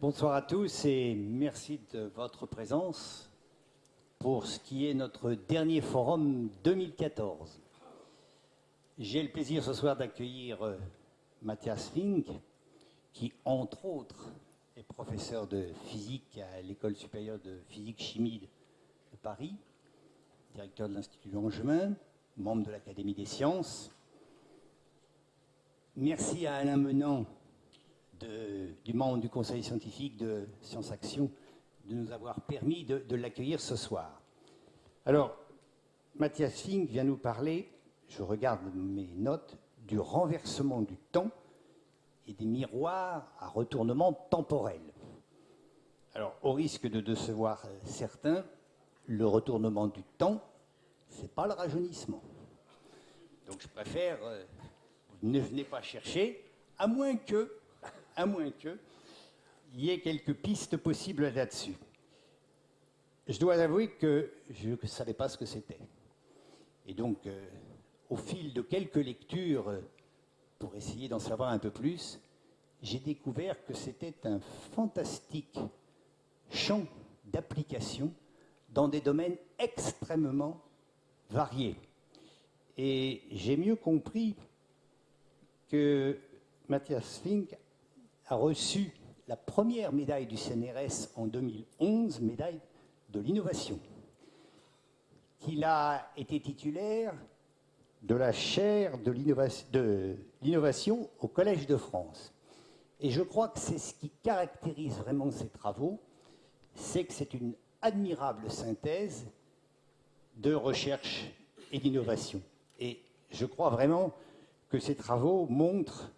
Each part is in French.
Bonsoir à tous et merci de votre présence pour ce qui est notre dernier forum 2014. J'ai le plaisir ce soir d'accueillir Matthias Fink, qui entre autres est professeur de physique à l'École supérieure de physique-chimie de Paris, directeur de l'Institut Langevin, membre de l'Académie des sciences. Merci à Alain Menant, du membre du conseil scientifique de Sciences Action, de nous avoir permis de l'accueillir ce soir. Alors, Matthias Fink vient nous parler, je regarde mes notes, du renversement du temps et des miroirs à retournement temporel. Alors, au risque de décevoir certains, le retournement du temps, ce n'est pas le rajeunissement. Donc je préfère, ne venez pas chercher, à moins qu'il y ait quelques pistes possibles là-dessus. Je dois avouer que je ne savais pas ce que c'était. Et donc, au fil de quelques lectures, pour essayer d'en savoir un peu plus, j'ai découvert que c'était un fantastique champ d'application dans des domaines extrêmement variés. Et j'ai mieux compris que Matthias Fink a reçu la première médaille du CNRS en 2011, médaille de l'innovation, qu'il a été titulaire de la chaire de l'innovation au Collège de France. Et je crois que c'est ce qui caractérise vraiment ses travaux, c'est que c'est une admirable synthèse de recherche et d'innovation. Et je crois vraiment que ces travaux montrent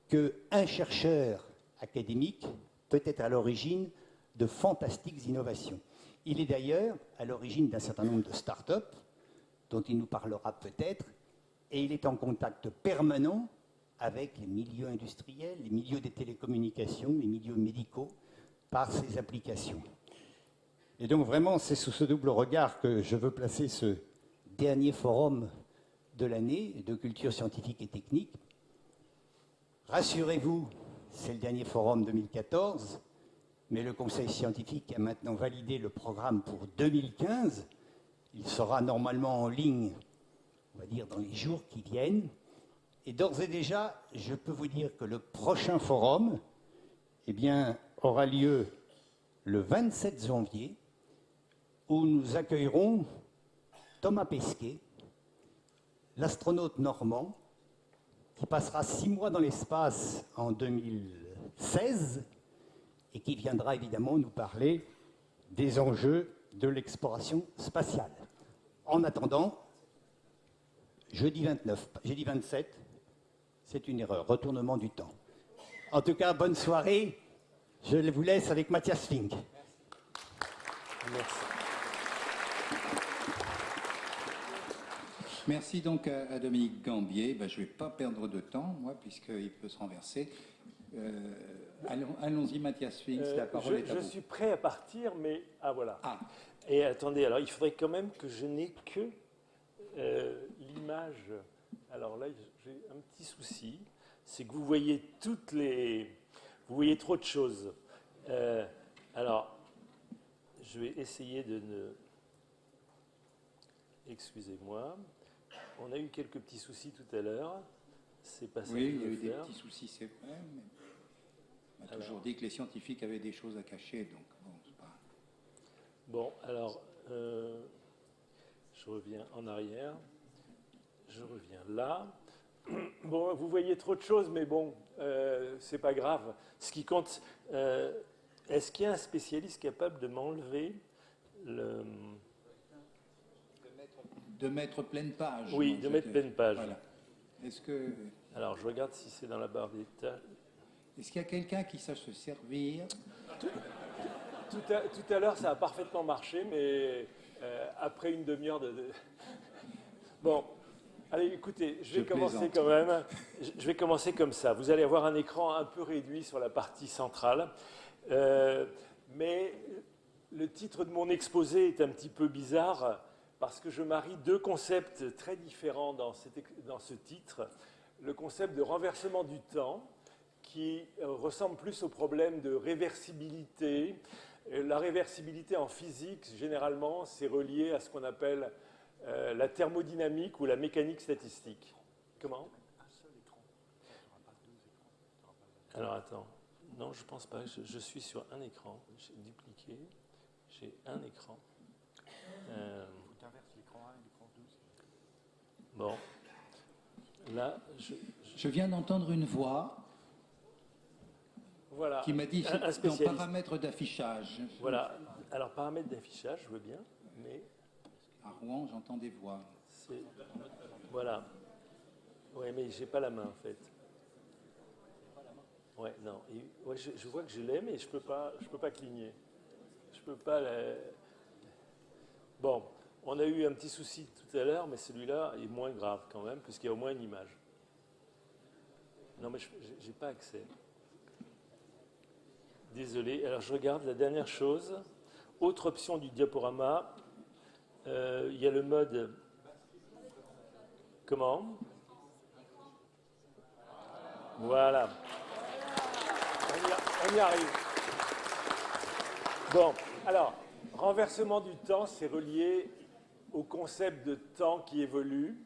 qu'un chercheur académique peut être à l'origine de fantastiques innovations. Il est d'ailleurs à l'origine d'un certain nombre de start-up, dont il nous parlera peut-être, et il est en contact permanent avec les milieux industriels, les milieux des télécommunications, les milieux médicaux, par ses applications. Et donc vraiment, c'est sous ce double regard que je veux placer ce dernier forum de l'année de culture scientifique et technique. Rassurez-vous, c'est le dernier forum 2014, mais le Conseil scientifique a maintenant validé le programme pour 2015. Il sera normalement en ligne, on va dire, dans les jours qui viennent. Et d'ores et déjà, je peux vous dire que le prochain forum, eh bien, aura lieu le 27 janvier, où nous accueillerons Thomas Pesquet, l'astronaute normand, qui passera 6 mois dans l'espace en 2016 et qui viendra évidemment nous parler des enjeux de l'exploration spatiale. En attendant, jeudi 29, j'ai dit 27, c'est une erreur, retournement du temps. En tout cas, bonne soirée. Je vous laisse avec Matthias Fink. Merci. Merci donc à Dominique Gambier. Je ne vais pas perdre de temps, moi, puisqu'il peut se renverser. Allons-y, Matthias Fink, la parole est à vous. Je suis prêt à partir, mais... Ah, voilà. Ah. Et attendez, alors il faudrait quand même que je n'ai que l'image. Alors là, j'ai un petit souci, c'est que vous voyez toutes les... Vous voyez trop de choses. Alors, je vais essayer de ne... Excusez-moi. On a eu quelques petits soucis tout à l'heure. C'est pas ça. Oui, il y a eu des petits soucis, c'est vrai. Mais on a toujours dit que les scientifiques avaient des choses à cacher, donc bon, c'est pas... Bon, alors, je reviens en arrière. Je reviens là. Bon, vous voyez trop de choses, mais bon, c'est pas grave. Ce qui compte, est-ce qu'il y a un spécialiste capable de m'enlever le... De mettre pleine page. Oui, de mettre pleine page. Voilà. Est-ce que... Alors, je regarde si c'est dans la barre des tâches. Est-ce qu'il y a quelqu'un qui sache se servir? Tout à l'heure, ça a parfaitement marché, mais après une demi-heure de... Bon, allez, écoutez, je vais commencer quand même. Je vais commencer comme ça. Vous allez avoir un écran un peu réduit sur la partie centrale. Mais le titre de mon exposé est un petit peu bizarre parce que je marie deux concepts très différents dans ce titre. Le concept de renversement du temps, qui ressemble plus au problème de réversibilité. La réversibilité en physique, généralement, c'est relié à ce qu'on appelle la thermodynamique ou la mécanique statistique. Comment? Alors attends, non, je pense pas. Je suis sur un écran. J'ai dupliqué. J'ai un écran. Bon, là, Je viens d'entendre une voix voilà, qui m'a dit un dans spécialiste. paramètres d'affichage. Voilà. Alors paramètres d'affichage, je veux bien, mais À Rouen, j'entends des voix. voilà. Ouais, mais j'ai pas la main en fait. Ouais, non. Ouais, je vois que je l'ai, mais je peux pas cligner. Je peux pas. Bon, on a eu un petit souci tout à l'heure, mais celui-là est moins grave quand même, puisqu'il y a au moins une image. Non, mais j'ai pas accès. Désolé. Alors je regarde la dernière chose. Autre option du diaporama. Il y a le mode. Comment? Voilà. On y arrive. Bon, alors, renversement du temps, c'est relié au concept de temps qui évolue.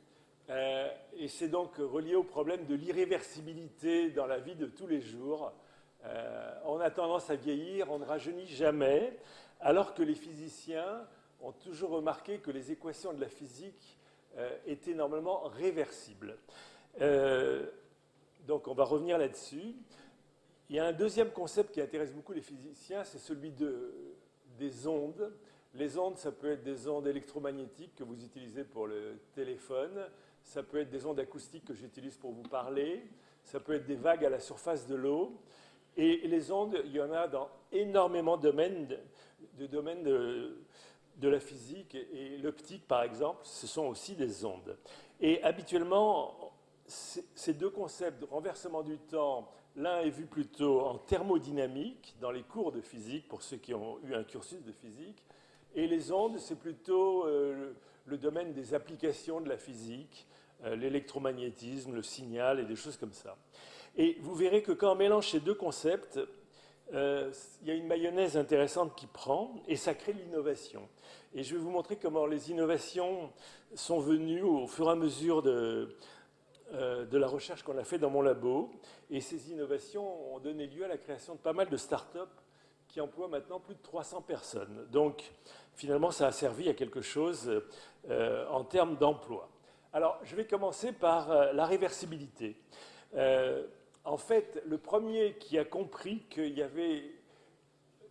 Et c'est donc relié au problème de l'irréversibilité dans la vie de tous les jours. On a tendance à vieillir, on ne rajeunit jamais, alors que les physiciens ont toujours remarqué que les équations de la physique étaient normalement réversibles. Donc on va revenir là-dessus. Il y a un deuxième concept qui intéresse beaucoup les physiciens, c'est celui des ondes. Les ondes, ça peut être des ondes électromagnétiques que vous utilisez pour le téléphone, ça peut être des ondes acoustiques que j'utilise pour vous parler, ça peut être des vagues à la surface de l'eau. Et les ondes, il y en a dans énormément de domaines de la physique. Et l'optique, par exemple, ce sont aussi des ondes. Et habituellement, ces deux concepts de renversement du temps, l'un est vu plutôt en thermodynamique, dans les cours de physique, pour ceux qui ont eu un cursus de physique. Et les ondes, c'est plutôt le domaine des applications de la physique, l'électromagnétisme, le signal et des choses comme ça. Et vous verrez que quand on mélange ces deux concepts, il y a une mayonnaise intéressante qui prend et ça crée de l'innovation. Et je vais vous montrer comment les innovations sont venues au fur et à mesure de la recherche qu'on a fait dans mon labo. Et ces innovations ont donné lieu à la création de pas mal de start-up qui emploient maintenant plus de 300 personnes. Donc, finalement, ça a servi à quelque chose en termes d'emploi. Alors, je vais commencer par la réversibilité. En fait, le premier qui a compris qu'il y avait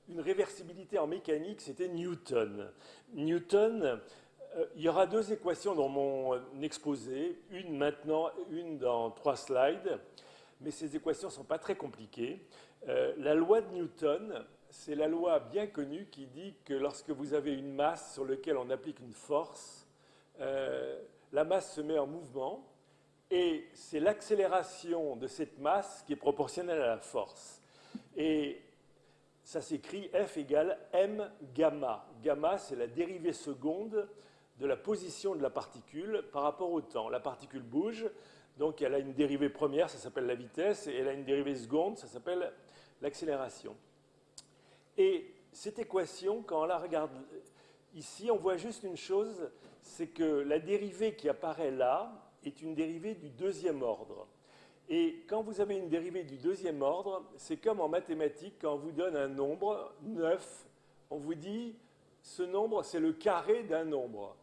une réversibilité en mécanique, c'était Newton. Newton, il y aura deux équations dans mon exposé, une maintenant, une dans 3 slides, mais ces équations ne sont pas très compliquées. La loi de Newton, c'est la loi bien connue qui dit que lorsque vous avez une masse sur laquelle on applique une force, la masse se met en mouvement et c'est l'accélération de cette masse qui est proportionnelle à la force. Et ça s'écrit F égale m gamma. Gamma, c'est la dérivée seconde de la position de la particule par rapport au temps. La particule bouge, donc elle a une dérivée première, ça s'appelle la vitesse, et elle a une dérivée seconde, ça s'appelle l'accélération. Et cette équation, quand on la regarde ici, on voit juste une chose, c'est que la dérivée qui apparaît là est une dérivée du deuxième ordre. Et quand vous avez une dérivée du deuxième ordre, c'est comme en mathématiques, quand on vous donne un nombre, 9, on vous dit, ce nombre, c'est le carré d'un nombre.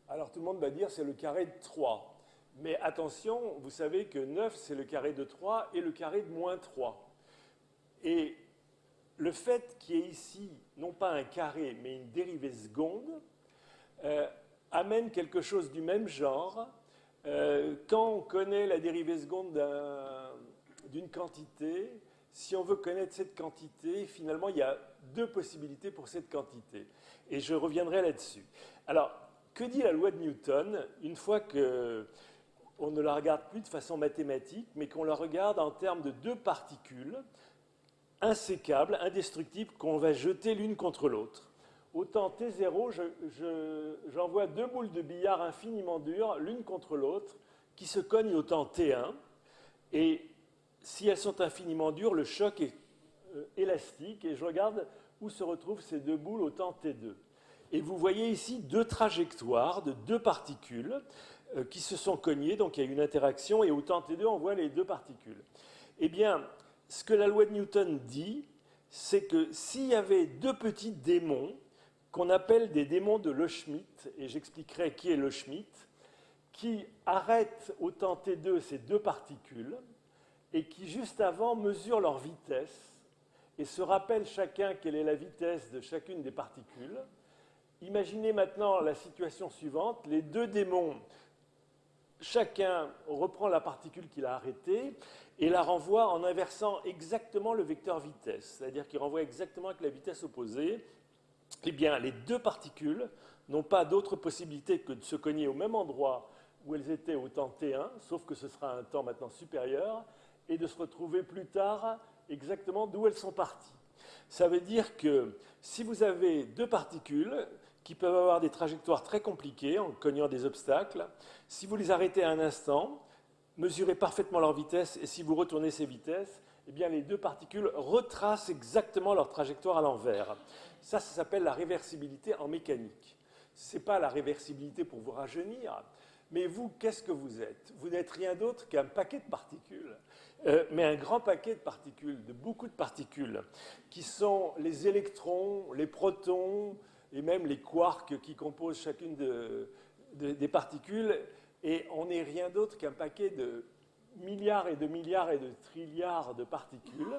Alors tout le monde va dire, c'est le carré de 3. Mais attention, vous savez que 9, c'est le carré de 3 et le carré de moins 3. Et le fait qu'il y ait ici, non pas un carré, mais une dérivée seconde, amène quelque chose du même genre. Quand on connaît la dérivée seconde d'une quantité, si on veut connaître cette quantité, finalement, il y a deux possibilités pour cette quantité. Et je reviendrai là-dessus. Alors, que dit la loi de Newton une fois qu'on ne la regarde plus de façon mathématique, mais qu'on la regarde en termes de deux particules insécables, indestructibles, qu'on va jeter l'une contre l'autre. Au temps T0, j'envoie deux boules de billard infiniment dures, l'une contre l'autre, qui se cognent au temps T1. Et si elles sont infiniment dures, le choc est élastique. Et je regarde où se retrouvent ces deux boules au temps T2. Et vous voyez ici deux trajectoires de deux particules qui se sont cognées. Donc il y a une interaction et au temps T2, on voit les deux particules. Eh bien, ce que la loi de Newton dit, c'est que s'il y avait deux petits démons, qu'on appelle des démons de Loschmidt, et j'expliquerai qui est Loschmidt, qui arrêtent au temps T2 ces deux particules, et qui, juste avant, mesurent leur vitesse, et se rappellent chacun quelle est la vitesse de chacune des particules. Imaginez maintenant la situation suivante, les deux démons, chacun reprend la particule qu'il a arrêtée, et la renvoie en inversant exactement le vecteur vitesse, c'est-à-dire qu'il renvoie exactement avec la vitesse opposée. Eh bien, les deux particules n'ont pas d'autre possibilité que de se cogner au même endroit où elles étaient au temps T1, sauf que ce sera un temps maintenant supérieur, et de se retrouver plus tard exactement d'où elles sont parties. Ça veut dire que si vous avez deux particules qui peuvent avoir des trajectoires très compliquées en cognant des obstacles, si vous les arrêtez à un instant, mesurez parfaitement leur vitesse, et si vous retournez ces vitesses, eh bien les deux particules retracent exactement leur trajectoire à l'envers. Ça s'appelle la réversibilité en mécanique. Ce n'est pas la réversibilité pour vous rajeunir, mais vous, qu'est-ce que vous êtes? Vous n'êtes rien d'autre qu'un paquet de particules, mais un grand paquet de particules, de beaucoup de particules, qui sont les électrons, les protons, et même les quarks qui composent chacune des particules, et on n'est rien d'autre qu'un paquet de milliards et de milliards et de trilliards de particules.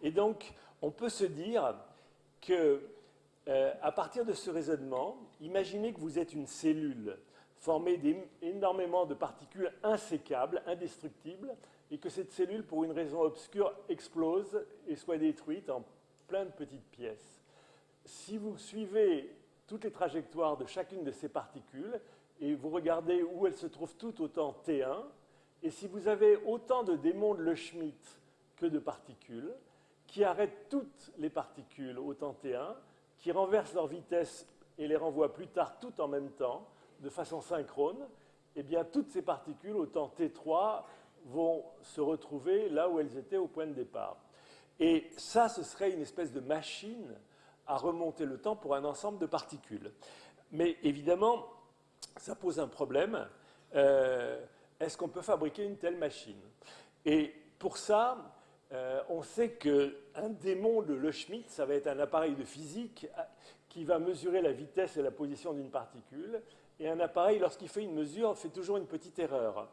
Et donc, on peut se dire que, à partir de ce raisonnement, imaginez que vous êtes une cellule formée d'énormément de particules insécables, indestructibles, et que cette cellule, pour une raison obscure, explose et soit détruite en plein de petites pièces. Si vous suivez toutes les trajectoires de chacune de ces particules, et vous regardez où elles se trouvent toutes au temps T1, et si vous avez autant de démons de Loschmidt que de particules, qui arrêtent toutes les particules au temps T1, qui renversent leur vitesse et les renvoient plus tard toutes en même temps, de façon synchrone, eh bien toutes ces particules au temps T3 vont se retrouver là où elles étaient au point de départ. Et ça, ce serait une espèce de machine à remonter le temps pour un ensemble de particules. Mais évidemment, ça pose un problème. Est-ce qu'on peut fabriquer une telle machine? Et pour ça, on sait qu'un démon de Loschmidt, ça va être un appareil de physique qui va mesurer la vitesse et la position d'une particule. Et un appareil, lorsqu'il fait une mesure, fait toujours une petite erreur.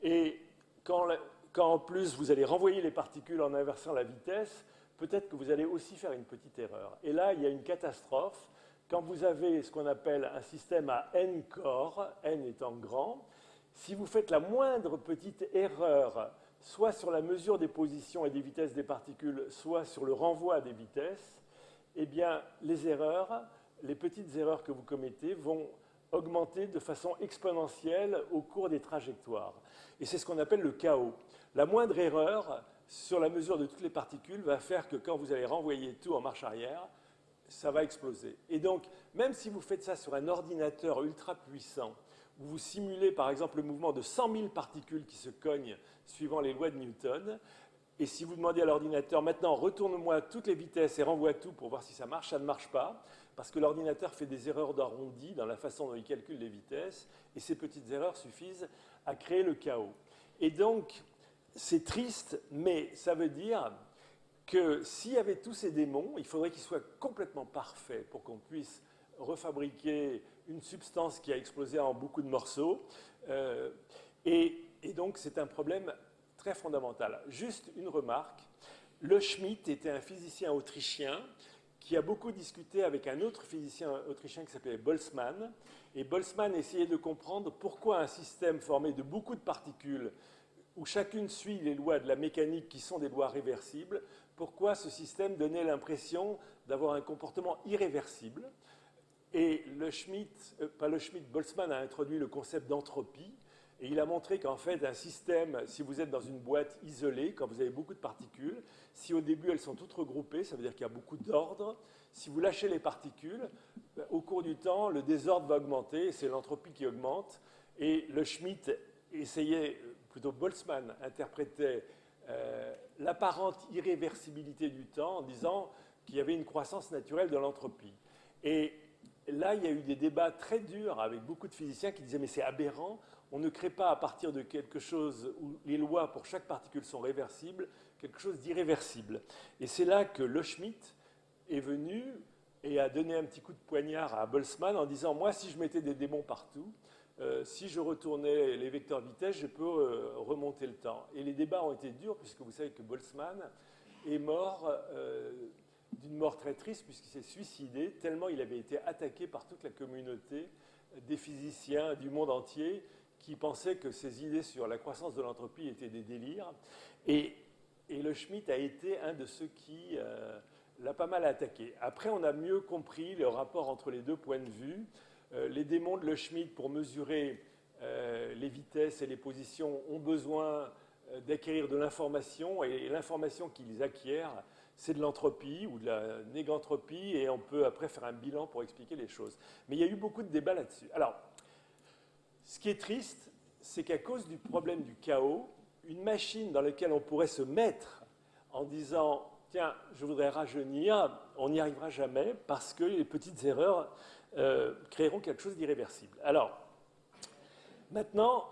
Et quand en plus vous allez renvoyer les particules en inversant la vitesse, peut-être que vous allez aussi faire une petite erreur. Et là, il y a une catastrophe. Quand vous avez ce qu'on appelle un système à n corps, n étant grand, si vous faites la moindre petite erreur, soit sur la mesure des positions et des vitesses des particules, soit sur le renvoi des vitesses, eh bien, les erreurs, les petites erreurs que vous commettez vont augmenter de façon exponentielle au cours des trajectoires. Et c'est ce qu'on appelle le chaos. La moindre erreur sur la mesure de toutes les particules va faire que quand vous allez renvoyer tout en marche arrière, ça va exploser. Et donc, même si vous faites ça sur un ordinateur ultra puissant, où vous simulez par exemple le mouvement de 100 000 particules qui se cognent suivant les lois de Newton, et si vous demandez à l'ordinateur, maintenant retourne-moi toutes les vitesses et renvoie tout pour voir si ça ne marche pas, parce que l'ordinateur fait des erreurs d'arrondi dans la façon dont il calcule les vitesses, et ces petites erreurs suffisent à créer le chaos. Et donc, c'est triste, mais ça veut dire que s'il y avait tous ces démons, il faudrait qu'ils soient complètement parfaits pour qu'on puisse refabriquer une substance qui a explosé en beaucoup de morceaux. Et donc, c'est un problème très fondamental. Juste une remarque. Loschmidt était un physicien autrichien qui a beaucoup discuté avec un autre physicien autrichien qui s'appelait Boltzmann. Et Boltzmann essayait de comprendre pourquoi un système formé de beaucoup de particules, où chacune suit les lois de la mécanique qui sont des lois réversibles, pourquoi ce système donnait l'impression d'avoir un comportement irréversible. Et Boltzmann a introduit le concept d'entropie, et il a montré qu'en fait, un système, si vous êtes dans une boîte isolée, quand vous avez beaucoup de particules, si au début elles sont toutes regroupées, ça veut dire qu'il y a beaucoup d'ordre. Si vous lâchez les particules, au cours du temps, le désordre va augmenter, c'est l'entropie qui augmente. Et Boltzmann interprétait l'apparente irréversibilité du temps en disant qu'il y avait une croissance naturelle de l'entropie. Et là, il y a eu des débats très durs avec beaucoup de physiciens qui disaient mais c'est aberrant, on ne crée pas à partir de quelque chose où les lois pour chaque particule sont réversibles, quelque chose d'irréversible. Et c'est là que Loschmidt est venu et a donné un petit coup de poignard à Boltzmann en disant moi si je mettais des démons partout, si je retournais les vecteurs vitesse, je peux remonter le temps. Et les débats ont été durs puisque vous savez que Boltzmann est mort d'une mort très triste puisqu'il s'est suicidé tellement il avait été attaqué par toute la communauté des physiciens du monde entier qui pensaient que ses idées sur la croissance de l'entropie étaient des délires. Et Loschmidt a été un de ceux qui l'a pas mal attaqué. Après, on a mieux compris le rapport entre les deux points de vue. Les démons de Loschmidt, pour mesurer les vitesses et les positions, ont besoin d'acquérir de l'information, et l'information qu'ils acquièrent, c'est de l'entropie ou de la négantropie, et on peut après faire un bilan pour expliquer les choses. Mais il y a eu beaucoup de débats là-dessus. Alors, ce qui est triste, c'est qu'à cause du problème du chaos, une machine dans laquelle on pourrait se mettre en disant « Tiens, je voudrais rajeunir », on n'y arrivera jamais parce que les petites erreurs créeront quelque chose d'irréversible. Alors, maintenant,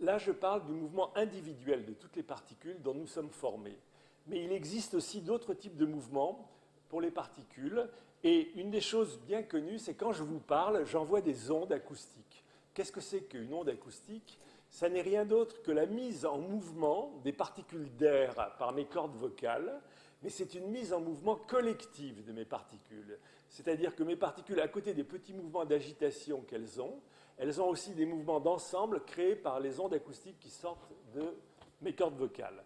là, je parle du mouvement individuel de toutes les particules dont nous sommes formés. Mais il existe aussi d'autres types de mouvements pour les particules. Et une des choses bien connues, c'est quand je vous parle, j'envoie des ondes acoustiques. Qu'est-ce que c'est qu'une onde acoustique ? Ça n'est rien d'autre que la mise en mouvement des particules d'air par mes cordes vocales, mais c'est une mise en mouvement collective de mes particules. C'est-à-dire que mes particules, à côté des petits mouvements d'agitation qu'elles ont aussi des mouvements d'ensemble créés par les ondes acoustiques qui sortent de mes cordes vocales.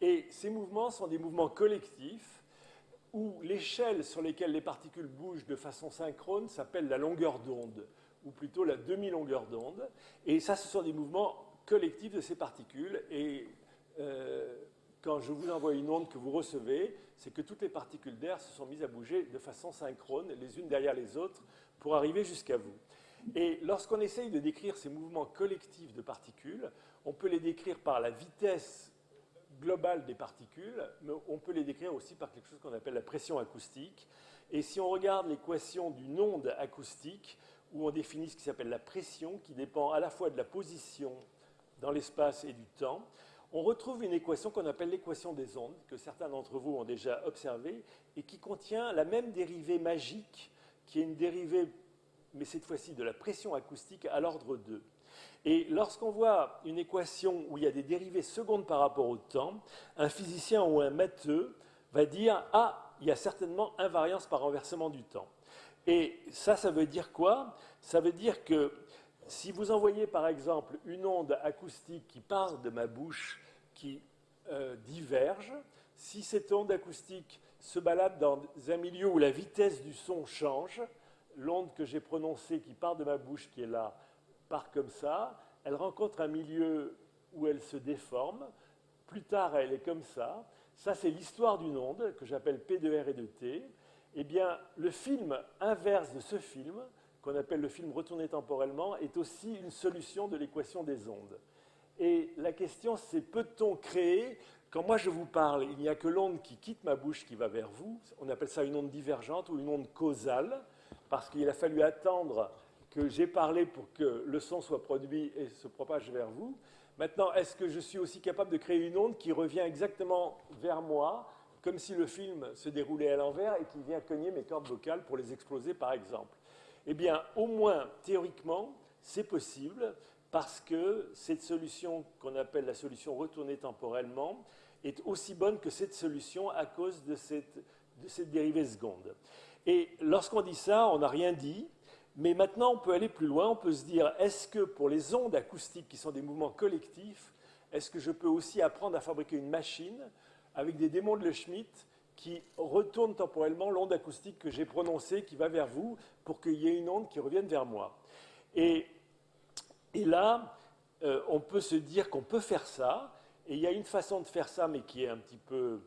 Et ces mouvements sont des mouvements collectifs où l'échelle sur laquelle les particules bougent de façon synchrone s'appelle la longueur d'onde, ou plutôt la demi-longueur d'onde. Et ça, ce sont des mouvements collectifs de ces particules. Et quand je vous envoie une onde que vous recevez, c'est que toutes les particules d'air se sont mises à bouger de façon synchrone, les unes derrière les autres, pour arriver jusqu'à vous. Et lorsqu'on essaye de décrire ces mouvements collectifs de particules, on peut les décrire par la vitesse globale des particules, mais on peut les décrire aussi par quelque chose qu'on appelle la pression acoustique. Et si on regarde l'équation d'une onde acoustique, où on définit ce qui s'appelle la pression, qui dépend à la fois de la position dans l'espace et du temps, on retrouve une équation qu'on appelle l'équation des ondes, que certains d'entre vous ont déjà observée, et qui contient la même dérivée magique, qui est une dérivée, mais cette fois-ci de la pression acoustique à l'ordre 2. Et lorsqu'on voit une équation où il y a des dérivées secondes par rapport au temps, un physicien ou un matheux va dire « Ah, il y a certainement invariance par renversement du temps ». Et ça veut dire quoi ? Ça veut dire que si vous envoyez par exemple une onde acoustique qui part de ma bouche, qui diverge, si cette onde acoustique se balade dans un milieu où la vitesse du son change, l'onde que j'ai prononcée qui part de ma bouche, qui est là, part comme ça, elle rencontre un milieu où elle se déforme, plus tard elle est comme ça. Ça c'est l'histoire d'une onde que j'appelle P de R et de T. Eh bien, le film inverse de ce film, qu'on appelle le film retourné temporellement, est aussi une solution de l'équation des ondes. Et la question, c'est peut-on créer, quand moi je vous parle, il n'y a que l'onde qui quitte ma bouche qui va vers vous, on appelle ça une onde divergente ou une onde causale, parce qu'il a fallu attendre que j'ai parlé pour que le son soit produit et se propage vers vous. Maintenant, est-ce que je suis aussi capable de créer une onde qui revient exactement vers moi, comme si le film se déroulait à l'envers et qui vient cogner mes cordes vocales pour les exploser, par exemple? Eh bien, au moins, théoriquement, c'est possible, parce que cette solution qu'on appelle la solution retournée temporellement est aussi bonne que cette solution à cause de cette dérivée seconde. Et lorsqu'on dit ça, on n'a rien dit, mais maintenant on peut aller plus loin, on peut se dire, est-ce que pour les ondes acoustiques qui sont des mouvements collectifs, est-ce que je peux aussi apprendre à fabriquer une machine avec des démons de Loschmidt qui retourne temporellement l'onde acoustique que j'ai prononcée, qui va vers vous, pour qu'il y ait une onde qui revienne vers moi. Et là, on peut se dire qu'on peut faire ça, et il y a une façon de faire ça, mais qui est un petit peu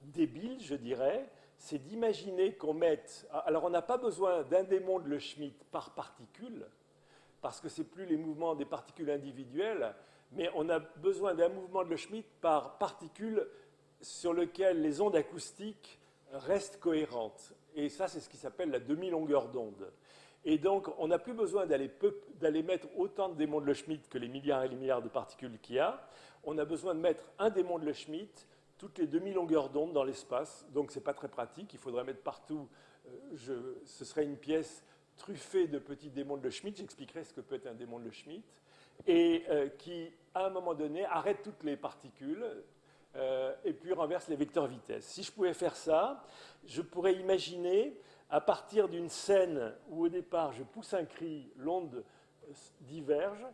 débile, je dirais, c'est d'imaginer qu'on mette... Alors, on n'a pas besoin d'un démon de Loschmidt par particule, parce que ce n'est plus les mouvements des particules individuelles, mais on a besoin d'un mouvement de Le Schmitt par particule sur lequel les ondes acoustiques restent cohérentes. Et ça, c'est ce qui s'appelle la demi-longueur d'onde. Et donc, on n'a plus besoin d'aller mettre autant de démons de Le Schmitt que les milliards et les milliards de particules qu'il y a. On a besoin de mettre un démon de Le Schmitt toutes les demi-longueurs d'onde dans l'espace. Donc, ce n'est pas très pratique. Il faudrait mettre partout. Ce serait une pièce truffée de petits démons de Le Schmitt. J'expliquerai ce que peut être un démon de Le Schmitt. Et qui, à un moment donné, arrête toutes les particules et puis renverse les vecteurs vitesse. Si je pouvais faire ça, je pourrais imaginer, à partir d'une scène où au départ je pousse un cri, l'onde diverge,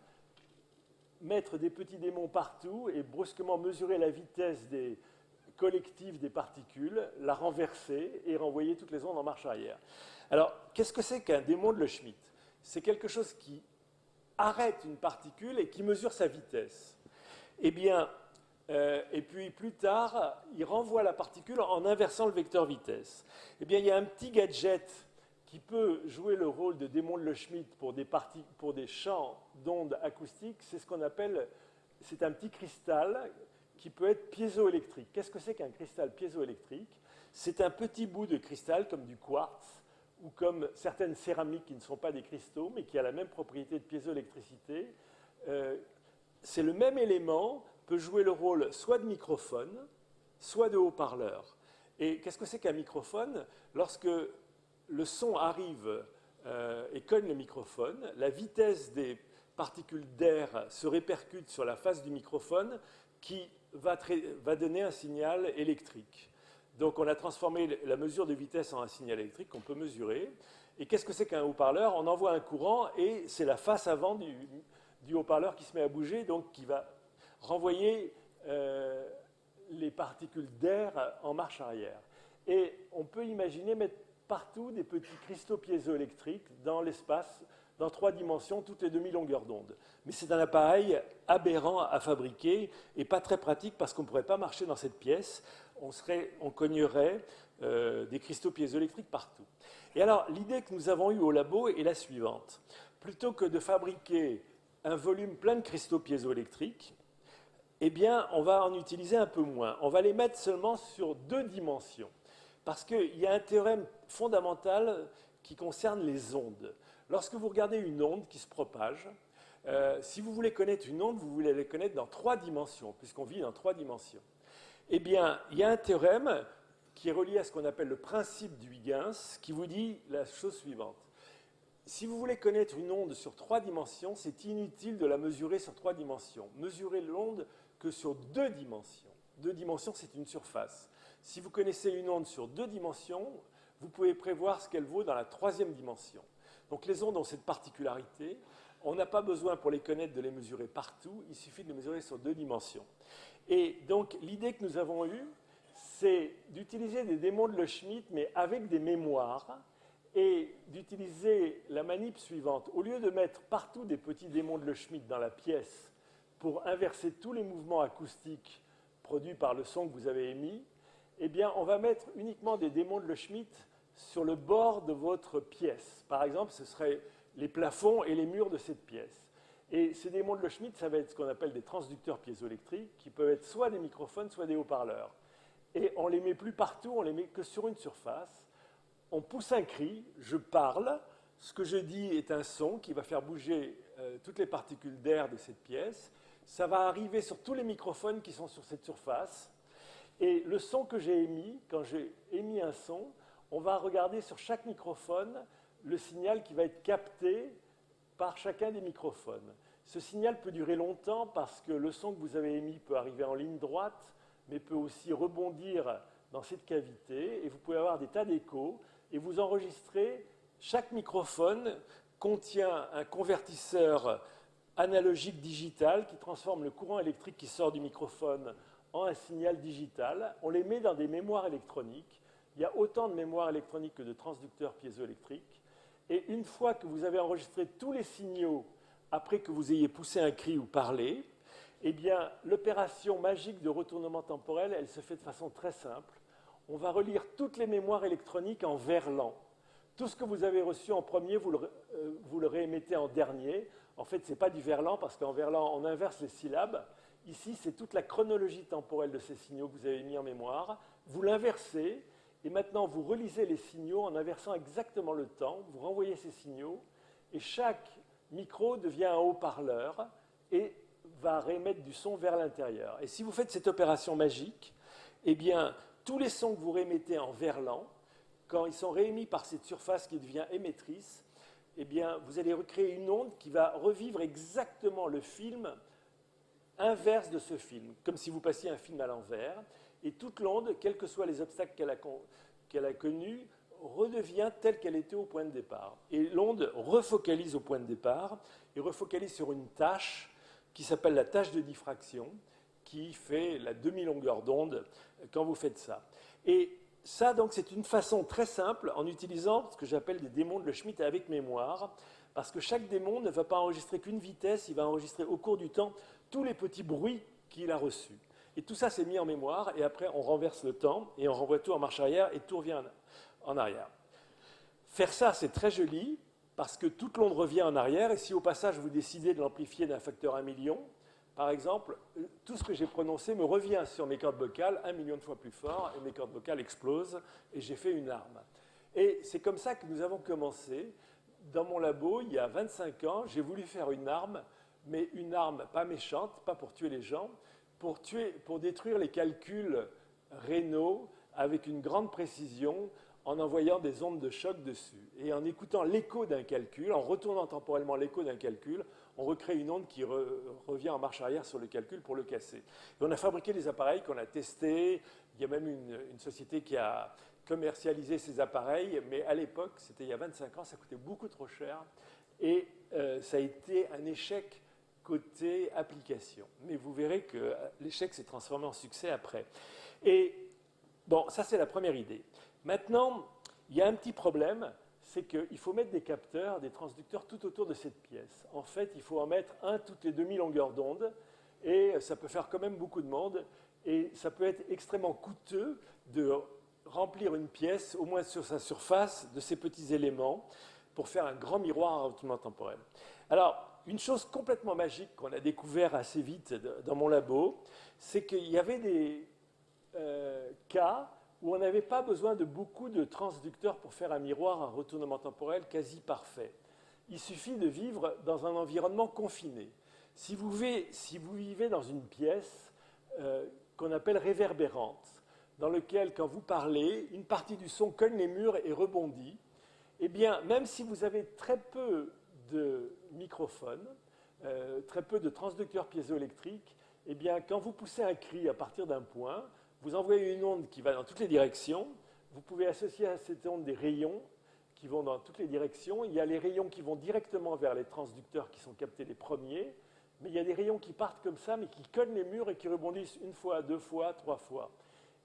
mettre des petits démons partout et brusquement mesurer la vitesse des collectifs des particules, la renverser et renvoyer toutes les ondes en marche arrière. Alors, qu'est-ce que c'est qu'un démon de Le Schmitt? C'est quelque chose qui arrête une particule et qui mesure sa vitesse. Eh bien, et puis plus tard, il renvoie la particule en inversant le vecteur vitesse. Eh bien, il y a un petit gadget qui peut jouer le rôle de démon de Le Schmitt pour des champs d'ondes acoustiques. C'est ce qu'on appelle, c'est un petit cristal qui peut être piézoélectrique. Qu'est-ce que c'est qu'un cristal piézoélectrique? C'est un petit bout de cristal comme du quartz ou comme certaines céramiques qui ne sont pas des cristaux, mais qui a la même propriété de piézoélectricité. C'est le même élément, peut jouer le rôle soit de microphone, soit de haut-parleur. Et qu'est-ce que c'est qu'un microphone? Lorsque le son arrive et cogne le microphone, la vitesse des particules d'air se répercute sur la face du microphone qui va donner un signal électrique. Donc on a transformé la mesure de vitesse en un signal électrique qu'on peut mesurer. Et qu'est-ce que c'est qu'un haut-parleur? On envoie un courant et c'est la face avant du haut-parleur qui se met à bouger, donc qui va renvoyer les particules d'air en marche arrière. Et on peut imaginer mettre partout des petits cristaux piézoélectriques dans l'espace, dans 3 dimensions, toutes les demi-longueurs d'onde. Mais c'est un appareil aberrant à fabriquer et pas très pratique parce qu'on ne pourrait pas marcher dans cette pièce. On cognerait des cristaux piézoélectriques partout. Et alors, l'idée que nous avons eue au labo est la suivante. Plutôt que de fabriquer un volume plein de cristaux piézoélectriques, eh bien, on va en utiliser un peu moins. On va les mettre seulement sur 2 dimensions. Parce qu'il y a un théorème fondamental qui concerne les ondes. Lorsque vous regardez une onde qui se propage, si vous voulez connaître une onde, vous voulez la connaître dans 3 dimensions, puisqu'on vit dans 3 dimensions. Eh bien, il y a un théorème qui est relié à ce qu'on appelle le principe de Huygens, qui vous dit la chose suivante. Si vous voulez connaître une onde sur 3 dimensions, c'est inutile de la mesurer sur 3 dimensions. Mesurez l'onde que sur 2 dimensions. 2 dimensions, c'est une surface. Si vous connaissez une onde sur 2 dimensions, vous pouvez prévoir ce qu'elle vaut dans la 3e dimension. Donc les ondes ont cette particularité. On n'a pas besoin pour les connaître de les mesurer partout, il suffit de les mesurer sur 2 dimensions. Et donc l'idée que nous avons eue, c'est d'utiliser des démons de Le Schmitt, mais avec des mémoires, et d'utiliser la manip suivante. Au lieu de mettre partout des petits démons de Le Schmitt dans la pièce pour inverser tous les mouvements acoustiques produits par le son que vous avez émis, eh bien, on va mettre uniquement des démons de Le Schmitt sur le bord de votre pièce. Par exemple, ce seraient les plafonds et les murs de cette pièce. Et ces démons de Le Schmitt, ça va être ce qu'on appelle des transducteurs piézoélectriques, qui peuvent être soit des microphones, soit des haut-parleurs. Et on ne les met plus partout, on ne les met que sur une surface. On pousse un cri, je parle, ce que je dis est un son qui va faire bouger toutes les particules d'air de cette pièce. Ça va arriver sur tous les microphones qui sont sur cette surface. Et le son que j'ai émis, quand j'ai émis un son, on va regarder sur chaque microphone le signal qui va être capté par chacun des microphones. Ce signal peut durer longtemps parce que le son que vous avez émis peut arriver en ligne droite, mais peut aussi rebondir dans cette cavité, et vous pouvez avoir des tas d'échos, et vous enregistrez. Chaque microphone contient un convertisseur analogique digital qui transforme le courant électrique qui sort du microphone en un signal digital. On les met dans des mémoires électroniques. Il y a autant de mémoires électroniques que de transducteurs piézoélectriques. Et une fois que vous avez enregistré tous les signaux, après que vous ayez poussé un cri ou parlé, eh bien, l'opération magique de retournement temporel, elle se fait de façon très simple. On va relire toutes les mémoires électroniques en verlan. Tout ce que vous avez reçu en premier, vous le réémettez en dernier, En fait, ce n'est pas du verlan, parce qu'en verlan, on inverse les syllabes. Ici, c'est toute la chronologie temporelle de ces signaux que vous avez mis en mémoire. Vous l'inversez, et maintenant, vous relisez les signaux en inversant exactement le temps. Vous renvoyez ces signaux, et chaque micro devient un haut-parleur et va réémettre du son vers l'intérieur. Et si vous faites cette opération magique, eh bien, tous les sons que vous réémettez en verlan, quand ils sont réémis par cette surface qui devient émettrice, eh bien, vous allez recréer une onde qui va revivre exactement le film inverse de ce film, comme si vous passiez un film à l'envers. Et toute l'onde, quels que soient les obstacles qu'elle a connus, redevient telle qu'elle était au point de départ. Et l'onde refocalise au point de départ et refocalise sur une tâche qui s'appelle la tâche de diffraction, qui fait la demi-longueur d'onde quand vous faites ça. Et ça, donc, c'est une façon très simple en utilisant ce que j'appelle des démons de Le Schmitt avec mémoire, parce que chaque démon ne va pas enregistrer qu'une vitesse, il va enregistrer au cours du temps tous les petits bruits qu'il a reçus. Et tout ça, c'est mis en mémoire, et après, on renverse le temps, et on renvoie tout en marche arrière, et tout revient en arrière. Faire ça, c'est très joli, parce que toute l'onde revient en arrière, et si au passage, vous décidez de l'amplifier d'un facteur 1 million, par exemple, tout ce que j'ai prononcé me revient sur mes cordes vocales 1 million de fois plus fort, et mes cordes vocales explosent, et j'ai fait une arme. Et c'est comme ça que nous avons commencé. Dans mon labo, il y a 25 ans, j'ai voulu faire une arme, mais une arme pas méchante, pas pour tuer les gens, pour détruire les calculs rénaux avec une grande précision, en envoyant des ondes de choc dessus. Et en écoutant l'écho d'un calcul, en retournant temporellement l'écho d'un calcul, on recrée une onde qui revient en marche arrière sur le calcul pour le casser. Et on a fabriqué des appareils qu'on a testés. Il y a même une société qui a commercialisé ces appareils, mais à l'époque, c'était il y a 25 ans, ça coûtait beaucoup trop cher. Et ça a été un échec côté application. Mais vous verrez que l'échec s'est transformé en succès après. Et bon, ça c'est la première idée. Maintenant, il y a un petit problème, c'est qu'il faut mettre des capteurs, des transducteurs tout autour de cette pièce. En fait, il faut en mettre un toutes les demi-longueurs d'onde, et ça peut faire quand même beaucoup de monde, et ça peut être extrêmement coûteux de remplir une pièce, au moins sur sa surface, de ces petits éléments, pour faire un grand miroir à retournement temporel. Alors, une chose complètement magique qu'on a découvert assez vite dans mon labo, c'est qu'il y avait des cas où on n'avait pas besoin de beaucoup de transducteurs pour faire un miroir à retournement temporel quasi parfait. Il suffit de vivre dans un environnement confiné. Si vous vivez dans une pièce qu'on appelle réverbérante, dans laquelle, quand vous parlez, une partie du son cogne les murs et rebondit, eh bien, même si vous avez très peu de microphones, très peu de transducteurs piézoélectriques, eh bien, quand vous poussez un cri à partir d'un point, vous envoyez une onde qui va dans toutes les directions. Vous pouvez associer à cette onde des rayons qui vont dans toutes les directions. Il y a les rayons qui vont directement vers les transducteurs qui sont captés les premiers, mais il y a des rayons qui partent comme ça, mais qui cognent les murs et qui rebondissent une fois, deux fois, trois fois.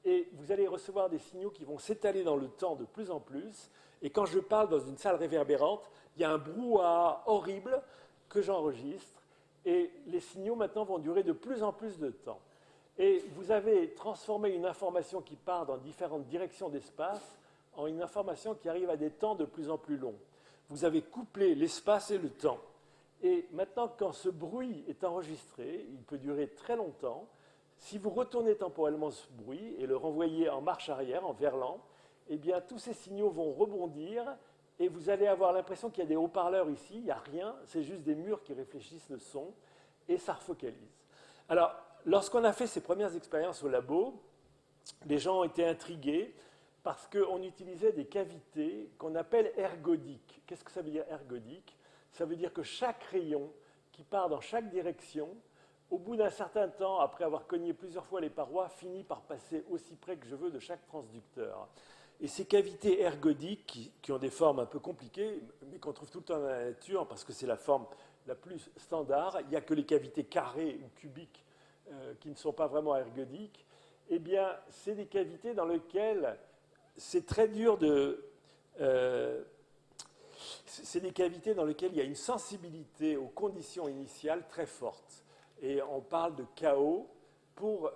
Et vous allez recevoir des signaux qui vont s'étaler dans le temps de plus en plus. Et quand je parle dans une salle réverbérante, il y a un brouhaha horrible que j'enregistre. Et les signaux maintenant vont durer de plus en plus de temps. Et vous avez transformé une information qui part dans différentes directions d'espace en une information qui arrive à des temps de plus en plus longs. Vous avez couplé l'espace et le temps. Et maintenant, quand ce bruit est enregistré, il peut durer très longtemps. Si vous retournez temporellement ce bruit et le renvoyez en marche arrière, en verlan, eh bien, tous ces signaux vont rebondir et vous allez avoir l'impression qu'il y a des haut-parleurs ici. Il n'y a rien, c'est juste des murs qui réfléchissent le son et ça refocalise. Alors, lorsqu'on a fait ces premières expériences au labo, les gens ont été intrigués parce qu'on utilisait des cavités qu'on appelle ergodiques. Qu'est-ce que ça veut dire ergodique? Ça veut dire que chaque rayon qui part dans chaque direction, au bout d'un certain temps, après avoir cogné plusieurs fois les parois, finit par passer aussi près que je veux de chaque transducteur. Et ces cavités ergodiques, qui ont des formes un peu compliquées, mais qu'on trouve tout le temps dans la nature, parce que c'est la forme la plus standard, il n'y a que les cavités carrées ou cubiques qui ne sont pas vraiment ergodiques, eh bien, c'est des cavités dans lesquelles c'est très dur de... c'est des cavités dans lesquelles il y a une sensibilité aux conditions initiales très forte. Et on parle de chaos pour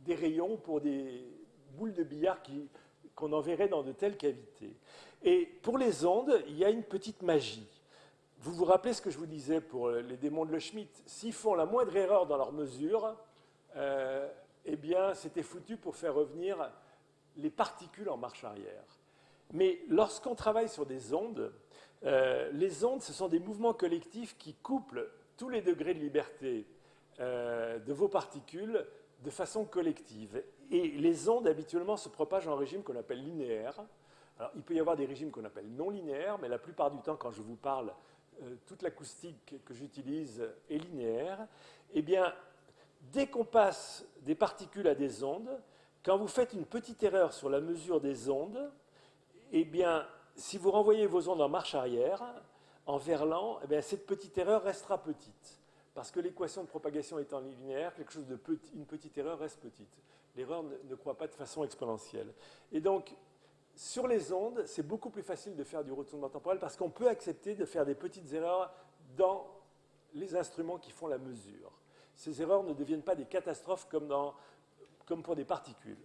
des rayons, pour des boules de billard qu'on enverrait dans de telles cavités. Et pour les ondes, il y a une petite magie. vous vous rappelez ce que je vous disais pour les démons de Le Schmitt? S'ils font la moindre erreur dans leur mesure, eh bien, c'était foutu pour faire revenir les particules en marche arrière. Mais lorsqu'on travaille sur des ondes, les ondes, ce sont des mouvements collectifs qui couplent tous les degrés de liberté de vos particules de façon collective. Et les ondes, habituellement, se propagent en régime qu'on appelle linéaire. Alors, il peut y avoir des régimes qu'on appelle non linéaires, mais la plupart du temps, quand je vous parle, toute l'acoustique que j'utilise est linéaire. Eh bien, dès qu'on passe des particules à des ondes, quand vous faites une petite erreur sur la mesure des ondes, eh bien, si vous renvoyez vos ondes en marche arrière, en verlan, eh bien, cette petite erreur restera petite. Parce que l'équation de propagation étant linéaire, quelque chose de petit, une petite erreur reste petite. L'erreur ne croît pas de façon exponentielle. Et donc, sur les ondes, c'est beaucoup plus facile de faire du retournement temporel parce qu'on peut accepter de faire des petites erreurs dans les instruments qui font la mesure. Ces erreurs ne deviennent pas des catastrophes comme pour des particules.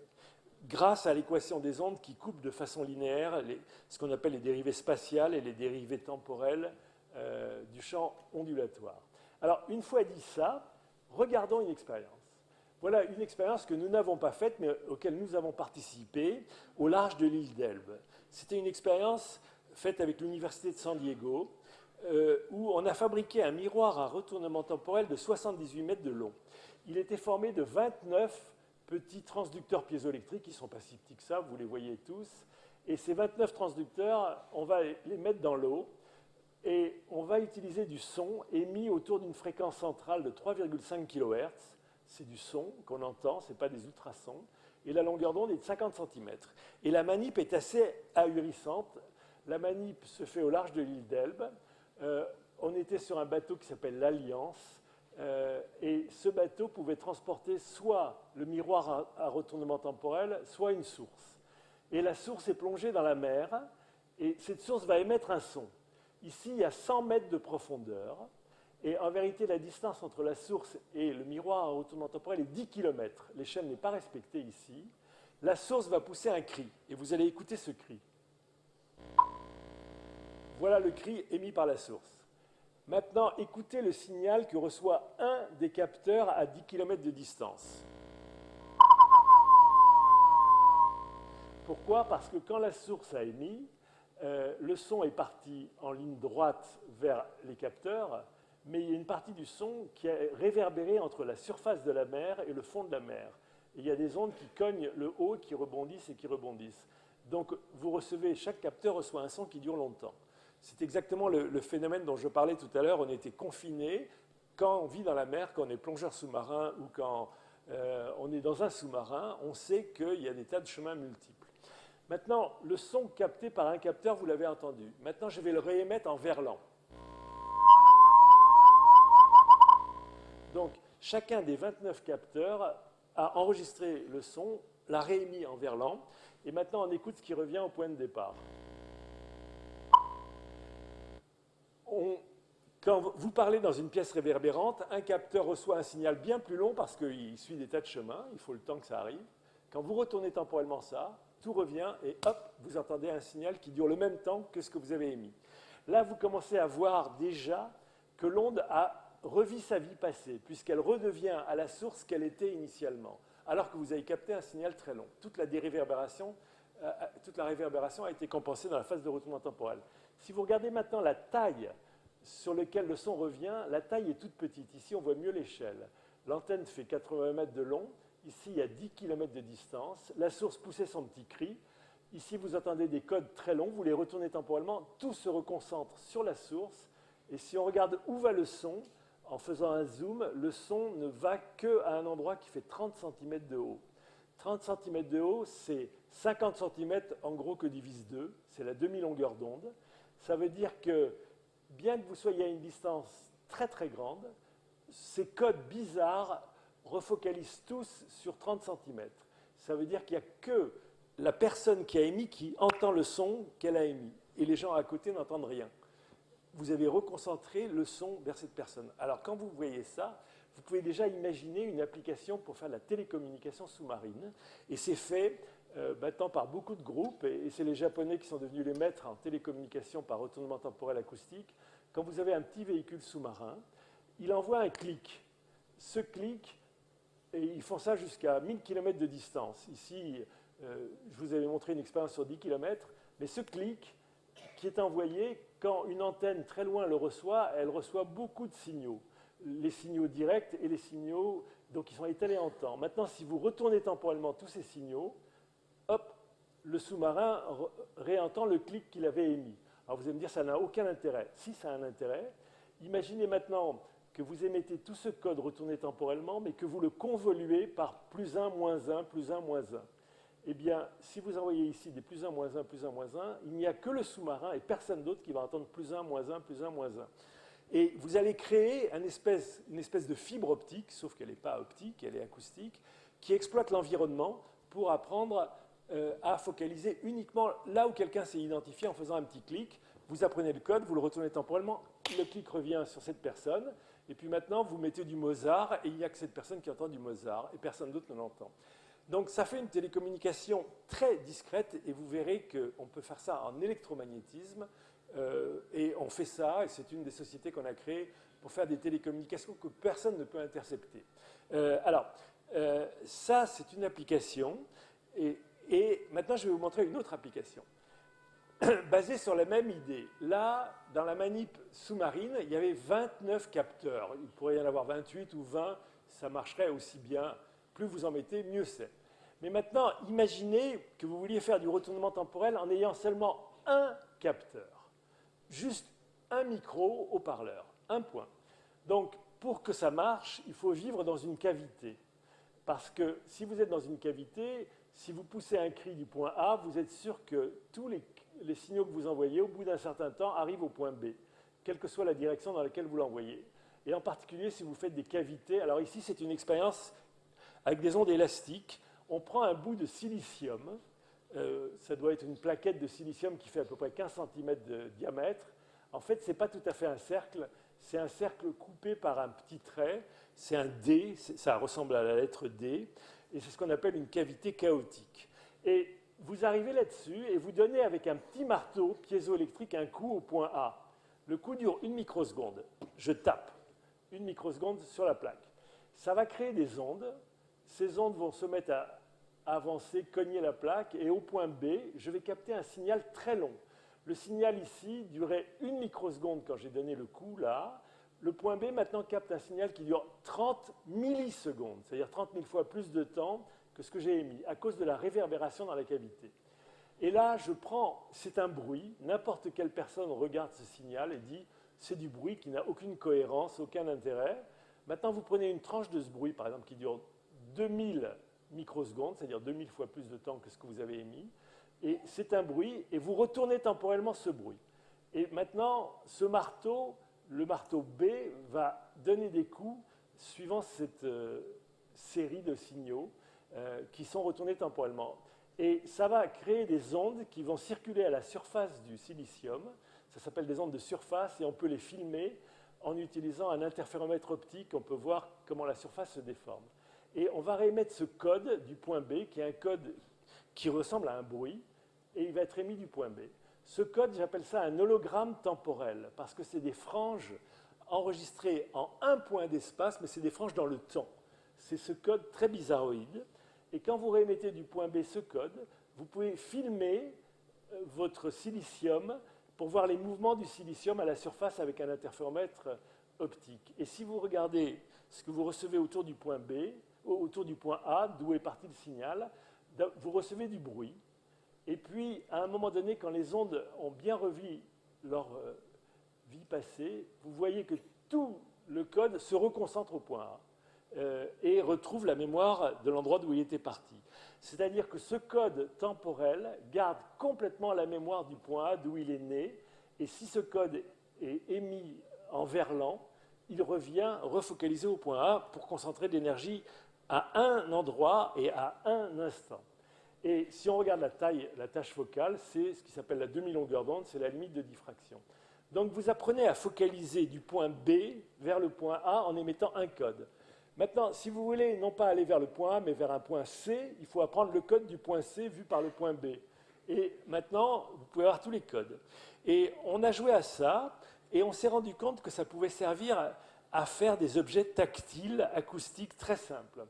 Grâce à l'équation des ondes qui coupe de façon linéaire ce qu'on appelle les dérivées spatiales et les dérivées temporelles du champ ondulatoire. Alors, une fois dit ça, regardons une expérience. Voilà une expérience que nous n'avons pas faite, mais auquel nous avons participé au large de l'île d'Elbe. C'était une expérience faite avec l'Université de San Diego, où on a fabriqué un miroir à retournement temporel de 78 mètres de long. Il était formé de 29 petits transducteurs piézoélectriques, qui ne sont pas si petits que ça, vous les voyez tous. Et ces 29 transducteurs, on va les mettre dans l'eau, et on va utiliser du son émis autour d'une fréquence centrale de 3,5 kHz. C'est du son qu'on entend, ce n'est pas des ultrasons. Et la longueur d'onde est de 50 cm. Et la manip est assez ahurissante. La manip se fait au large de l'île d'Elbe. On était sur un bateau qui s'appelle l'Alliance. Et ce bateau pouvait transporter soit le miroir à retournement temporel, soit une source. Et la source est plongée dans la mer. Et cette source va émettre un son. Ici, il y a 100 mètres de profondeur. Et en vérité, la distance entre la source et le miroir à retournement temporel est 10 km. L'échelle n'est pas respectée ici. La source va pousser un cri, et vous allez écouter ce cri. Voilà le cri émis par la source. Maintenant, écoutez le signal que reçoit un des capteurs à 10 km de distance. Pourquoi? Parce que quand la source a émis, le son est parti en ligne droite vers les capteurs, mais il y a une partie du son qui est réverbérée entre la surface de la mer et le fond de la mer. Et il y a des ondes qui cognent le haut, qui rebondissent et qui rebondissent. Donc, chaque capteur reçoit un son qui dure longtemps. C'est exactement le phénomène dont je parlais tout à l'heure. On était confinés quand on vit dans la mer, quand on est plongeur sous-marin ou quand on est dans un sous-marin, on sait qu'il y a des tas de chemins multiples. Maintenant, le son capté par un capteur, vous l'avez entendu. Maintenant, je vais le réémettre en verlan. Donc, chacun des 29 capteurs a enregistré le son, l'a réémis en verlan, et maintenant on écoute ce qui revient au point de départ. Quand vous parlez dans une pièce réverbérante, un capteur reçoit un signal bien plus long parce qu'il suit des tas de chemins, il faut le temps que ça arrive. Quand vous retournez temporellement ça, tout revient et hop, vous entendez un signal qui dure le même temps que ce que vous avez émis. Là, vous commencez à voir déjà que l'onde a revit sa vie passée, puisqu'elle redevient à la source qu'elle était initialement, alors que vous avez capté un signal très long. Toute la réverbération a été compensée dans la phase de retournement temporel. Si vous regardez maintenant la taille sur laquelle le son revient, la taille est toute petite. Ici, on voit mieux l'échelle. L'antenne fait 80 mètres de long. Ici, il y a 10 km de distance. La source poussait son petit cri. Ici, vous entendez des codes très longs. Vous les retournez temporellement. Tout se reconcentre sur la source. Et si on regarde où va le son, en faisant un zoom, le son ne va qu'à un endroit qui fait 30 cm de haut. 30 cm de haut, c'est 50 cm en gros que divise 2. C'est la demi-longueur d'onde. Ça veut dire que, bien que vous soyez à une distance très très grande, ces codes bizarres refocalisent tous sur 30 cm. Ça veut dire qu'il n'y a que la personne qui a émis qui entend le son qu'elle a émis. Et les gens à côté n'entendent rien. Vous avez reconcentré le son vers cette personne. Alors, quand vous voyez ça, vous pouvez déjà imaginer une application pour faire de la télécommunication sous-marine. Et c'est fait maintenant par beaucoup de groupes, et c'est les Japonais qui sont devenus les maîtres en télécommunication par retournement temporel acoustique, quand vous avez un petit véhicule sous-marin, il envoie un clic. Ce clic, et ils font ça jusqu'à 1000 km de distance. Ici, je vous avais montré une expérience sur 10 km, mais ce clic qui est envoyé, quand une antenne très loin le reçoit, elle reçoit beaucoup de signaux. Les signaux directs et les signaux donc, qui sont étalés en temps. Maintenant, si vous retournez temporellement tous ces signaux, hop, le sous-marin réentend le clic qu'il avait émis. Alors vous allez me dire, ça n'a aucun intérêt. Si, ça a un intérêt. Imaginez maintenant que vous émettez tout ce code retourné temporellement, mais que vous le convoluez par plus 1, moins 1, plus 1, moins 1. Eh bien, si vous envoyez ici des plus 1, moins 1, plus 1, moins 1, il n'y a que le sous-marin et personne d'autre qui va entendre plus 1, moins 1, plus 1, moins 1. Et vous allez créer une espèce de fibre optique, sauf qu'elle n'est pas optique, elle est acoustique, qui exploite l'environnement pour apprendre à focaliser uniquement là où quelqu'un s'est identifié en faisant un petit clic. Vous apprenez le code, vous le retournez temporellement, le clic revient sur cette personne, et puis maintenant vous mettez du Mozart, et il n'y a que cette personne qui entend du Mozart, et personne d'autre ne l'entend. Donc ça fait une télécommunication très discrète, et vous verrez qu'on peut faire ça en électromagnétisme, et on fait ça, et c'est une des sociétés qu'on a créées pour faire des télécommunications que personne ne peut intercepter. Ça, c'est une application, et maintenant je vais vous montrer une autre application, basée sur la même idée. Là, dans la manip sous-marine, il y avait 29 capteurs. Il pourrait y en avoir 28 ou 20, ça marcherait aussi bien. Plus vous en mettez, mieux c'est. Mais maintenant, imaginez que vous vouliez faire du retournement temporel en ayant seulement un capteur. Juste un micro haut-parleur, un point. Donc, pour que ça marche, il faut vivre dans une cavité. Parce que si vous êtes dans une cavité, si vous poussez un cri du point A, vous êtes sûr que tous les signaux que vous envoyez, au bout d'un certain temps, arrivent au point B, quelle que soit la direction dans laquelle vous l'envoyez. Et en particulier, si vous faites des cavités. Alors ici, c'est une expérience avec des ondes élastiques. On prend un bout de silicium. Ça doit être une plaquette de silicium qui fait à peu près 15 cm de diamètre. En fait, ce n'est pas tout à fait un cercle. C'est un cercle coupé par un petit trait. C'est un D. Ça ressemble à la lettre D. Et c'est ce qu'on appelle une cavité chaotique. Et vous arrivez là-dessus et vous donnez avec un petit marteau piézoélectrique un coup au point A. Le coup dure 1 microseconde. Je tape 1 microseconde sur la plaque. Ça va créer des ondes. Ces ondes vont se mettre à avancer, cogner la plaque, et au point B, je vais capter un signal très long. Le signal ici durait 1 microseconde quand j'ai donné le coup là. Le point B maintenant capte un signal qui dure 30 millisecondes, c'est-à-dire 30 000 fois plus de temps que ce que j'ai émis, à cause de la réverbération dans la cavité. Et là, c'est un bruit, n'importe quelle personne regarde ce signal et dit, c'est du bruit qui n'a aucune cohérence, aucun intérêt. Maintenant, vous prenez une tranche de ce bruit, par exemple, qui dure 2000 microsecondes, c'est-à-dire 2000 fois plus de temps que ce que vous avez émis, et c'est un bruit, et vous retournez temporellement ce bruit. Et maintenant, ce marteau, le marteau B, va donner des coups suivant cette série de signaux qui sont retournés temporellement. Et ça va créer des ondes qui vont circuler à la surface du silicium. Ça s'appelle des ondes de surface, et on peut les filmer en utilisant un interféromètre optique. On peut voir comment la surface se déforme. Et on va réémettre ce code du point B, qui est un code qui ressemble à un bruit, et il va être émis du point B. Ce code, j'appelle ça un hologramme temporel, parce que c'est des franges enregistrées en un point d'espace, mais c'est des franges dans le temps. C'est ce code très bizarroïde. Et quand vous réémettez du point B ce code, vous pouvez filmer votre silicium pour voir les mouvements du silicium à la surface avec un interféromètre optique. Et si vous regardez ce que vous recevez autour du point B, autour du point A, d'où est parti le signal, vous recevez du bruit. Et puis, à un moment donné, quand les ondes ont bien revu leur vie passée, vous voyez que tout le code se reconcentre au point A et retrouve la mémoire de l'endroit d'où il était parti. C'est-à-dire que ce code temporel garde complètement la mémoire du point A d'où il est né, et si ce code est émis en verlan, il revient refocalisé au point A pour concentrer de l'énergie à un endroit et à un instant. Et si on regarde la tâche focale, c'est ce qui s'appelle la demi-longueur d'onde, c'est la limite de diffraction. Donc vous apprenez à focaliser du point B vers le point A en émettant un code. Maintenant, si vous voulez non pas aller vers le point A, mais vers un point C, il faut apprendre le code du point C vu par le point B. Et maintenant, vous pouvez avoir tous les codes. Et on a joué à ça, Et on s'est rendu compte que ça pouvait servir à faire des objets tactiles, acoustiques, très simples.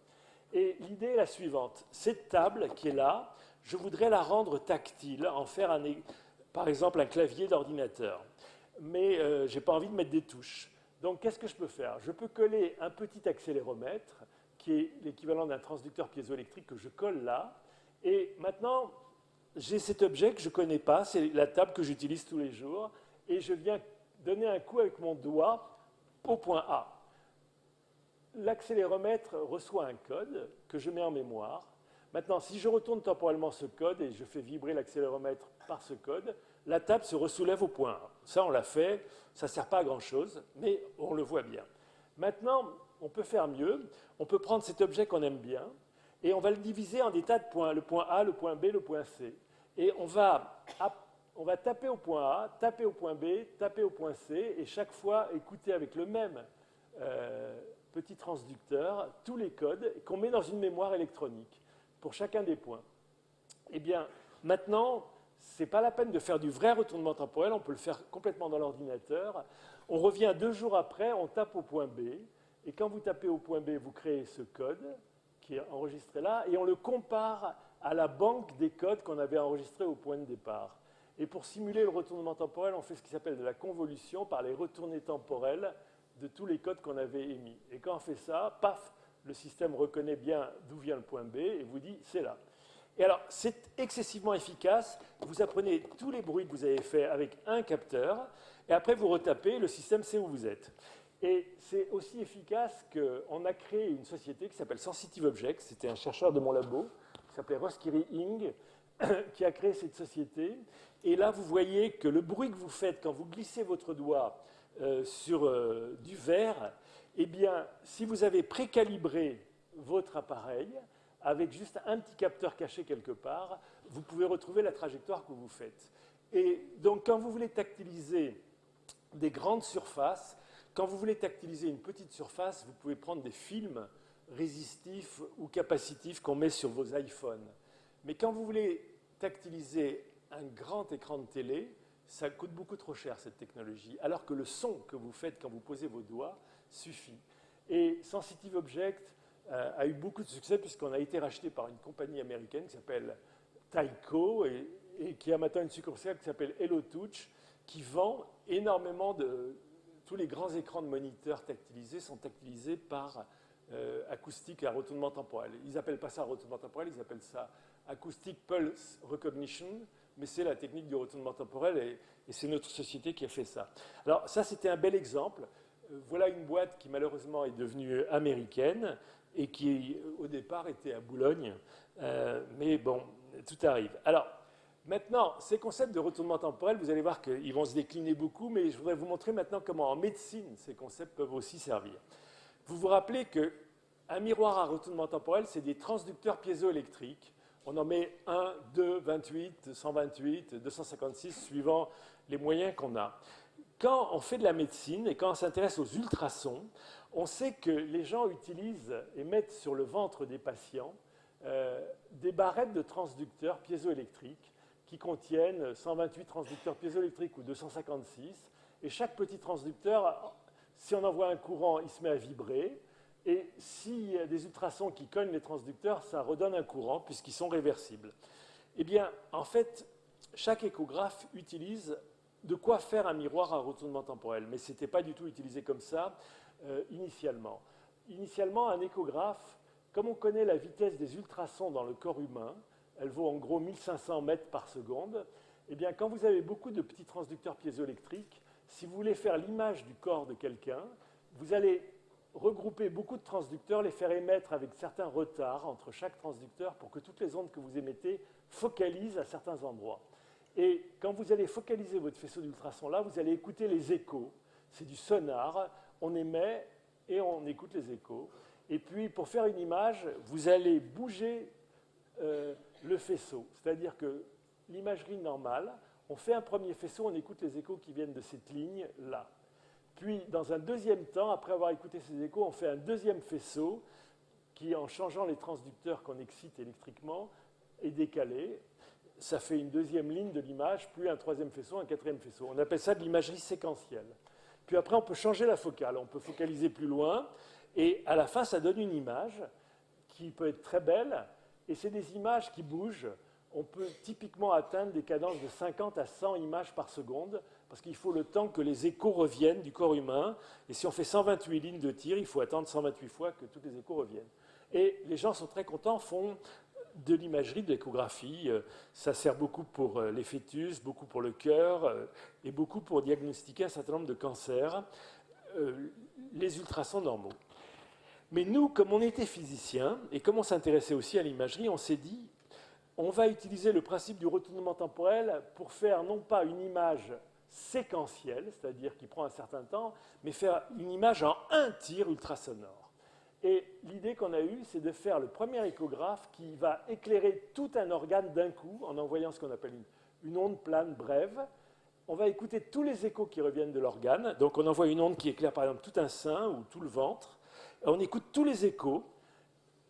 Et l'idée est la suivante. Cette table qui est là, je voudrais la rendre tactile, en faire par exemple un clavier d'ordinateur. Mais je n'ai pas envie de mettre des touches. Donc qu'est-ce que je peux faire? Je peux coller un petit accéléromètre, qui est l'équivalent d'un transducteur piézoélectrique que je colle là. Et maintenant, j'ai cet objet que je ne connais pas, c'est la table que j'utilise tous les jours, et je viens donner un coup avec mon doigt au point A. L'accéléromètre reçoit un code que je mets en mémoire. Maintenant, si je retourne temporellement ce code et je fais vibrer l'accéléromètre par ce code, la table se ressoulève au point A. Ça, on l'a fait, ça ne sert pas à grand-chose, mais on le voit bien. Maintenant, on peut faire mieux. On peut prendre cet objet qu'on aime bien et on va le diviser en des tas de points, le point A, le point B, le point C. Et on va taper au point A, taper au point B, taper au point C, et chaque fois écouter avec le même petit transducteur tous les codes qu'on met dans une mémoire électronique pour chacun des points. Eh bien, maintenant, ce n'est pas la peine de faire du vrai retournement temporel, on peut le faire complètement dans l'ordinateur. On revient 2 jours après, on tape au point B, et quand vous tapez au point B, vous créez ce code qui est enregistré là, et on le compare à la banque des codes qu'on avait enregistrés au point de départ. Et pour simuler le retournement temporel, on fait ce qui s'appelle de la convolution par les retournées temporelles de tous les codes qu'on avait émis. Et quand on fait ça, paf, le système reconnaît bien d'où vient le point B et vous dit c'est là. Et alors, c'est excessivement efficace. Vous apprenez tous les bruits que vous avez faits avec un capteur, et après vous retapez, le système sait où vous êtes. Et c'est aussi efficace qu'on a créé une société qui s'appelle Sensitive Objects. C'était un chercheur de mon labo, qui s'appelait Roskiri Ing, qui a créé cette société. Et là, vous voyez que le bruit que vous faites quand vous glissez votre doigt sur du verre, eh bien, si vous avez précalibré votre appareil, avec juste un petit capteur caché quelque part, vous pouvez retrouver la trajectoire que vous faites. Et donc, quand vous voulez tactiliser des grandes surfaces, quand vous voulez tactiliser une petite surface, vous pouvez prendre des films résistifs ou capacitifs qu'on met sur vos iPhones. Mais quand vous voulez tactiliser un grand écran de télé, ça coûte beaucoup trop cher, cette technologie, alors que le son que vous faites quand vous posez vos doigts suffit. Et Sensitive Object a eu beaucoup de succès puisqu'on a été racheté par une compagnie américaine qui s'appelle Tyco et qui a maintenant une succursale qui s'appelle HelloTouch, qui vend énormément de... Tous les grands écrans de moniteurs tactilisés sont tactilisés par acoustique à retournement temporel. Ils n'appellent pas ça retournement temporel, ils appellent ça Acoustic Pulse Recognition, mais c'est la technique du retournement temporel et c'est notre société qui a fait ça. Alors ça, c'était un bel exemple. Voilà une boîte qui malheureusement est devenue américaine et qui au départ était à Boulogne, mais bon, tout arrive. Alors, maintenant, ces concepts de retournement temporel, vous allez voir qu'ils vont se décliner beaucoup, mais je voudrais vous montrer maintenant comment en médecine, ces concepts peuvent aussi servir. Vous vous rappelez qu'un miroir à retournement temporel, c'est des transducteurs piézoélectriques. On en met 1, 2, 28, 128, 256, suivant les moyens qu'on a. Quand on fait de la médecine et quand on s'intéresse aux ultrasons, on sait que les gens utilisent et mettent sur le ventre des patients des barrettes de transducteurs piézoélectriques qui contiennent 128 transducteurs piézoélectriques ou 256. Et chaque petit transducteur, si on envoie un courant, il se met à vibrer. Et s'il y a des ultrasons qui cognent les transducteurs, ça redonne un courant puisqu'ils sont réversibles. Eh bien, en fait, chaque échographe utilise de quoi faire un miroir à retournement temporel. Mais ce n'était pas du tout utilisé comme ça initialement. Initialement, un échographe, comme on connaît la vitesse des ultrasons dans le corps humain, elle vaut en gros 1500 mètres par seconde, eh bien, quand vous avez beaucoup de petits transducteurs piézoélectriques, si vous voulez faire l'image du corps de quelqu'un, vous allez regrouper beaucoup de transducteurs, les faire émettre avec certains retards entre chaque transducteur pour que toutes les ondes que vous émettez focalisent à certains endroits. Et quand vous allez focaliser votre faisceau d'ultrasons là, vous allez écouter les échos. C'est du sonar, on émet et on écoute les échos. Et puis, pour faire une image, vous allez bouger le faisceau. C'est-à-dire que l'imagerie normale, on fait un premier faisceau, on écoute les échos qui viennent de cette ligne-là. Puis, dans un deuxième temps, après avoir écouté ces échos, on fait un deuxième faisceau qui, en changeant les transducteurs qu'on excite électriquement, est décalé. Ça fait une deuxième ligne de l'image, puis un troisième faisceau, un quatrième faisceau. On appelle ça de l'imagerie séquentielle. puis après, on peut changer la focale. On peut focaliser plus loin. Et à la fin, ça donne une image qui peut être très belle. Et c'est des images qui bougent. On peut typiquement atteindre des cadences de 50 à 100 images par seconde, parce qu'il faut le temps que les échos reviennent du corps humain. Et si on fait 128 lignes de tir, il faut attendre 128 fois que tous les échos reviennent. Et les gens sont très contents, font de l'imagerie, de l'échographie. Ça sert beaucoup pour les fœtus, beaucoup pour le cœur, et beaucoup pour diagnostiquer un certain nombre de cancers, les ultrasons normaux. Mais nous, comme on était physiciens, et comme on s'intéressait aussi à l'imagerie, on s'est dit, on va utiliser le principe du retournement temporel pour faire non pas une image séquentielle, c'est-à-dire qui prend un certain temps, mais faire une image en un tir ultrasonore. Et l'idée qu'on a eue, c'est de faire le premier échographe qui va éclairer tout un organe d'un coup, en envoyant ce qu'on appelle une onde plane brève. On va écouter tous les échos qui reviennent de l'organe. Donc on envoie une onde qui éclaire par exemple tout un sein ou tout le ventre. On écoute tous les échos.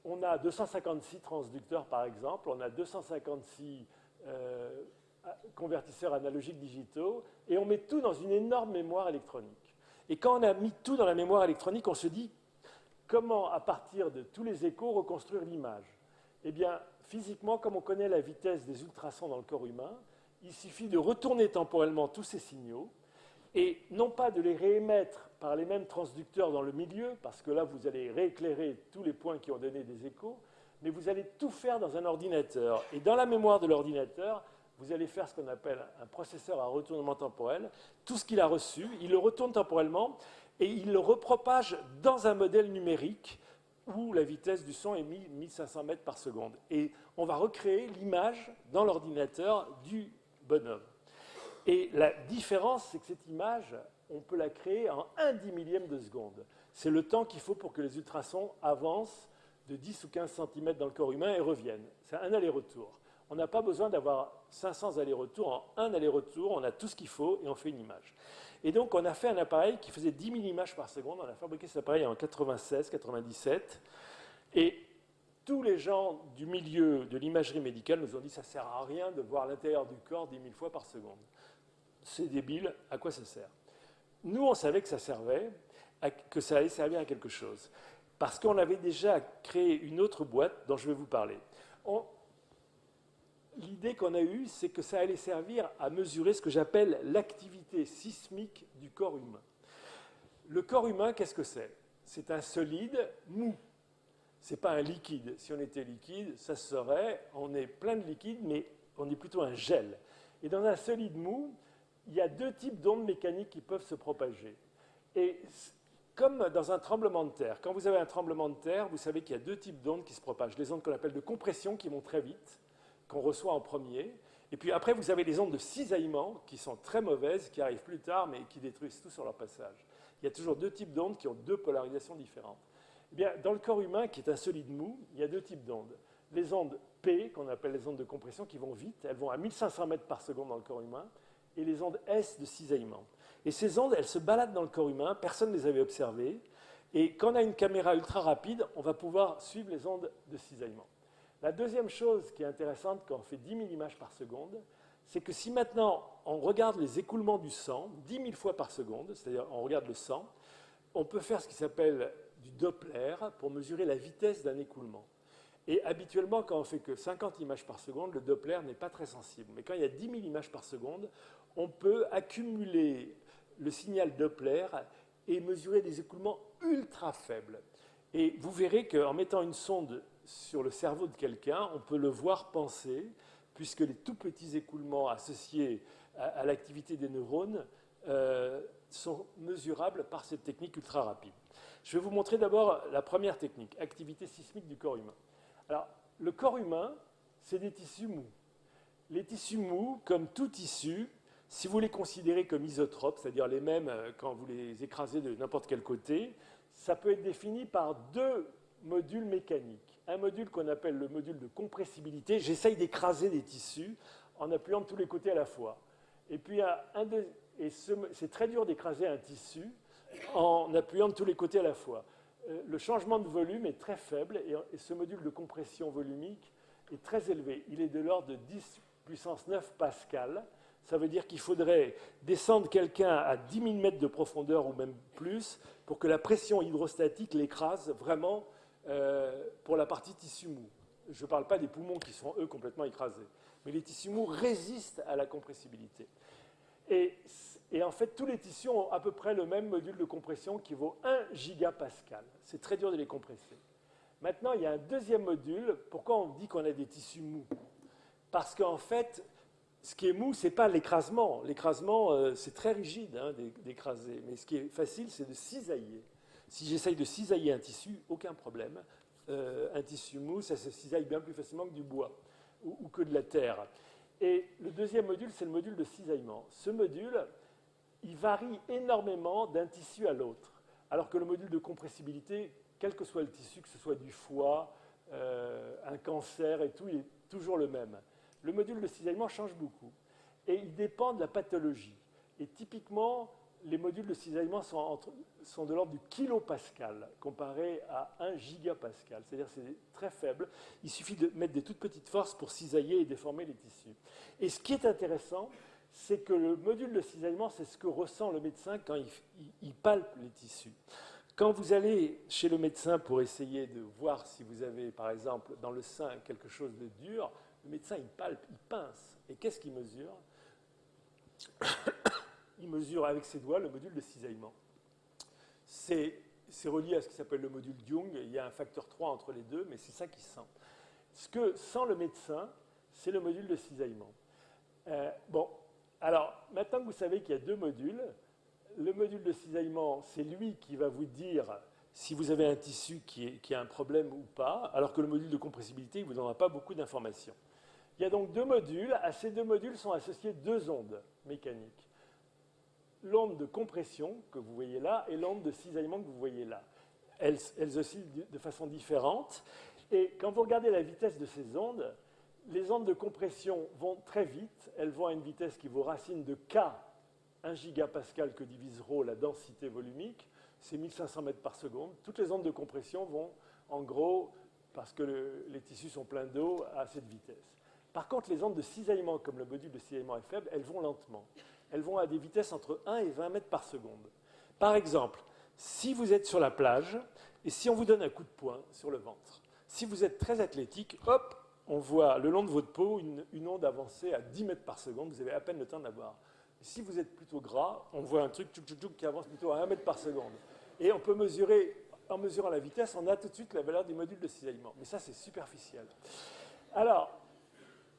On a 256 transducteurs par exemple, on a 256 convertisseurs analogiques digitaux, et on met tout dans une énorme mémoire électronique. Et quand on a mis tout dans la mémoire électronique, on se dit comment, à partir de tous les échos, reconstruire l'image. Eh bien, physiquement, comme on connaît la vitesse des ultrasons dans le corps humain, il suffit de retourner temporellement tous ces signaux, et non pas de les réémettre par les mêmes transducteurs dans le milieu, parce que là, vous allez rééclairer tous les points qui ont donné des échos, mais vous allez tout faire dans un ordinateur. Et dans la mémoire de l'ordinateur, vous allez faire ce qu'on appelle un processeur à retournement temporel. Tout ce qu'il a reçu, il le retourne temporellement et il le repropage dans un modèle numérique où la vitesse du son est 1500 mètres par seconde. Et on va recréer l'image dans l'ordinateur du bonhomme. Et la différence, c'est que cette image, on peut la créer en 1/10 de seconde. C'est le temps qu'il faut pour que les ultrasons avancent de 10 ou 15 cm dans le corps humain et reviennent. C'est un aller-retour. On n'a pas besoin d'avoir 500 allers-retours. En un aller-retour, on a tout ce qu'il faut et on fait une image. Et donc, on a fait un appareil qui faisait 10 000 images par seconde. On a fabriqué cet appareil en 96, 97. Et tous les gens du milieu de l'imagerie médicale nous ont dit que ça ne sert à rien de voir l'intérieur du corps 10 000 fois par seconde. C'est débile, à quoi ça sert? Nous, on savait que ça servait, que ça allait servir à quelque chose. Parce qu'on avait déjà créé une autre boîte dont je vais vous parler. L'idée qu'on a eue, c'est que ça allait servir à mesurer ce que j'appelle l'activité sismique du corps humain. Le corps humain, qu'est-ce que c'est? C'est un solide mou. Ce n'est pas un liquide. Si on était liquide, ça serait, on est plein de liquide, mais on est plutôt un gel. Et dans un solide mou, il y a deux types d'ondes mécaniques qui peuvent se propager. Et comme dans un tremblement de terre, quand vous avez un tremblement de terre, vous savez qu'il y a deux types d'ondes qui se propagent. Les ondes qu'on appelle de compression qui vont très vite, qu'on reçoit en premier. Et puis après, vous avez les ondes de cisaillement qui sont très mauvaises, qui arrivent plus tard, mais qui détruisent tout sur leur passage. Il y a toujours deux types d'ondes qui ont deux polarisations différentes. Eh bien, dans le corps humain, qui est un solide mou, il y a deux types d'ondes. Les ondes P, qu'on appelle les ondes de compression, qui vont vite, elles vont à 1500 mètres par seconde dans le corps humain, et les ondes S de cisaillement. Et ces ondes, elles se baladent dans le corps humain, personne ne les avait observées, et quand on a une caméra ultra rapide, on va pouvoir suivre les ondes de cisaillement. La deuxième chose qui est intéressante quand on fait 10 000 images par seconde, c'est que si maintenant on regarde les écoulements du sang 10 000 fois par seconde, c'est-à-dire on regarde le sang, on peut faire ce qui s'appelle du Doppler pour mesurer la vitesse d'un écoulement. Et habituellement, quand on fait que 50 images par seconde, le Doppler n'est pas très sensible. Mais quand il y a 10 000 images par seconde, on peut accumuler le signal Doppler et mesurer des écoulements ultra faibles. Et vous verrez qu'en mettant une sonde sur le cerveau de quelqu'un, on peut le voir penser, puisque les tout petits écoulements associés à l'activité des neurones sont mesurables par cette technique ultra rapide. Je vais vous montrer d'abord la première technique, activité sismique du corps humain. Alors, le corps humain, c'est des tissus mous. Les tissus mous, comme tout tissu, si vous les considérez comme isotropes, c'est-à-dire les mêmes quand vous les écrasez de n'importe quel côté, ça peut être défini par deux modules mécaniques. Un module qu'on appelle le module de compressibilité. J'essaye d'écraser des tissus en appuyant de tous les côtés à la fois. Et puis, c'est très dur d'écraser un tissu en appuyant de tous les côtés à la fois. Le changement de volume est très faible et ce module de compression volumique est très élevé. Il est de l'ordre de 10 puissance 9 pascal. Ça veut dire qu'il faudrait descendre quelqu'un à 10 000 mètres de profondeur ou même plus pour que la pression hydrostatique l'écrase vraiment pour la partie tissu mou. Je ne parle pas des poumons qui sont, eux, complètement écrasés. Mais les tissus mous résistent à la compressibilité. Et en fait, tous les tissus ont à peu près le même module de compression qui vaut 1 gigapascal. C'est très dur de les compresser. Maintenant, il y a un deuxième module. Pourquoi on dit qu'on a des tissus mous? Parce qu'en fait, ce qui est mou, ce n'est pas l'écrasement. L'écrasement, c'est très rigide d'écraser. Mais ce qui est facile, c'est de cisailler. Si j'essaye de cisailler un tissu, aucun problème. Un tissu mou, ça se cisaille bien plus facilement que du bois ou que de la terre. Et le deuxième module, c'est le module de cisaillement. Ce module, il varie énormément d'un tissu à l'autre. Alors que le module de compressibilité, quel que soit le tissu, que ce soit du foie, un cancer et tout, il est toujours le même. Le module de cisaillement change beaucoup. Et il dépend de la pathologie. Et typiquement, les modules de cisaillement sont de l'ordre du kilopascal, comparé à 1 gigapascal. C'est-à-dire que c'est très faible. Il suffit de mettre des toutes petites forces pour cisailler et déformer les tissus. Et ce qui est intéressant, c'est que le module de cisaillement, c'est ce que ressent le médecin quand il palpe les tissus. Quand vous allez chez le médecin pour essayer de voir si vous avez, par exemple, dans le sein quelque chose de dur, le médecin, il palpe, il pince. Et qu'est-ce qu'il mesure? Il mesure avec ses doigts le module de cisaillement. C'est relié à ce qui s'appelle le module Young. Il y a un facteur 3 entre les deux, mais c'est ça qui sent. Ce que sent le médecin, c'est le module de cisaillement. Bon, alors, maintenant que vous savez qu'il y a deux modules, le module de cisaillement, c'est lui qui va vous dire si vous avez un tissu qui a un problème ou pas, alors que le module de compressibilité, il ne vous donnera pas beaucoup d'informations. Il y a donc deux modules. À ces deux modules sont associées deux ondes mécaniques. L'onde de compression que vous voyez là et l'onde de cisaillement que vous voyez là. Elles oscillent de façon différente. Et quand vous regardez la vitesse de ces ondes, les ondes de compression vont très vite. Elles vont à une vitesse qui vaut racine de K, 1 gigapascal que divise ρ, la densité volumique. C'est 1500 mètres par seconde. Toutes les ondes de compression vont, en gros, parce que les tissus sont pleins d'eau, à cette vitesse. Par contre, les ondes de cisaillement, comme le module de cisaillement est faible, elles vont lentement. Elles vont à des vitesses entre 1 et 20 mètres par seconde. Par exemple, si vous êtes sur la plage et si on vous donne un coup de poing sur le ventre, si vous êtes très athlétique, hop, on voit le long de votre peau une onde avancer à 10 mètres par seconde, vous avez à peine le temps d'avoir. Si vous êtes plutôt gras, on voit un truc qui avance plutôt à 1 mètre par seconde. Et on peut mesurer, en mesurant la vitesse, on a tout de suite la valeur du module de cisaillement. Mais ça, c'est superficiel. Alors,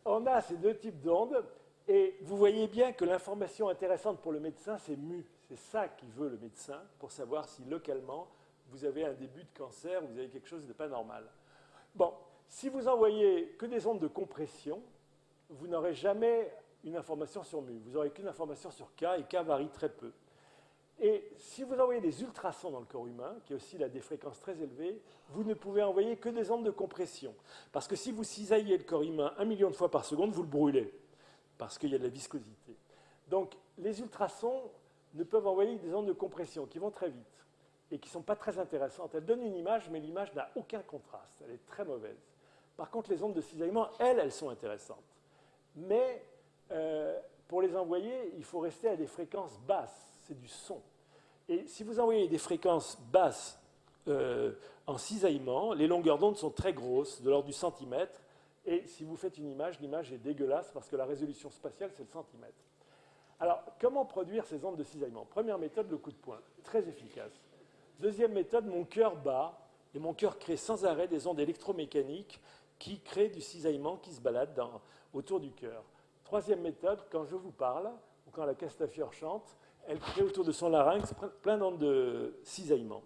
on a ces deux types d'ondes. Et vous voyez bien que l'information intéressante pour le médecin, c'est mu. C'est ça qu'il veut le médecin pour savoir si localement vous avez un début de cancer ou vous avez quelque chose de pas normal. Bon, si vous envoyez que des ondes de compression, vous n'aurez jamais une information sur mu. Vous n'aurez qu'une information sur K et K varie très peu. Et si vous envoyez des ultrasons dans le corps humain, qui oscillent à des fréquences très élevées, vous ne pouvez envoyer que des ondes de compression. Parce que si vous cisaillez le corps humain 1 million de fois par seconde, vous le brûlez. Parce qu'il y a de la viscosité. Donc, les ultrasons ne peuvent envoyer que des ondes de compression qui vont très vite et qui ne sont pas très intéressantes. Elles donnent une image, mais l'image n'a aucun contraste. Elle est très mauvaise. Par contre, les ondes de cisaillement, elles sont intéressantes. Mais pour les envoyer, il faut rester à des fréquences basses. C'est du son. Et si vous envoyez des fréquences basses en cisaillement, les longueurs d'onde sont très grosses, de l'ordre du centimètre. Et si vous faites une image, l'image est dégueulasse parce que la résolution spatiale, c'est le centimètre. Alors, comment produire ces ondes de cisaillement? Première méthode, le coup de poing, très efficace. Deuxième méthode, mon cœur bat, et mon cœur crée sans arrêt des ondes électromécaniques qui créent du cisaillement qui se balade autour du cœur. Troisième méthode, quand je vous parle, ou quand la Castafiore chante, elle crée autour de son larynx plein d'ondes de cisaillement.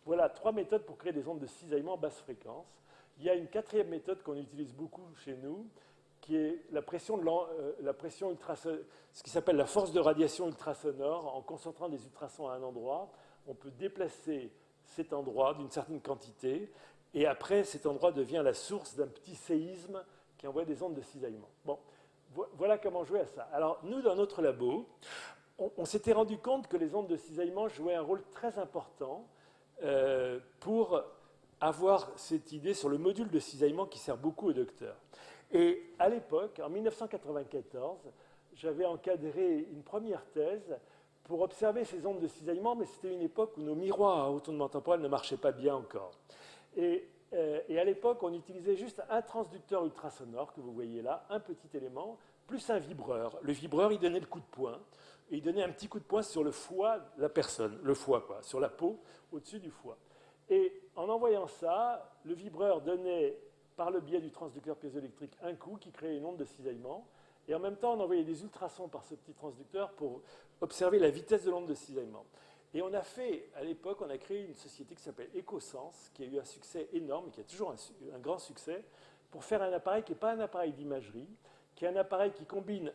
Voilà 3 méthodes pour créer des ondes de cisaillement basse fréquence. Il y a une quatrième méthode qu'on utilise beaucoup chez nous, qui est la pression ultrasonore, ce qui s'appelle la force de radiation ultrasonore. En concentrant des ultrasons à un endroit, on peut déplacer cet endroit d'une certaine quantité, et après, cet endroit devient la source d'un petit séisme qui envoie des ondes de cisaillement. Bon, voilà comment jouer à ça. Alors, nous, dans notre labo, on s'était rendu compte que les ondes de cisaillement jouaient un rôle très important pour avoir cette idée sur le module de cisaillement qui sert beaucoup aux docteurs. Et à l'époque, en 1994, j'avais encadré une première thèse pour observer ces ondes de cisaillement, mais c'était une époque où nos miroirs à retournement temporel ne marchaient pas bien encore. Et à l'époque, on utilisait juste un transducteur ultrasonore, que vous voyez là, un petit élément, plus un vibreur. Le vibreur, il donnait le coup de poing, et il donnait un petit coup de poing sur le foie de la personne, le foie, quoi, sur la peau, au-dessus du foie. Et en envoyant ça, le vibreur donnait, par le biais du transducteur piézoélectrique, un coup qui créait une onde de cisaillement, et en même temps, on envoyait des ultrasons par ce petit transducteur pour observer la vitesse de l'onde de cisaillement. Et on a fait, à l'époque, on a créé une société qui s'appelle EcoSense, qui a eu un succès énorme, qui a toujours un grand succès, pour faire un appareil qui n'est pas un appareil d'imagerie, qui est un appareil qui combine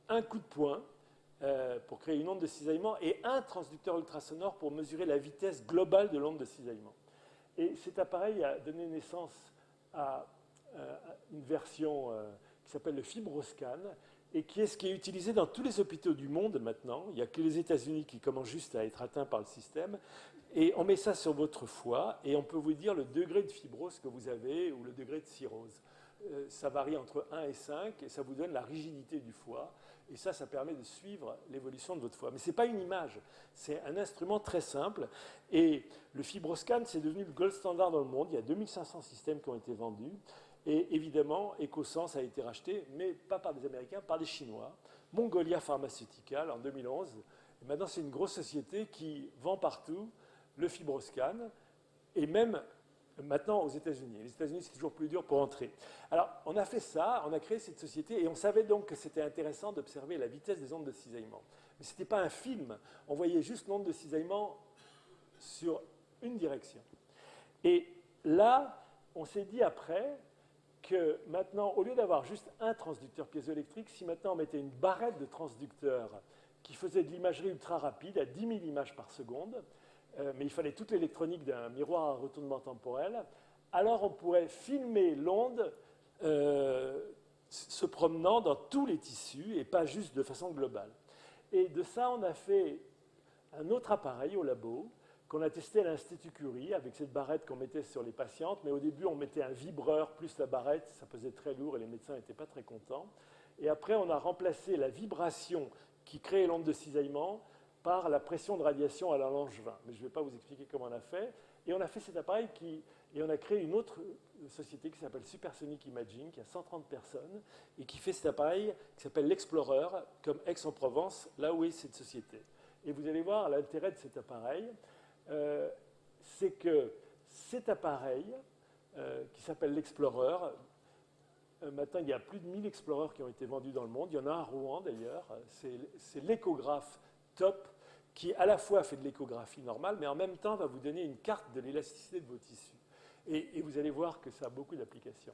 un coup de poing pour créer une onde de cisaillement et un transducteur ultrasonore pour mesurer la vitesse globale de l'onde de cisaillement. Et cet appareil a donné naissance à une version qui s'appelle le FibroScan, et qui est utilisé dans tous les hôpitaux du monde maintenant. Il n'y a que les États-Unis qui commencent juste à être atteints par le système. Et on met ça sur votre foie, et on peut vous dire le degré de fibrose que vous avez ou le degré de cirrhose. Ça varie entre 1 et 5, et ça vous donne la rigidité du foie. Et ça permet de suivre l'évolution de votre foie. Mais ce n'est pas une image, c'est un instrument très simple. Et le FibroScan, c'est devenu le gold standard dans le monde. Il y a 2500 systèmes qui ont été vendus. Et évidemment, EcoSense a été racheté, mais pas par des Américains, par des Chinois. Mongolia Pharmaceutical en 2011. Et maintenant, c'est une grosse société qui vend partout le FibroScan, et même maintenant aux États-Unis. Les États-Unis, c'est toujours plus dur pour entrer. Alors, on a fait ça, on a créé cette société, et on savait donc que c'était intéressant d'observer la vitesse des ondes de cisaillement. Mais ce n'était pas un film. On voyait juste l'onde de cisaillement sur une direction. Et là, on s'est dit après que maintenant, au lieu d'avoir juste un transducteur piézoélectrique, si maintenant on mettait une barrette de transducteurs qui faisait de l'imagerie ultra rapide à 10 000 images par seconde, mais il fallait toute l'électronique d'un miroir à retournement temporel, alors on pourrait filmer l'onde se promenant dans tous les tissus et pas juste de façon globale. Et de ça, on a fait un autre appareil au labo qu'on a testé à l'Institut Curie avec cette barrette qu'on mettait sur les patientes, mais au début on mettait un vibreur plus la barrette, ça pesait très lourd et les médecins n'étaient pas très contents. Et après on a remplacé la vibration qui créait l'onde de cisaillement par la pression de radiation à la Langevin. Mais je ne vais pas vous expliquer comment on a fait. Et on a fait cet appareil et on a créé une autre société qui s'appelle Supersonic Imaging, qui a 130 personnes, et qui fait cet appareil qui s'appelle l'Explorer, comme Aix-en-Provence, là où est cette société. Et vous allez voir l'intérêt de cet appareil. C'est que cet appareil, qui s'appelle l'Explorer, maintenant il y a plus de 1000 Explorers qui ont été vendus dans le monde, il y en a un à Rouen d'ailleurs, c'est l'échographe top qui à la fois fait de l'échographie normale, mais en même temps va vous donner une carte de l'élasticité de vos tissus. Et vous allez voir que ça a beaucoup d'applications.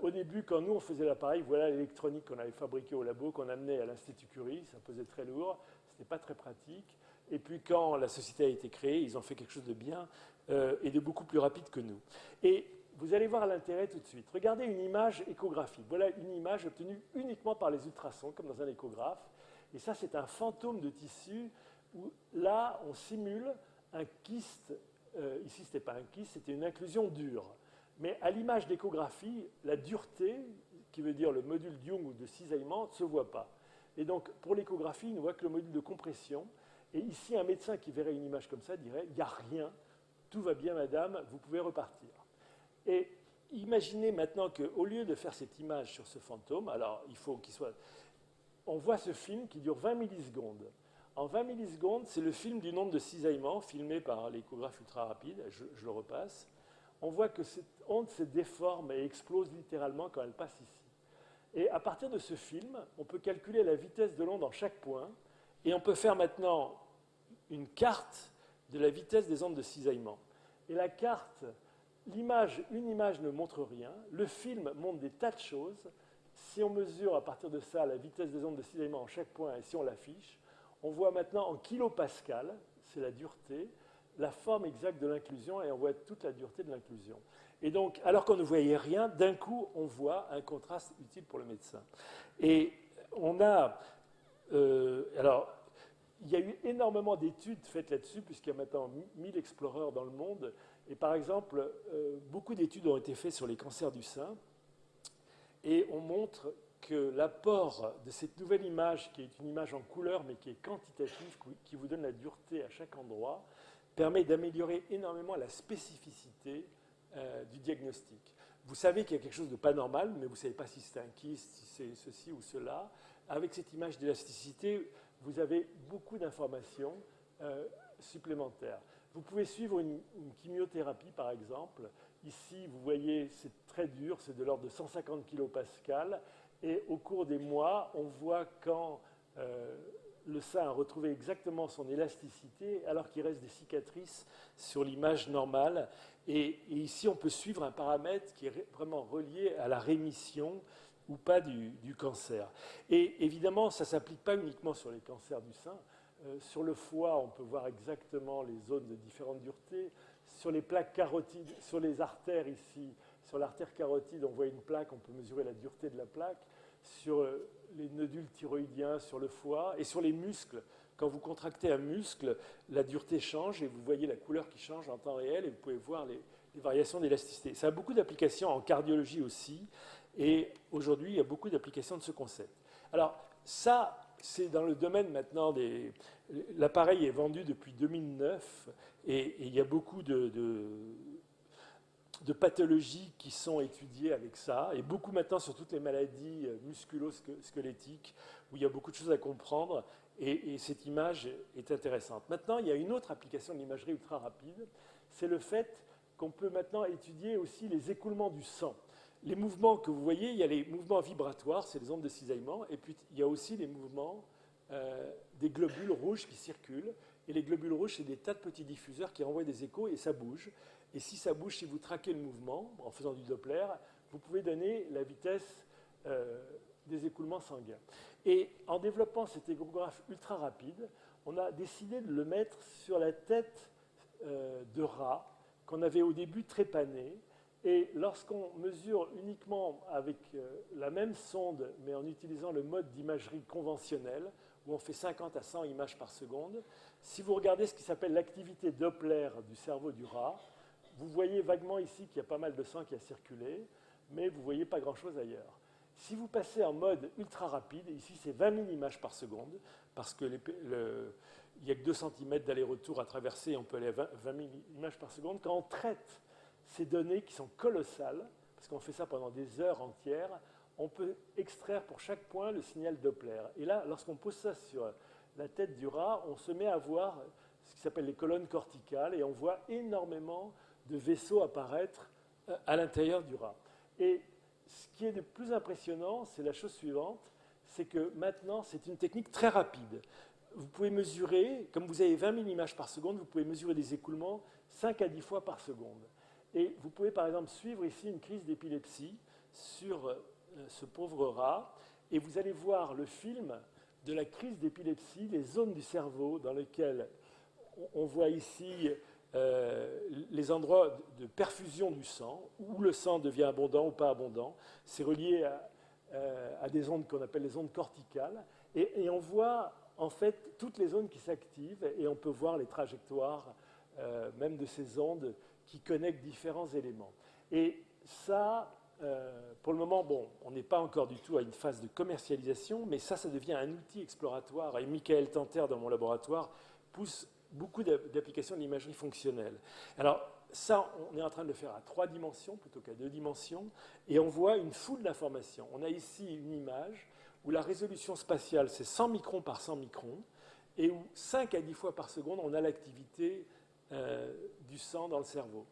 Au début, quand nous on faisait l'appareil, voilà l'électronique qu'on avait fabriquée au labo, qu'on amenait à l'Institut Curie, ça pesait très lourd, c'était pas très pratique. Et puis quand la société a été créée, ils ont fait quelque chose de bien et de beaucoup plus rapide que nous. Et vous allez voir l'intérêt tout de suite. Regardez une image échographique. Voilà une image obtenue uniquement par les ultrasons, comme dans un échographe. Et ça, c'est un fantôme de tissu où là, on simule un kyste. Ici, ce n'était pas un kyste, c'était une inclusion dure. Mais à l'image d'échographie, la dureté, qui veut dire le module de Young ou de cisaillement, ne se voit pas. Et donc, pour l'échographie, il ne voit que le module de compression. Et ici, un médecin qui verrait une image comme ça dirait « il n'y a rien, tout va bien madame, vous pouvez repartir ». Et imaginez maintenant qu'au lieu de faire cette image sur ce fantôme, alors il faut qu'il soit... On voit ce film qui dure 20 millisecondes. En 20 millisecondes, c'est le film d'une onde de cisaillement filmé par l'échographe ultra rapide, je le repasse. On voit que cette onde se déforme et explose littéralement quand elle passe ici. Et à partir de ce film, on peut calculer la vitesse de l'onde en chaque point, et on peut faire maintenant une carte de la vitesse des ondes de cisaillement. Et la carte, une image ne montre rien, le film montre des tas de choses. Si on mesure à partir de ça la vitesse des ondes de cisaillement en chaque point, et si on l'affiche, on voit maintenant en kilopascal, c'est la dureté, la forme exacte de l'inclusion, et on voit toute la dureté de l'inclusion. Et donc, alors qu'on ne voyait rien, d'un coup, on voit un contraste utile pour le médecin. Et on a... alors, il y a eu énormément d'études faites là-dessus, puisqu'il y a maintenant 1000 explorers dans le monde. Et par exemple, beaucoup d'études ont été faites sur les cancers du sein. Et on montre que l'apport de cette nouvelle image, qui est une image en couleur, mais qui est quantitative, qui vous donne la dureté à chaque endroit, permet d'améliorer énormément la spécificité du diagnostic. Vous savez qu'il y a quelque chose de pas normal, mais vous ne savez pas si c'est un kyste, si c'est ceci ou cela. Avec cette image d'élasticité, vous avez beaucoup d'informations supplémentaires. Vous pouvez suivre une chimiothérapie, par exemple. Ici, vous voyez, c'est très dur, c'est de l'ordre de 150 kPa. Et au cours des mois, on voit quand le sein a retrouvé exactement son élasticité, alors qu'il reste des cicatrices sur l'image normale. Et ici, on peut suivre un paramètre qui est vraiment relié à la rémission ou pas du cancer. Et évidemment, ça ne s'applique pas uniquement sur les cancers du sein. Sur le foie, on peut voir exactement les zones de différentes duretés. Sur les plaques carotides, sur les artères ici, sur l'artère carotide, on voit une plaque, on peut mesurer la dureté de la plaque. Sur les nodules thyroïdiens, sur le foie et sur les muscles. Quand vous contractez un muscle, la dureté change et vous voyez la couleur qui change en temps réel et vous pouvez voir les variations d'élasticité. Ça a beaucoup d'applications en cardiologie aussi et aujourd'hui, il y a beaucoup d'applications de ce concept. Alors ça, c'est dans le domaine maintenant des... L'appareil est vendu depuis 2009 et il y a beaucoup de pathologies qui sont étudiées avec ça, et beaucoup maintenant sur toutes les maladies musculo-squelettiques, où il y a beaucoup de choses à comprendre, et cette image est intéressante. Maintenant, il y a une autre application de l'imagerie ultra rapide, c'est le fait qu'on peut maintenant étudier aussi les écoulements du sang. Les mouvements que vous voyez, il y a les mouvements vibratoires, c'est les ondes de cisaillement, et puis il y a aussi les mouvements des globules rouges qui circulent, et les globules rouges, c'est des tas de petits diffuseurs qui envoient des échos, et ça bouge. Et si ça bouge, si vous traquez le mouvement en faisant du Doppler, vous pouvez donner la vitesse des écoulements sanguins. Et en développant cet échographe ultra rapide, on a décidé de le mettre sur la tête de rat qu'on avait au début trépané. Et lorsqu'on mesure uniquement avec la même sonde, mais en utilisant le mode d'imagerie conventionnelle, où on fait 50 à 100 images par seconde, si vous regardez ce qui s'appelle l'activité Doppler du cerveau du rat, vous voyez vaguement ici qu'il y a pas mal de sang qui a circulé, mais vous ne voyez pas grand-chose ailleurs. Si vous passez en mode ultra rapide, ici c'est 20 000 images par seconde, parce qu'il n'y a que 2 cm d'aller-retour à traverser, et on peut aller à 20 000 images par seconde. Quand on traite ces données qui sont colossales, parce qu'on fait ça pendant des heures entières, on peut extraire pour chaque point le signal Doppler. Et là, lorsqu'on pose ça sur la tête du rat, on se met à voir ce qui s'appelle les colonnes corticales, et on voit énormément de vaisseaux apparaître à l'intérieur du rat. Et ce qui est le plus impressionnant, c'est la chose suivante, c'est que maintenant, c'est une technique très rapide. Vous pouvez mesurer, comme vous avez 20 000 images par seconde, vous pouvez mesurer des écoulements 5 à 10 fois par seconde. Et vous pouvez par exemple suivre ici une crise d'épilepsie sur ce pauvre rat, et vous allez voir le film de la crise d'épilepsie, les zones du cerveau dans lesquelles on voit ici les endroits de perfusion du sang, où le sang devient abondant ou pas abondant. C'est relié à des ondes qu'on appelle les ondes corticales. Et on voit en fait toutes les zones qui s'activent, et on peut voir les trajectoires même de ces ondes qui connectent différents éléments. Et ça, pour le moment, bon, on n'est pas encore du tout à une phase de commercialisation, mais ça devient un outil exploratoire. Et Michael Tanter, dans mon laboratoire, pousse beaucoup d'applications de l'imagerie fonctionnelle. Alors, ça, on est en train de le faire à 3 dimensions plutôt qu'à 2 dimensions, et on voit une foule d'informations. On a ici une image où la résolution spatiale, c'est 100 microns par 100 microns, et où 5 à 10 fois par seconde, on a l'activité du sang dans le cerveau.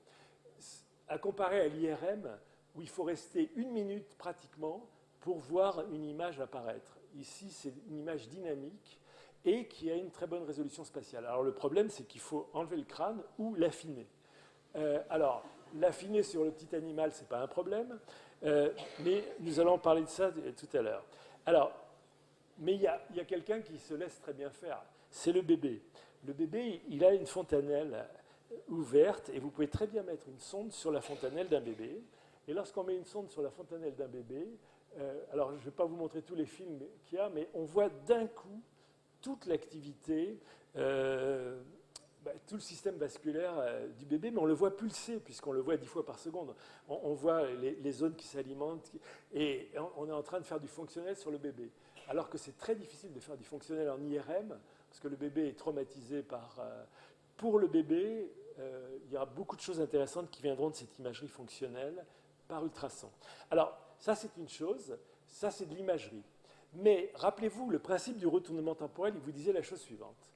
À comparer à l'IRM, où il faut rester 1 minute pratiquement pour voir une image apparaître. Ici, c'est une image dynamique, et qui a une très bonne résolution spatiale. Alors le problème, c'est qu'il faut enlever le crâne ou l'affiner. Alors, l'affiner sur le petit animal, ce n'est pas un problème, mais nous allons parler de ça tout à l'heure. Alors, mais il y a quelqu'un qui se laisse très bien faire, c'est le bébé. Le bébé, il a une fontanelle ouverte, et vous pouvez très bien mettre une sonde sur la fontanelle d'un bébé. Et lorsqu'on met une sonde sur la fontanelle d'un bébé, alors je ne vais pas vous montrer tous les films qu'il y a, mais on voit d'un coup toute l'activité tout le système vasculaire du bébé, mais on le voit pulser, puisqu'on le voit 10 fois par seconde. On voit les zones qui s'alimentent, et on est en train de faire du fonctionnel sur le bébé. Alors que c'est très difficile de faire du fonctionnel en IRM, parce que le bébé est traumatisé par... pour le bébé, il y aura beaucoup de choses intéressantes qui viendront de cette imagerie fonctionnelle par ultrason. Alors, ça c'est une chose, ça c'est de l'imagerie. Mais rappelez-vous, le principe du retournement temporel, il vous disait la chose suivante.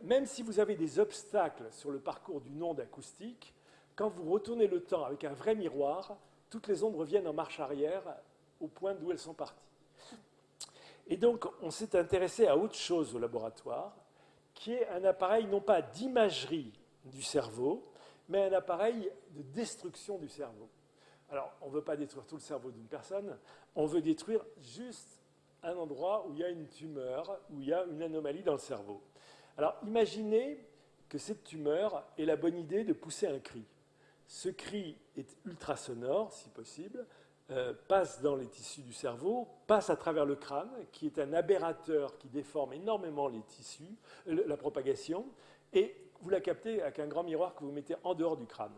Même si vous avez des obstacles sur le parcours d'une onde acoustique, quand vous retournez le temps avec un vrai miroir, toutes les ondes reviennent en marche arrière au point d'où elles sont parties. Et donc, on s'est intéressé à autre chose au laboratoire, qui est un appareil non pas d'imagerie du cerveau, mais un appareil de destruction du cerveau. Alors, on ne veut pas détruire tout le cerveau d'une personne, on veut détruire juste un endroit où il y a une tumeur, où il y a une anomalie dans le cerveau. Alors, imaginez que cette tumeur ait la bonne idée de pousser un cri. Ce cri est ultrasonore, si possible, passe dans les tissus du cerveau, passe à travers le crâne, qui est un aberrateur qui déforme énormément les tissus, la propagation, et vous la captez avec un grand miroir que vous mettez en dehors du crâne.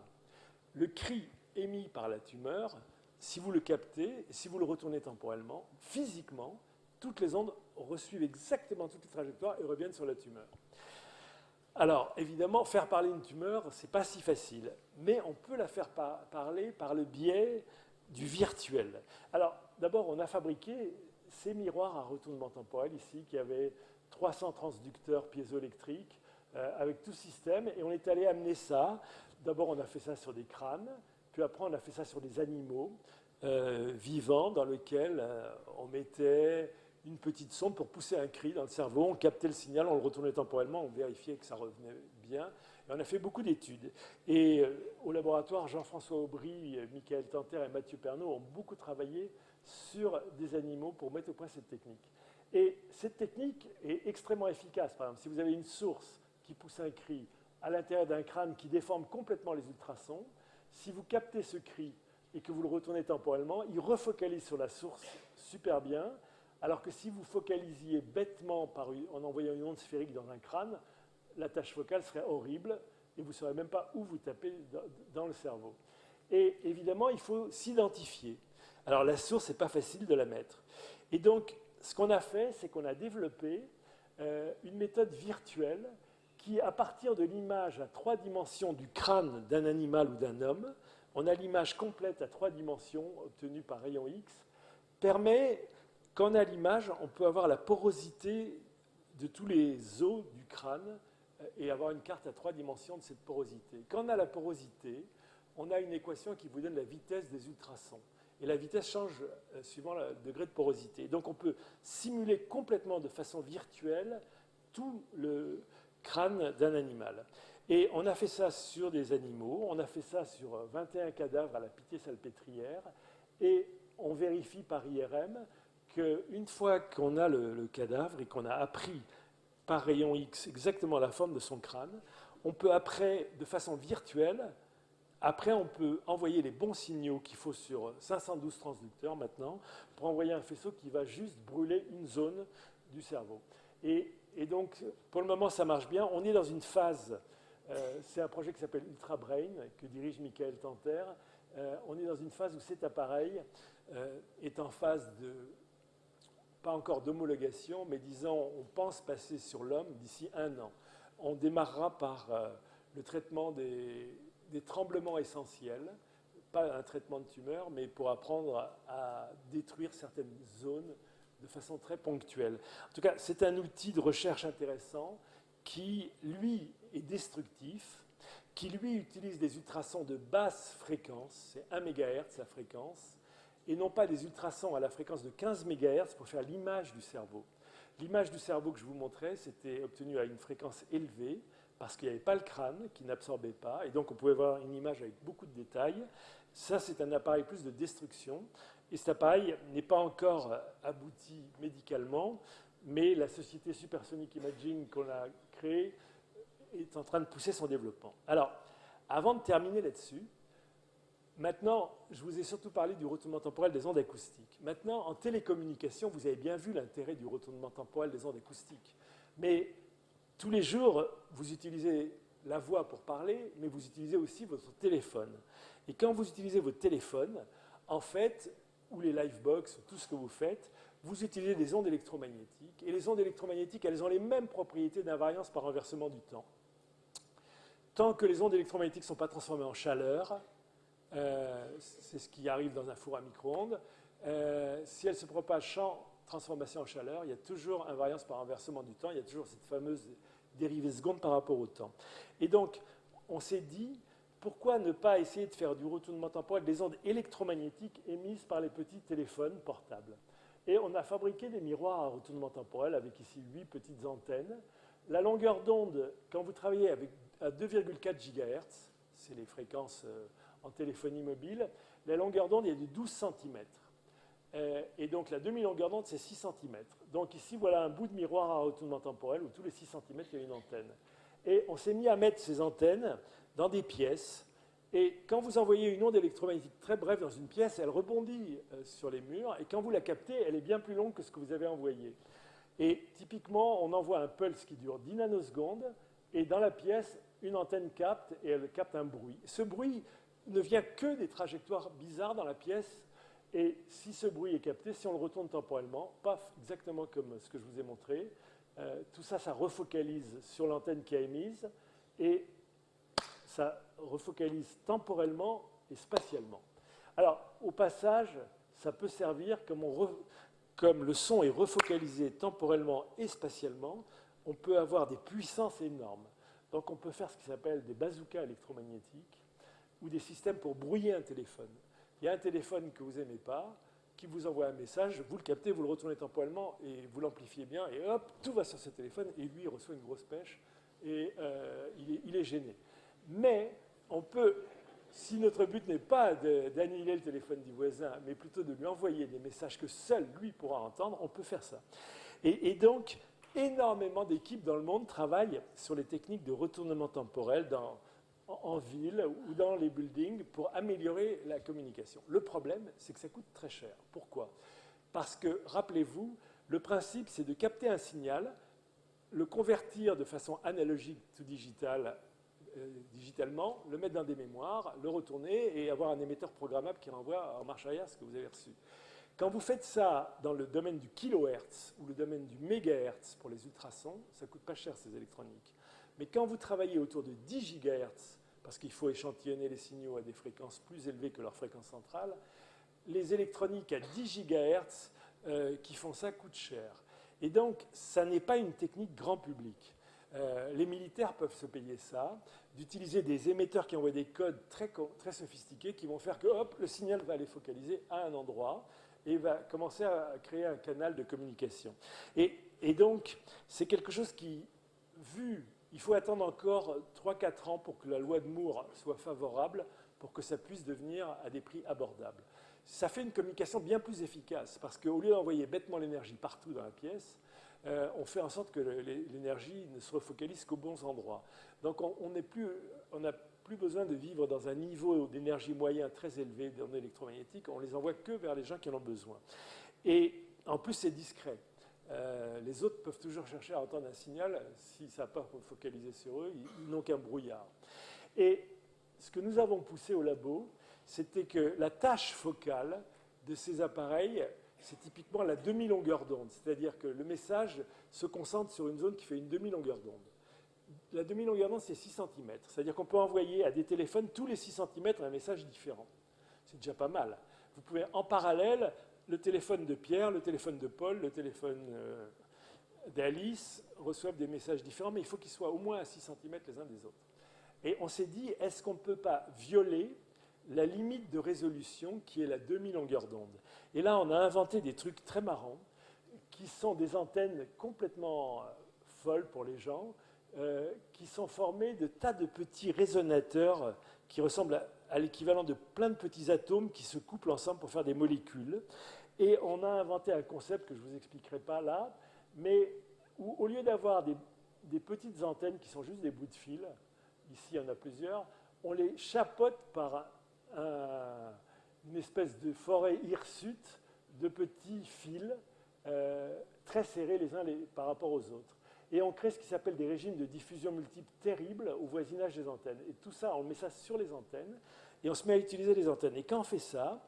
Le cri émis par la tumeur, si vous le captez, si vous le retournez temporellement, physiquement, toutes les ondes reçoivent exactement toutes les trajectoires et reviennent sur la tumeur. Alors, évidemment, faire parler une tumeur, ce n'est pas si facile, mais on peut la faire parler par le biais du virtuel. Alors, d'abord, on a fabriqué ces miroirs à retournement temporel ici, qui avaient 300 transducteurs piézoélectriques, avec tout système, et on est allé amener ça. D'abord, on a fait ça sur des crânes, puis après, on a fait ça sur des animaux vivants, dans lesquels on mettait une petite sonde pour pousser un cri dans le cerveau, on captait le signal, on le retournait temporellement, on vérifiait que ça revenait bien. Et on a fait beaucoup d'études. Et au laboratoire, Jean-François Aubry, Michael Tanter et Mathieu Pernaut ont beaucoup travaillé sur des animaux pour mettre au point cette technique. Et cette technique est extrêmement efficace. Par exemple, si vous avez une source qui pousse un cri à l'intérieur d'un crâne qui déforme complètement les ultrasons, si vous captez ce cri et que vous le retournez temporellement, il refocalise sur la source super bien, alors que si vous focalisiez bêtement en envoyant une onde sphérique dans un crâne, la tâche focale serait horrible et vous ne saurez même pas où vous tapez dans le cerveau. Et évidemment, il faut s'identifier. Alors la source, ce n'est pas facile de la mettre. Et donc, ce qu'on a fait, c'est qu'on a développé une méthode virtuelle qui, à partir de l'image à 3 dimensions du crâne d'un animal ou d'un homme, on a l'image complète à 3 dimensions obtenue par rayon X, permet, quand on a l'image, on peut avoir la porosité de tous les os du crâne et avoir une carte à 3 dimensions de cette porosité. Quand on a la porosité, on a une équation qui vous donne la vitesse des ultrasons. Et la vitesse change suivant le degré de porosité. Donc on peut simuler complètement de façon virtuelle tout le crâne d'un animal. Et on a fait ça sur des animaux, on a fait ça sur 21 cadavres à la Pitié-Salpêtrière, et on vérifie par IRM qu'une fois qu'on a le cadavre et qu'on a appris par rayon X exactement la forme de son crâne, on peut après, de façon virtuelle, après on peut envoyer les bons signaux qu'il faut sur 512 transducteurs maintenant, pour envoyer un faisceau qui va juste brûler une zone du cerveau. Et donc, pour le moment, ça marche bien. On est dans une phase, c'est un projet qui s'appelle Ultra Brain, que dirige Michael Tanter. On est dans une phase où cet appareil est en phase de, pas encore d'homologation, mais disons, on pense passer sur l'homme d'ici 1 an. On démarrera par le traitement des tremblements essentiels, pas un traitement de tumeur, mais pour apprendre à détruire certaines zones de façon très ponctuelle. En tout cas, c'est un outil de recherche intéressant qui, lui, est destructif, qui, lui, utilise des ultrasons de basse fréquence, c'est 1 MHz la fréquence, et non pas des ultrasons à la fréquence de 15 MHz pour faire l'image du cerveau. L'image du cerveau que je vous montrais, c'était obtenu à une fréquence élevée, parce qu'il n'y avait pas le crâne qui n'absorbait pas, et donc on pouvait avoir une image avec beaucoup de détails. Ça, c'est un appareil plus de destruction, et cet appareil n'est pas encore abouti médicalement, mais la société Supersonic Imaging qu'on a créée est en train de pousser son développement. Alors, avant de terminer là-dessus, maintenant, je vous ai surtout parlé du retournement temporel des ondes acoustiques. Maintenant, en télécommunication, vous avez bien vu l'intérêt du retournement temporel des ondes acoustiques. Mais tous les jours, vous utilisez la voix pour parler, mais vous utilisez aussi votre téléphone. Et quand vous utilisez votre téléphone, en fait, ou les livebox, tout ce que vous faites, vous utilisez des ondes électromagnétiques. Et les ondes électromagnétiques, elles ont les mêmes propriétés d'invariance par renversement du temps. Tant que les ondes électromagnétiques ne sont pas transformées en chaleur, c'est ce qui arrive dans un four à micro-ondes, si elles se propagent sans transformation en chaleur, il y a toujours invariance par renversement du temps, il y a toujours cette fameuse dérivée seconde par rapport au temps. Et donc, on s'est dit, pourquoi ne pas essayer de faire du retournement temporel des ondes électromagnétiques émises par les petits téléphones portables? Et on a fabriqué des miroirs à retournement temporel avec ici 8 petites antennes. La longueur d'onde, quand vous travaillez à 2,4 GHz, c'est les fréquences en téléphonie mobile, la longueur d'onde est de 12 cm. Et donc la demi-longueur d'onde, c'est 6 cm. Donc ici, voilà un bout de miroir à retournement temporel où tous les 6 cm, il y a une antenne. Et on s'est mis à mettre ces antennes dans des pièces. Et quand vous envoyez une onde électromagnétique très brève dans une pièce, elle rebondit sur les murs. Et quand vous la captez, elle est bien plus longue que ce que vous avez envoyé. Et typiquement, on envoie un pulse qui dure 10 nanosecondes. Et dans la pièce, une antenne capte et elle capte un bruit. Ce bruit ne vient que des trajectoires bizarres dans la pièce. Et si ce bruit est capté, si on le retourne temporellement, paf, exactement comme ce que je vous ai montré, tout ça, ça refocalise sur l'antenne qui a émise et ça refocalise temporellement et spatialement. Alors, au passage, ça peut servir comme le son est refocalisé temporellement et spatialement, on peut avoir des puissances énormes. Donc, on peut faire ce qui s'appelle des bazookas électromagnétiques ou des systèmes pour brouiller un téléphone. Il y a un téléphone que vous n'aimez pas, qui vous envoie un message, vous le captez, vous le retournez temporellement et vous l'amplifiez bien, et hop, tout va sur ce téléphone, et lui, il reçoit une grosse pêche, et il est gêné. Mais on peut, si notre but n'est pas d'annihiler le téléphone du voisin, mais plutôt de lui envoyer des messages que seul lui pourra entendre, on peut faire ça. Et donc, énormément d'équipes dans le monde travaillent sur les techniques de retournement temporel en ville ou dans les buildings pour améliorer la communication. Le problème, c'est que ça coûte très cher. Pourquoi? Parce que, rappelez-vous, le principe, c'est de capter un signal, le convertir de façon analogique ou digitalement, le mettre dans des mémoires, le retourner et avoir un émetteur programmable qui renvoie en marche arrière ce que vous avez reçu. Quand vous faites ça dans le domaine du kilohertz ou le domaine du mégahertz pour les ultrasons, ça ne coûte pas cher ces électroniques. Mais quand vous travaillez autour de 10 GHz, parce qu'il faut échantillonner les signaux à des fréquences plus élevées que leur fréquence centrale, les électroniques à 10 GHz qui font ça coûtent cher. Et donc, ça n'est pas une technique grand public. Les militaires peuvent se payer ça, d'utiliser des émetteurs qui envoient des codes très, très sophistiqués qui vont faire que hop, le signal va aller focaliser à un endroit et va commencer à créer un canal de communication. Et donc, c'est quelque chose qui, il faut attendre encore 3-4 ans pour que la loi de Moore soit favorable, pour que ça puisse devenir à des prix abordables. Ça fait une communication bien plus efficace, parce qu'au lieu d'envoyer bêtement l'énergie partout dans la pièce, on fait en sorte que l'énergie ne se refocalise qu'aux bons endroits. Donc on n'a plus besoin de vivre dans un niveau d'énergie moyen très élevé d'ondes électromagnétiques, on les envoie que vers les gens qui en ont besoin. Et en plus, c'est discret. Les autres peuvent toujours chercher à entendre un signal. Si ça n'a pas focalisé sur eux, ils n'ont qu'un brouillard. Et ce que nous avons poussé au labo, c'était que la tâche focale de ces appareils, c'est typiquement la demi-longueur d'onde. C'est-à-dire que le message se concentre sur une zone qui fait une demi-longueur d'onde. La demi-longueur d'onde, c'est 6 cm. C'est-à-dire qu'on peut envoyer à des téléphones tous les 6 cm un message différent. C'est déjà pas mal. Vous pouvez en parallèle le téléphone de Pierre, le téléphone de Paul, le téléphone d'Alice reçoivent des messages différents, mais il faut qu'ils soient au moins à 6 cm les uns des autres. Et on s'est dit, est-ce qu'on ne peut pas violer la limite de résolution qui est la demi-longueur d'onde? Et là, on a inventé des trucs très marrants, qui sont des antennes complètement folles pour les gens, qui sont formées de tas de petits résonateurs qui ressemblent à l'équivalent de plein de petits atomes qui se couplent ensemble pour faire des molécules. Et on a inventé un concept que je ne vous expliquerai pas là, mais où, au lieu d'avoir des petites antennes qui sont juste des bouts de fil, ici il y en a plusieurs, on les chapeaute par une espèce de forêt hirsute de petits fils très serrés les uns par rapport aux autres. et on crée ce qui s'appelle des régimes de diffusion multiple terribles au voisinage des antennes. Et tout ça, on met ça sur les antennes, et on se met à utiliser les antennes. Et quand on fait ça,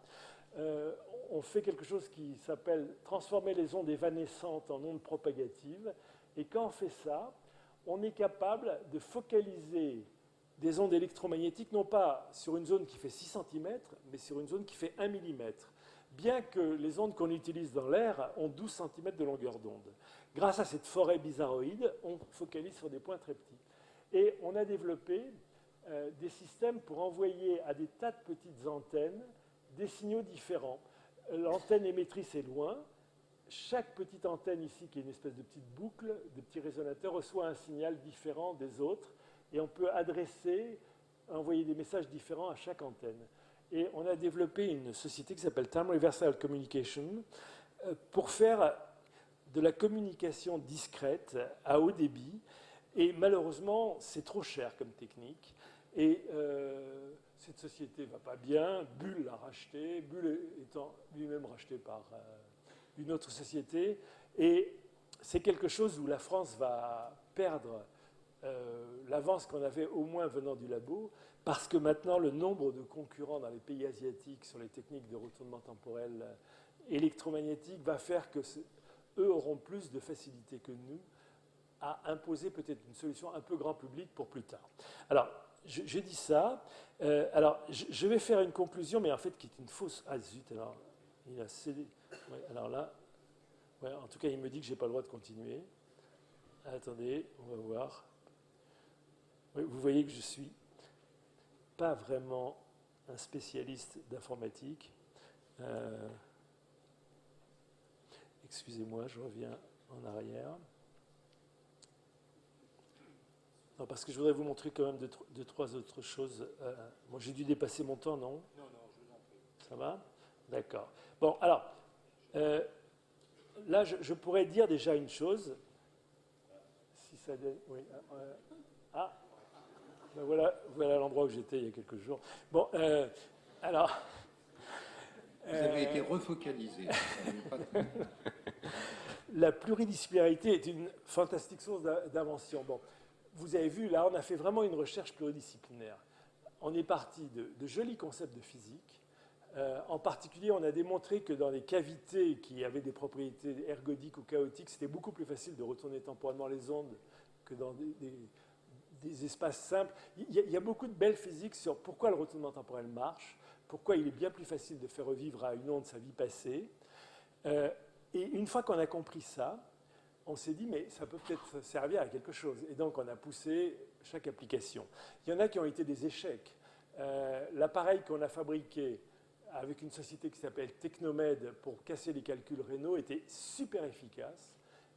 on fait quelque chose qui s'appelle transformer les ondes évanescentes en ondes propagatives. Et quand on fait ça, on est capable de focaliser des ondes électromagnétiques, non pas sur une zone qui fait 6 cm, mais sur une zone qui fait 1 mm. Bien que les ondes qu'on utilise dans l'air ont 12 cm de longueur d'onde. Grâce à cette forêt bizarroïde, on focalise sur des points très petits. Et on a développé des systèmes pour envoyer à des tas de petites antennes des signaux différents. L'antenne émettrice est loin. Chaque petite antenne ici, qui est une espèce de petite boucle, de petit résonateur, reçoit un signal différent des autres. Et on peut envoyer des messages différents à chaque antenne. Et on a développé une société qui s'appelle Time Reversal Communication pour faire de la communication discrète à haut débit. Et malheureusement, c'est trop cher comme technique. Et cette société ne va pas bien. Bull l'a racheté, Bull étant lui-même racheté par une autre société. Et c'est quelque chose où la France va perdre l'avance qu'on avait au moins venant du labo, parce que maintenant le nombre de concurrents dans les pays asiatiques sur les techniques de retournement temporel électromagnétique va faire que eux auront plus de facilité que nous à imposer peut-être une solution un peu grand public pour plus tard. Alors, j'ai dit ça. Alors, je vais faire une conclusion, mais en fait qui est une fausse... Ah zut, alors, il a cédé. Ouais, alors là, ouais, en tout cas, il me dit que je n'ai pas le droit de continuer. Attendez, on va voir. Oui, vous voyez que je ne suis pas vraiment un spécialiste d'informatique. Excusez-moi, je reviens en arrière. Non, parce que je voudrais vous montrer quand même deux, trois autres choses. Moi, j'ai dû dépasser mon temps, non? Non, je vous en prie. Ça va? D'accord. Bon, alors, là, je pourrais dire déjà une chose. Si ça donne... Oui. Ben voilà l'endroit où j'étais il y a quelques jours. Bon, alors... Vous avez été refocalisé. La pluridisciplinarité est une fantastique source d'invention. Bon, vous avez vu, là, on a fait vraiment une recherche pluridisciplinaire. On est parti de jolis concepts de physique. En particulier, on a démontré que dans les cavités qui avaient des propriétés ergodiques ou chaotiques, c'était beaucoup plus facile de retourner temporellement les ondes que dans des espaces simples. Il y a beaucoup de belles physiques sur pourquoi le retournement temporel marche, pourquoi il est bien plus facile de faire revivre à une onde sa vie passée. Et une fois qu'on a compris ça, on s'est dit, mais ça peut peut-être servir à quelque chose. Et donc, on a poussé chaque application. Il y en a qui ont été des échecs. L'appareil qu'on a fabriqué avec une société qui s'appelle Technomed pour casser les calculs rénaux était super efficace.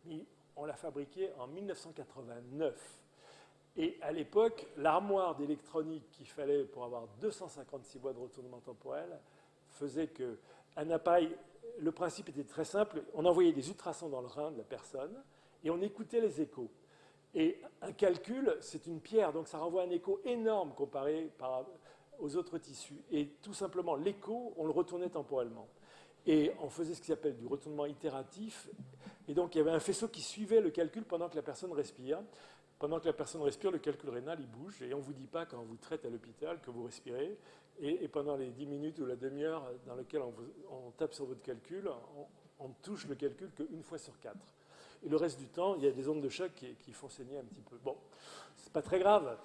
Mais on l'a fabriqué en 1989. Et à l'époque, l'armoire d'électronique qu'il fallait pour avoir 256 voies de retournement temporel faisait qu'un appareil, le principe était très simple, on envoyait des ultrasons dans le rein de la personne et on écoutait les échos. Et un calcul, c'est une pierre, donc ça renvoie un écho énorme comparé aux autres tissus. Et tout simplement, l'écho, on le retournait temporellement. Et on faisait ce qui s'appelle du retournement itératif. Et donc, il y avait un faisceau qui suivait le calcul pendant que la personne respire. Pendant que la personne respire, le calcul rénal, il bouge. Et on ne vous dit pas, quand on vous traite à l'hôpital, que vous respirez. Et pendant les 10 minutes ou la demi-heure dans laquelle on tape sur votre calcul, on ne touche le calcul qu'une fois sur 4. Et le reste du temps, il y a des ondes de choc qui font saigner un petit peu. Bon, c'est pas très grave.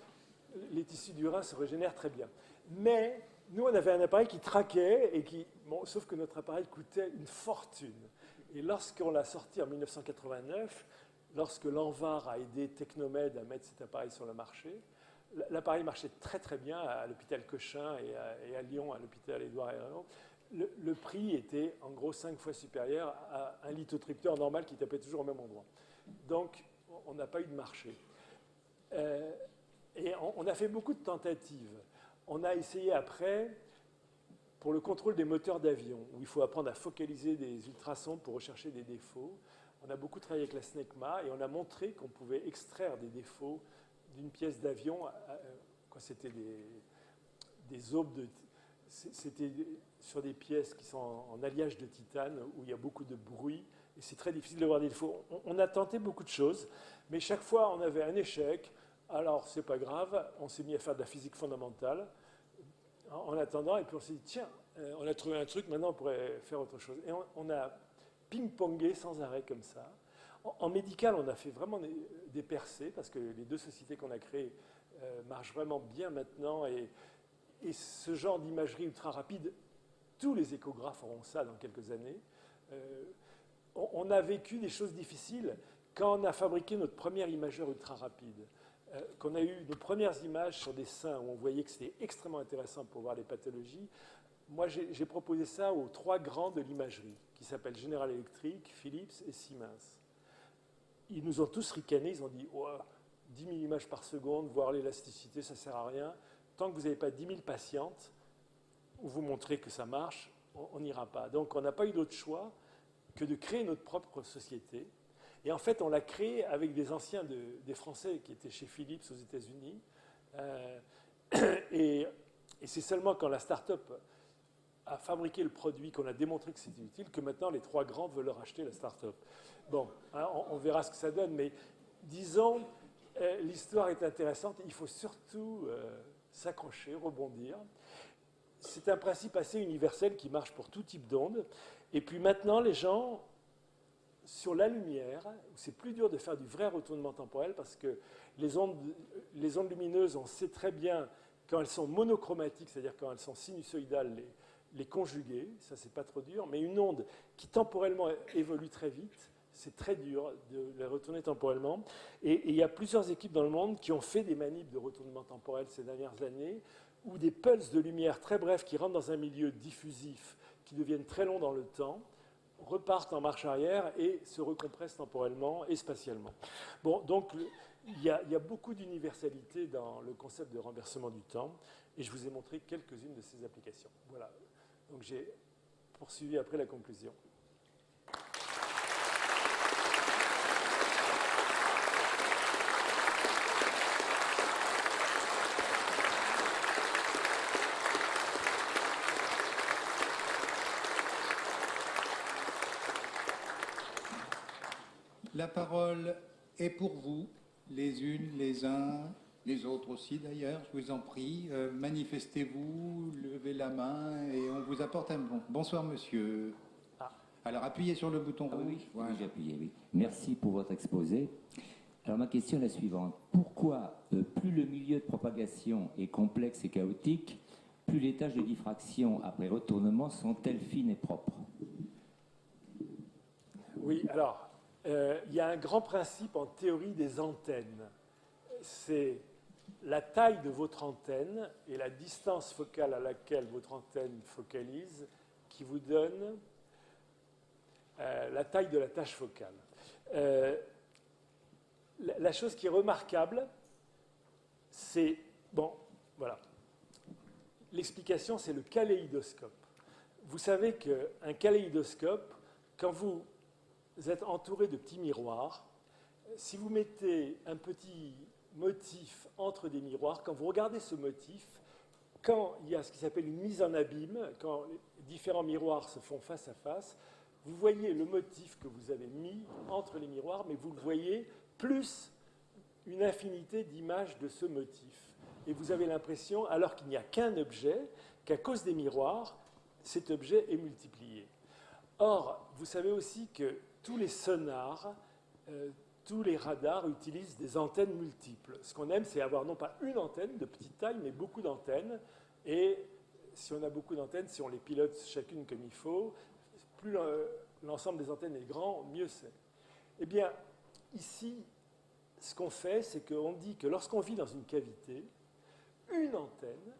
Les tissus du rein se régénèrent très bien. Mais nous, on avait un appareil qui traquait, sauf que notre appareil coûtait une fortune. Et lorsqu'on l'a sorti en 1989, lorsque l'ANVAR a aidé Technomed à mettre cet appareil sur le marché, l'appareil marchait très très bien à l'hôpital Cochin et à Lyon, à l'hôpital Édouard Herriot. Le prix était en gros 5 fois supérieur à un lithotripteur normal qui tapait toujours au même endroit. Donc, on n'a pas eu de marché. Et on a fait beaucoup de tentatives. On a essayé après, pour le contrôle des moteurs d'avion, où il faut apprendre à focaliser des ultrasons pour rechercher des défauts. On a beaucoup travaillé avec la SNECMA et on a montré qu'on pouvait extraire des défauts d'une pièce d'avion. C'était des aubes c'était sur des pièces qui sont en alliage de titane, où il y a beaucoup de bruit Et c'est très difficile de voir des défauts. On a tenté beaucoup de choses, mais chaque fois, on avait un échec. Alors, c'est pas grave, on s'est mis à faire de la physique fondamentale en attendant, et puis on s'est dit, tiens, on a trouvé un truc, maintenant on pourrait faire autre chose. Et on a ping-pongé sans arrêt comme ça. En médical, on a fait vraiment des percées, parce que les deux sociétés qu'on a créées marchent vraiment bien maintenant, et ce genre d'imagerie ultra rapide, tous les échographes auront ça dans quelques années. On a vécu des choses difficiles quand on a fabriqué notre premier imageur ultra rapide, qu'on a eu nos premières images sur des seins où on voyait que c'était extrêmement intéressant pour voir les pathologies. Moi, j'ai proposé ça aux 3 grands de l'imagerie, qui s'appellent General Electric, Philips et Siemens. Ils nous ont tous ricané, ils ont dit oh, 10 000 images par seconde, voir l'élasticité, ça ne sert à rien. Tant que vous n'avez pas 10 000 patientes, où vous montrez que ça marche, on n'ira pas. Donc on n'a pas eu d'autre choix que de créer notre propre société. Et en fait, on l'a créée avec des anciens des Français qui étaient chez Philips aux États-Unis. Et c'est seulement quand la start-up a fabriqué le produit, qu'on a démontré que c'était utile, que maintenant les 3 grands veulent leur acheter la start-up. Bon, hein, on verra ce que ça donne, mais disons, l'histoire est intéressante. Il faut surtout s'accrocher, rebondir. C'est un principe assez universel qui marche pour tout type d'onde. Et puis maintenant, les gens, sur la lumière, c'est plus dur de faire du vrai retournement temporel parce que les ondes lumineuses, on sait très bien quand elles sont monochromatiques, c'est-à-dire quand elles sont sinusoïdales, les conjuguer, ça c'est pas trop dur, mais une onde qui temporellement évolue très vite, c'est très dur de la retourner temporellement. Et il y a plusieurs équipes dans le monde qui ont fait des manips de retournement temporel ces dernières années, ou des pulses de lumière très brefs qui rentrent dans un milieu diffusif, qui deviennent très longs dans le temps, repartent en marche arrière et se recompressent temporellement et spatialement. Bon, donc il y a beaucoup d'universalité dans le concept de renversement du temps, et je vous ai montré quelques-unes de ces applications. Voilà. Donc j'ai poursuivi après la conclusion. La parole est pour vous, les unes, les uns, les autres aussi d'ailleurs, je vous en prie. Manifestez-vous, levez la main et on vous apporte un bon. Bonsoir monsieur. Alors appuyez sur le bouton rouge. Oui, voilà. j'ai appuyé, oui. Merci pour votre exposé. Alors ma question est la suivante. Pourquoi plus le milieu de propagation est complexe et chaotique, plus les tâches de diffraction après retournement sont-elles fines et propres? Oui, alors, il y a un grand principe en théorie des antennes. C'est la taille de votre antenne et la distance focale à laquelle votre antenne focalise qui vous donne la taille de la tâche focale. La chose qui est remarquable, c'est... Bon, voilà. L'explication, c'est le kaléidoscope. Vous savez qu'un kaléidoscope, quand vous êtes entouré de petits miroirs, si vous mettez un petit motif entre des miroirs, quand vous regardez ce motif, quand il y a ce qui s'appelle une mise en abîme, quand les différents miroirs se font face à face, vous voyez le motif que vous avez mis entre les miroirs, mais vous le voyez plus une infinité d'images de ce motif. Et vous avez l'impression, alors qu'il n'y a qu'un objet, qu'à cause des miroirs, cet objet est multiplié. Or, vous savez aussi que tous les sonars, tous les radars utilisent des antennes multiples. Ce qu'on aime, c'est avoir non pas une antenne de petite taille, mais beaucoup d'antennes. Et si on a beaucoup d'antennes, si on les pilote chacune comme il faut, plus l'ensemble des antennes est grand, mieux c'est. Eh bien, ici, ce qu'on fait, c'est qu'on dit que lorsqu'on vit dans une cavité, une antenne,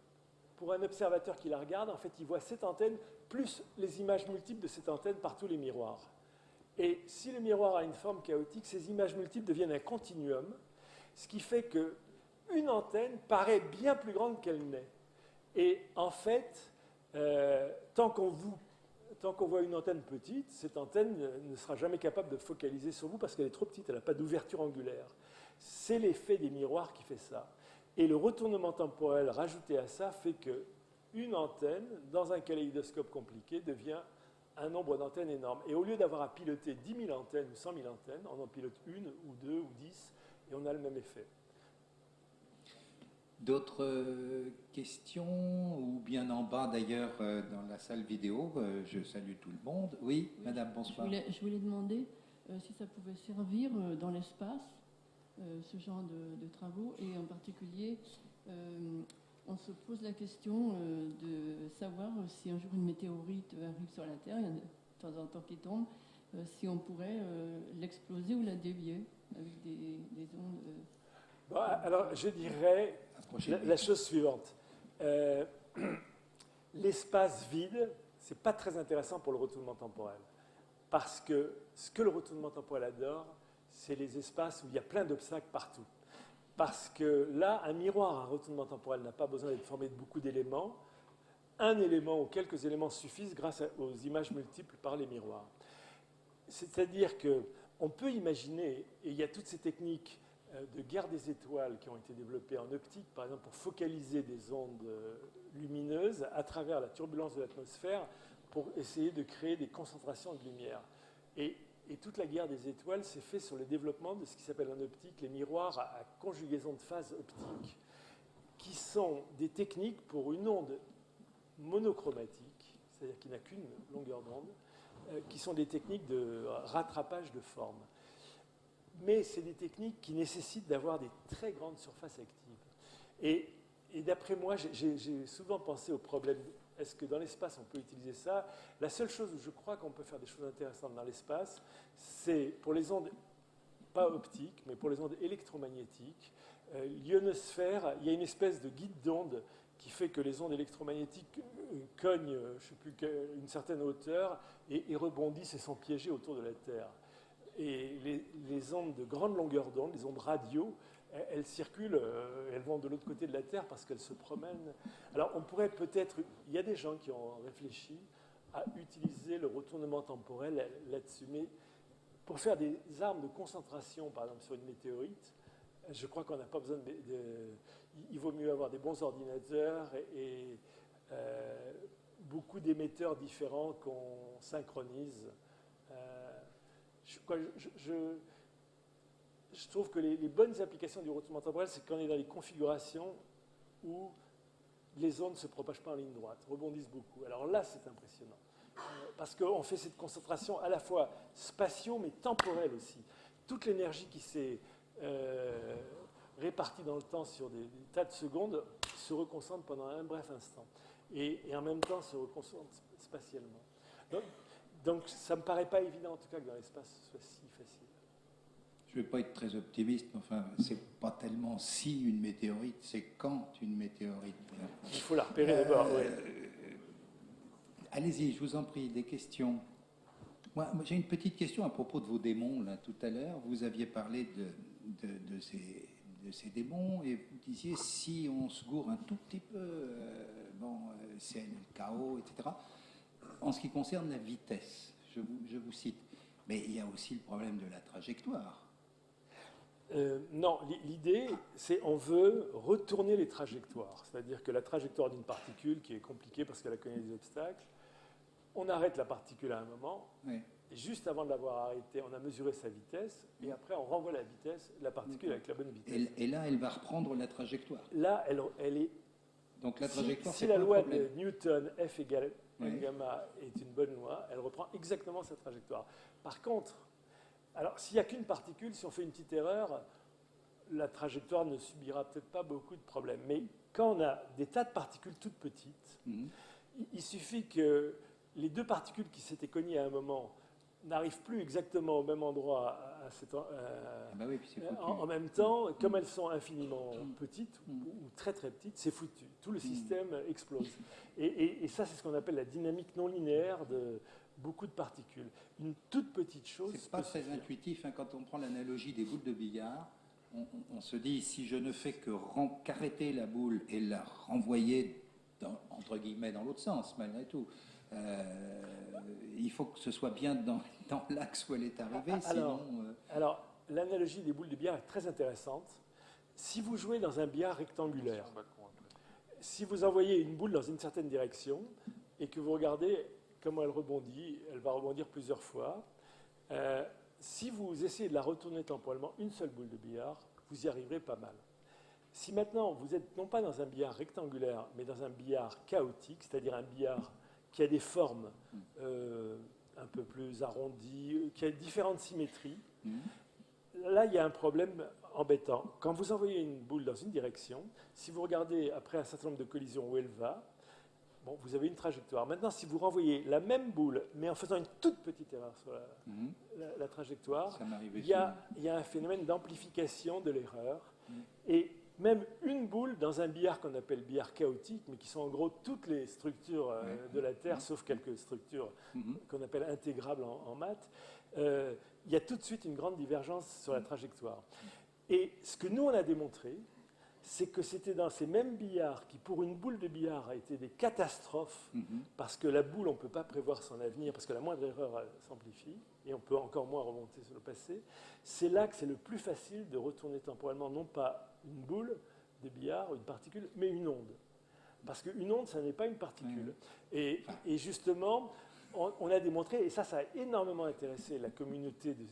pour un observateur qui la regarde, en fait, il voit cette antenne plus les images multiples de cette antenne par tous les miroirs. Et si le miroir a une forme chaotique, ces images multiples deviennent un continuum, ce qui fait qu'une antenne paraît bien plus grande qu'elle n'est. Et en fait, tant qu'on voit une antenne petite, cette antenne ne sera jamais capable de focaliser sur vous parce qu'elle est trop petite, elle n'a pas d'ouverture angulaire. C'est l'effet des miroirs qui fait ça. Et le retournement temporel rajouté à ça fait qu'une antenne, dans un kaléidoscope compliqué, devient un nombre d'antennes énorme. Et au lieu d'avoir à piloter 10 000 antennes ou 100 000 antennes, on en pilote une ou deux ou 10 et on a le même effet. D'autres questions, ou bien en bas d'ailleurs dans la salle vidéo, je salue tout le monde. Oui, madame, bonsoir. Je voulais demander si ça pouvait servir dans l'espace, ce genre de travaux, et en particulier, on se pose la question de savoir si un jour une météorite arrive sur la Terre, il y en a de temps en temps qui tombe, si on pourrait l'exploser ou la dévier avec des ondes. Bon, alors, je dirais la chose suivante. L'espace vide, ce n'est pas très intéressant pour le retournement temporel. Parce que ce que le retournement temporel adore, c'est les espaces où il y a plein d'obstacles partout. Parce que là, un miroir, un retournement temporel n'a pas besoin d'être formé de beaucoup d'éléments. Un élément ou quelques éléments suffisent grâce aux images multiples par les miroirs. C'est-à-dire qu'on peut imaginer, et il y a toutes ces techniques de guerre des étoiles qui ont été développées en optique, par exemple pour focaliser des ondes lumineuses à travers la turbulence de l'atmosphère pour essayer de créer des concentrations de lumière. Et toute la guerre des étoiles s'est faite sur le développement de ce qui s'appelle en optique les miroirs à conjugaison de phase optique, qui sont des techniques pour une onde monochromatique, c'est-à-dire qui n'a qu'une longueur d'onde, qui sont des techniques de rattrapage de forme. Mais c'est des techniques qui nécessitent d'avoir des très grandes surfaces actives. Et d'après moi, j'ai souvent pensé au problème, est-ce que dans l'espace on peut utiliser ça? La seule chose où je crois qu'on peut faire des choses intéressantes dans l'espace, c'est pour les ondes, pas optiques, mais pour les ondes électromagnétiques. L'ionosphère, il y a une espèce de guide d'onde qui fait que les ondes électromagnétiques cognent, je ne sais plus, une certaine hauteur et rebondissent et sont piégées autour de la Terre. Et les ondes de grande longueur d'onde, les ondes radio, elles circulent, elles vont de l'autre côté de la Terre parce qu'elles se promènent. Alors on pourrait peut-être, il y a des gens qui ont réfléchi à utiliser le retournement temporel là-dessus, mais pour faire des armes de concentration, par exemple sur une météorite, je crois qu'on n'a pas besoin il vaut mieux avoir des bons ordinateurs et beaucoup d'émetteurs différents qu'on synchronise. Je trouve que les bonnes applications du retournement temporel, c'est quand on est dans les configurations où les ondes ne se propagent pas en ligne droite, rebondissent beaucoup. Alors là, c'est impressionnant. Parce qu'on fait cette concentration à la fois spatio, mais temporelle aussi. Toute l'énergie qui s'est répartie dans le temps sur des tas de secondes se reconcentre pendant un bref instant. Et en même temps se reconcentre spatialement. Donc ça ne me paraît pas évident, en tout cas, que dans l'espace, ce soit si facile. Je ne vais pas être très optimiste, mais enfin, c'est pas tellement si une météorite, c'est quand une météorite. Il faut la repérer d'abord, oui. Allez-y, je vous en prie, des questions. Moi, j'ai une petite question à propos de vos démons, là, tout à l'heure. Vous aviez parlé de ces démons, et vous disiez, si on se gourre un tout petit peu, c'est le chaos, etc. En ce qui concerne la vitesse, je vous cite, mais il y a aussi le problème de la trajectoire. Non, l'idée, c'est on veut retourner les trajectoires. C'est-à-dire que la trajectoire d'une particule, qui est compliquée parce qu'elle a connu des obstacles, on arrête la particule à un moment, Oui. et juste avant de l'avoir arrêtée, on a mesuré sa vitesse, et après on renvoie la particule avec la bonne vitesse. Et là, elle va reprendre la trajectoire. Là, elle est... Donc la trajectoire, si la pas un loi problème. de Newton, F égale Oui. M gamma, est une bonne loi, elle reprend exactement sa trajectoire. Par contre, alors s'il n'y a qu'une particule, si on fait une petite erreur, la trajectoire ne subira peut-être pas beaucoup de problèmes. Mais quand on a des tas de particules toutes petites, il suffit que les deux particules qui s'étaient cognées à un moment n'arrivent plus exactement au même endroit Oui, puis c'est foutu. en même temps, comme elles sont infiniment petites ou très très petites, c'est foutu. Tout le système explose. Et ça, c'est ce qu'on appelle la dynamique non linéaire de beaucoup de particules. Une toute petite chose... C'est pas très intuitif, hein, quand on prend l'analogie des boules de billard. On se dit, si je ne fais qu'arrêter la boule et la renvoyer, entre guillemets, dans l'autre sens, malgré tout, il faut que ce soit bien dans l'axe où elle est arrivée, Alors, l'analogie des boules de billard est très intéressante. Si vous jouez dans un billard rectangulaire, si vous envoyez une boule dans une certaine direction et que vous regardez comment elle rebondit. Elle va rebondir plusieurs fois. Si vous essayez de la retourner temporellement une seule boule de billard, vous y arriverez pas mal. Si maintenant vous êtes non pas dans un billard rectangulaire, mais dans un billard chaotique, c'est-à-dire un billard qui a des formes un peu plus arrondies, qui a différentes symétries, là il y a un problème embêtant. Quand vous envoyez une boule dans une direction, si vous regardez après un certain nombre de collisions où elle va, bon, vous avez une trajectoire. Maintenant, si vous renvoyez la même boule, mais en faisant une toute petite erreur sur la trajectoire, il y a un phénomène d'amplification de l'erreur. Et même une boule dans un billard qu'on appelle billard chaotique, mais qui sont en gros toutes les structures de la Terre, sauf quelques structures qu'on appelle intégrables en maths, il y a tout de suite une grande divergence sur la trajectoire. Et ce que nous, on a démontré, c'est que c'était dans ces mêmes billards qui, pour une boule de billard, a été des catastrophes, parce que la boule, on ne peut pas prévoir son avenir, parce que la moindre erreur s'amplifie, et on peut encore moins remonter sur le passé. C'est là que c'est le plus facile de retourner temporellement, non pas une boule de billard, une particule, mais une onde. Parce qu'une onde, ça n'est pas une particule. Et justement, on a démontré, et ça a énormément intéressé la communauté de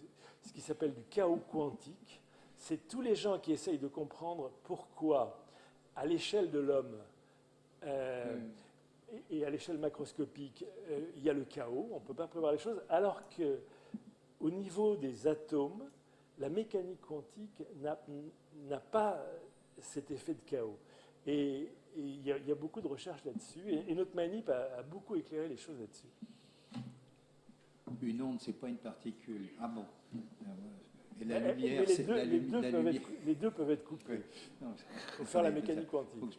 ce qui s'appelle du chaos quantique. C'est tous les gens qui essayent de comprendre pourquoi, à l'échelle de l'homme et à l'échelle macroscopique, il y a le chaos, on ne peut pas prévoir les choses, alors qu'au niveau des atomes, la mécanique quantique n'a pas cet effet de chaos. Et il y a beaucoup de recherches là-dessus, et notre manip a beaucoup éclairé les choses là-dessus. Une onde, c'est pas une particule. Ah bon. Et la lumière, les deux peuvent être coupés. Pour faire la mécanique quantique. Il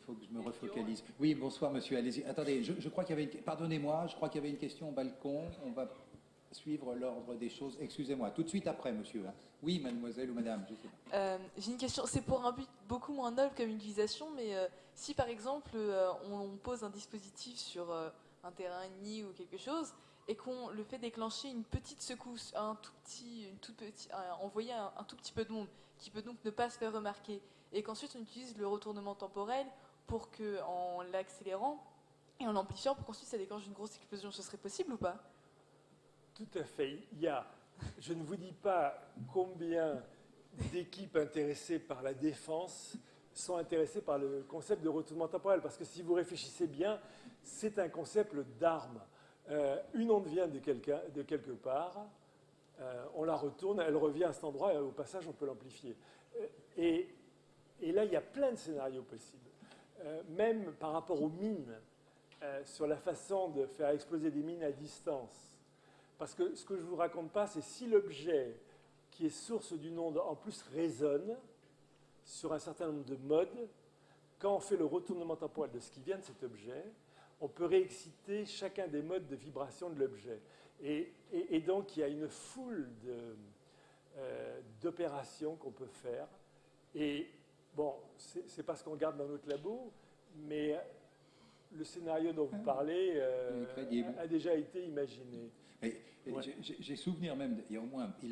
faut que je me refocalise. Oui, bonsoir monsieur, allez-y. Attendez, je crois qu'il y avait pardonnez-moi, je crois qu'il y avait une question au balcon. On va suivre l'ordre des choses. Excusez-moi, tout de suite après, monsieur. Oui, mademoiselle ou madame, je sais pas. J'ai une question, c'est pour un but beaucoup moins noble comme utilisation, mais si par exemple on pose un dispositif sur un terrain ennemi ou quelque chose, et qu'on le fait déclencher une petite secousse, envoyer un tout petit peu de monde, qui peut donc ne pas se faire remarquer, et qu'ensuite on utilise le retournement temporel pour que, en l'accélérant et en l'amplifiant, pour qu'ensuite ça déclenche une grosse explosion, ce serait possible ou pas? Tout à fait. Je ne vous dis pas combien d'équipes intéressées par la défense sont intéressées par le concept de retournement temporel, parce que si vous réfléchissez bien, c'est un concept d'arme. Une onde vient de quelque part, on la retourne, elle revient à cet endroit, et au passage, on peut l'amplifier. Et là, il y a plein de scénarios possibles. Même par rapport aux mines, sur la façon de faire exploser des mines à distance. Parce que ce que je ne vous raconte pas, c'est si l'objet qui est source d'une onde, en plus, résonne sur un certain nombre de modes, quand on fait le retournement temporel de ce qui vient de cet objet, on peut réexciter chacun des modes de vibration de l'objet. Et donc, il y a une foule d'opérations qu'on peut faire. Et bon, c'est pas ce qu'on regarde dans notre labo, mais le scénario dont vous parlez a déjà été imaginé. J'ai souvenir même, il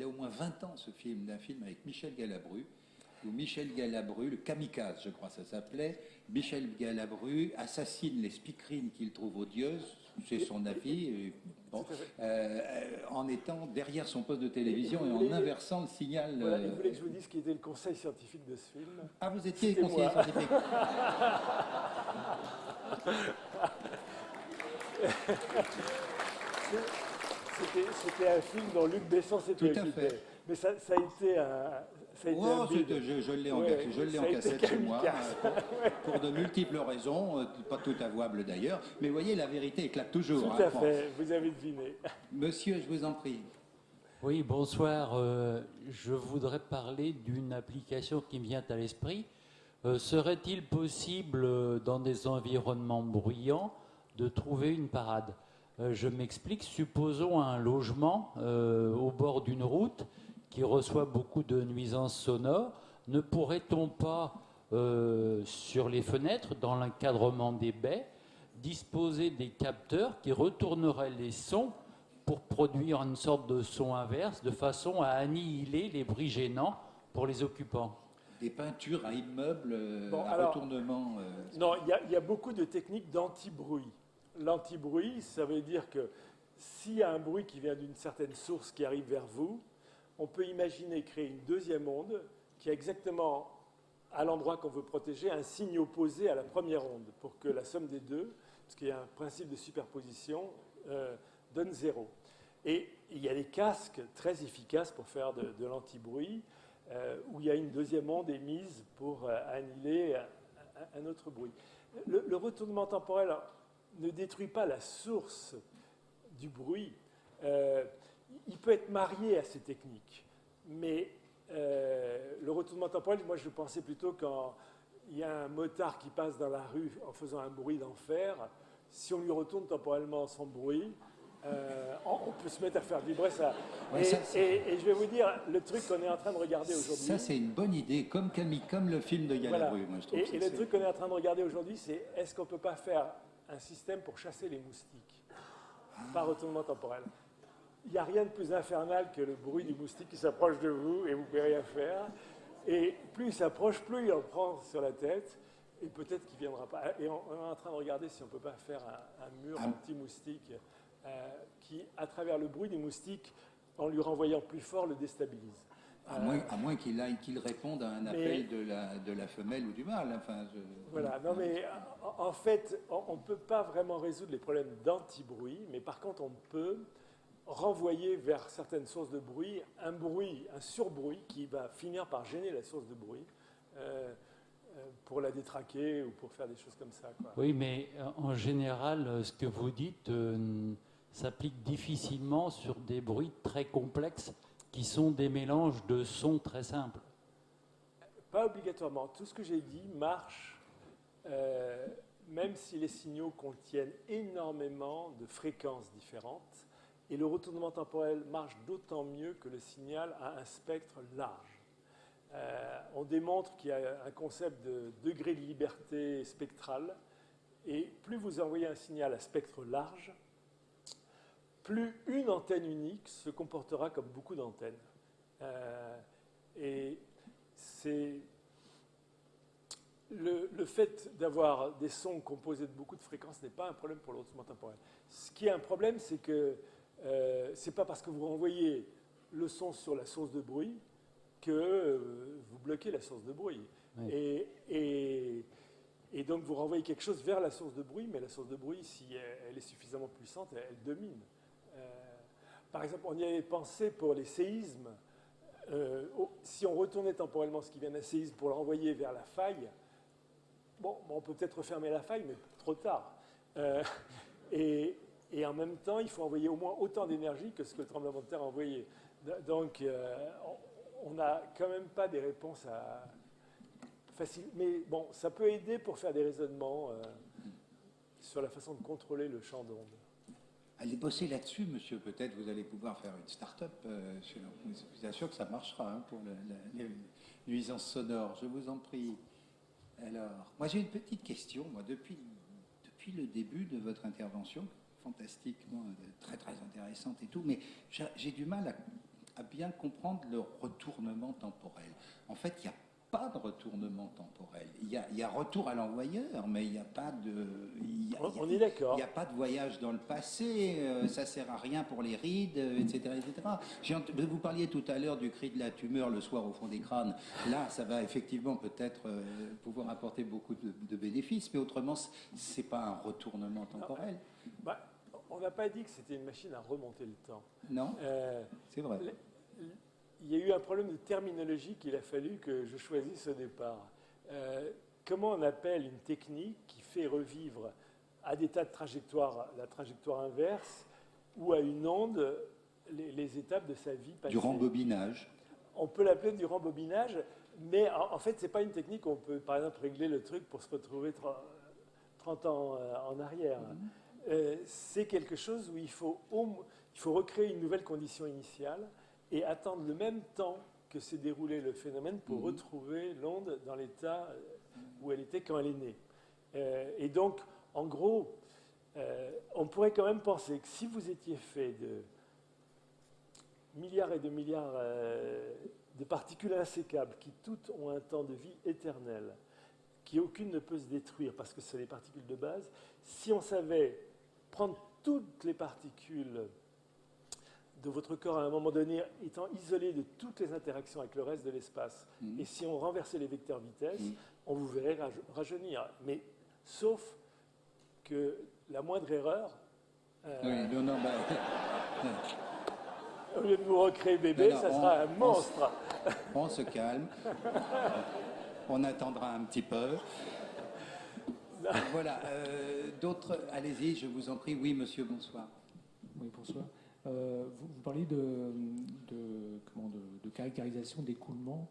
a au moins 20 ans ce film, d'un film avec Michel Galabru, où Michel Galabru, le kamikaze, je crois ça s'appelait, Michel Galabru assassine les speakerines qu'il trouve odieuses, c'est son avis, en étant derrière son poste de télévision et en inversant le signal. Voilà, vous voulez que je vous dise ce qui était le conseil scientifique de ce film? Ah, vous étiez conseiller scientifique. C'était un film dont Luc Besson s'était occupé. Mais ça a été un... Je l'ai en cassette chez moi, pour de multiples raisons, pas tout avouables d'ailleurs. Mais voyez, la vérité éclate toujours. Tout à fait, vous avez deviné. Monsieur, je vous en prie. Oui, bonsoir. Je voudrais parler d'une application qui me vient à l'esprit. Serait-il possible, dans des environnements bruyants, de trouver une parade? Je m'explique. Supposons un logement au bord d'une route qui reçoit beaucoup de nuisances sonores. Ne pourrait-on pas, sur les fenêtres, dans l'encadrement des baies, disposer des capteurs qui retourneraient les sons pour produire une sorte de son inverse, de façon à annihiler les bruits gênants pour les occupants? Des peintures à immeubles, retournement... Non, il y a beaucoup de techniques d'anti-bruit. l'anti-bruit, ça veut dire que s'il y a un bruit qui vient d'une certaine source qui arrive vers vous, on peut imaginer créer une deuxième onde qui a exactement, à l'endroit qu'on veut protéger, un signe opposé à la première onde, pour que la somme des deux, parce qu'il y a un principe de superposition, donne 0. Et il y a des casques très efficaces pour faire de l'anti-bruit, où il y a une deuxième onde émise pour annihiler un autre bruit. Le retournement temporel ne détruit pas la source du bruit. Il peut être marié à ces techniques, mais le retournement temporel, moi je pensais plutôt quand il y a un motard qui passe dans la rue en faisant un bruit d'enfer, si on lui retourne temporellement son bruit, on peut se mettre à faire vibrer ça. Ouais, et je vais vous dire, le truc qu'on est en train de regarder aujourd'hui... Ça, c'est une bonne idée, comme le film de Galabru, moi, je trouve. Et le truc qu'on est en train de regarder aujourd'hui, c'est est-ce qu'on ne peut pas faire un système pour chasser les moustiques par retournement temporel? Il n'y a rien de plus infernal que le bruit du moustique qui s'approche de vous et vous ne pouvez rien faire. Et plus il s'approche, plus il en prend sur la tête. Et peut-être qu'il ne viendra pas. Et on est en train de regarder si on ne peut pas faire un mur anti-moustique qui, à travers le bruit des moustiques, en lui renvoyant plus fort, le déstabilise. À moins qu'il réponde à un appel de la femelle ou du mâle. Enfin, Voilà, non mais en fait, on ne peut pas vraiment résoudre les problèmes d'anti-bruit, mais par contre, on peut renvoyer vers certaines sources de bruit, un surbruit qui va finir par gêner la source de bruit pour la détraquer ou pour faire des choses comme ça, quoi. Oui, mais en général, ce que vous dites s'applique difficilement sur des bruits très complexes qui sont des mélanges de sons très simples. Pas obligatoirement. Tout ce que j'ai dit marche, même si les signaux contiennent énormément de fréquences différentes. Et le retournement temporel marche d'autant mieux que le signal a un spectre large. On démontre qu'il y a un concept de degré de liberté spectrale. Et plus vous envoyez un signal à spectre large, plus une antenne unique se comportera comme beaucoup d'antennes. Et c'est le fait d'avoir des sons composés de beaucoup de fréquences n'est pas un problème pour le retournement temporel. Ce qui est un problème, c'est que c'est pas parce que vous renvoyez le son sur la source de bruit que vous bloquez la source de bruit. Oui. Et donc vous renvoyez quelque chose vers la source de bruit, mais la source de bruit, si elle est suffisamment puissante, elle domine. Par exemple, on y avait pensé pour les séismes. Si on retournait temporellement ce qui vient d'un séisme pour le renvoyer vers la faille, bon, on peut peut-être refermer la faille, mais trop tard. Et en même temps, il faut envoyer au moins autant d'énergie que ce que le tremblement de terre a envoyé. Donc, on n'a quand même pas des réponses faciles. Mais bon, ça peut aider pour faire des raisonnements sur la façon de contrôler le champ d'onde. Allez bosser là-dessus, monsieur. Peut-être vous allez pouvoir faire une start-up. Je suis bien sûr que ça marchera pour les nuisances sonores. Je vous en prie. Alors, moi j'ai une petite question. Moi, depuis le début de votre intervention, fantastiquement, très très intéressante et tout, mais j'ai du mal à bien comprendre le retournement temporel. En fait, il n'y a pas de retournement temporel. Il y a retour à l'envoyeur, mais il n'y a pas de... On est d'accord. Il n'y a pas de voyage dans le passé, ça ne sert à rien pour les rides, etc. etc. Vous parliez tout à l'heure du cri de la tumeur le soir au fond des crânes. Là, ça va effectivement peut-être pouvoir apporter beaucoup de bénéfices, mais autrement, ce n'est pas un retournement temporel. On n'a pas dit que c'était une machine à remonter le temps. Non, c'est vrai. Il y a eu un problème de terminologie qu'il a fallu que je choisisse au départ. Comment on appelle une technique qui fait revivre à des tas de trajectoires, la trajectoire inverse, ou à une onde, les étapes de sa vie passée? Du rembobinage. On peut l'appeler du rembobinage, mais en fait, ce n'est pas une technique où on peut, par exemple, régler le truc pour se retrouver 30 ans en arrière. C'est quelque chose où il faut recréer une nouvelle condition initiale et attendre le même temps que s'est déroulé le phénomène pour retrouver l'onde dans l'état où elle était quand elle est née. Et donc, en gros, on pourrait quand même penser que si vous étiez fait de milliards et de milliards de particules insécables qui toutes ont un temps de vie éternel, qui aucune ne peut se détruire parce que c'est les particules de base, si on savait prendre toutes les particules de votre corps à un moment donné étant isolées de toutes les interactions avec le reste de l'espace, et si on renversait les vecteurs vitesse, on vous verrait rajeunir. Mais sauf que la moindre erreur, Oui, non, au lieu de vous recréer bébé, Non, ça sera un monstre. on se calme. On attendra un petit peu. Voilà. D'autres, allez-y, je vous en prie. Oui, monsieur, bonsoir. Oui, bonsoir. Vous parlez de caractérisation d'écoulement.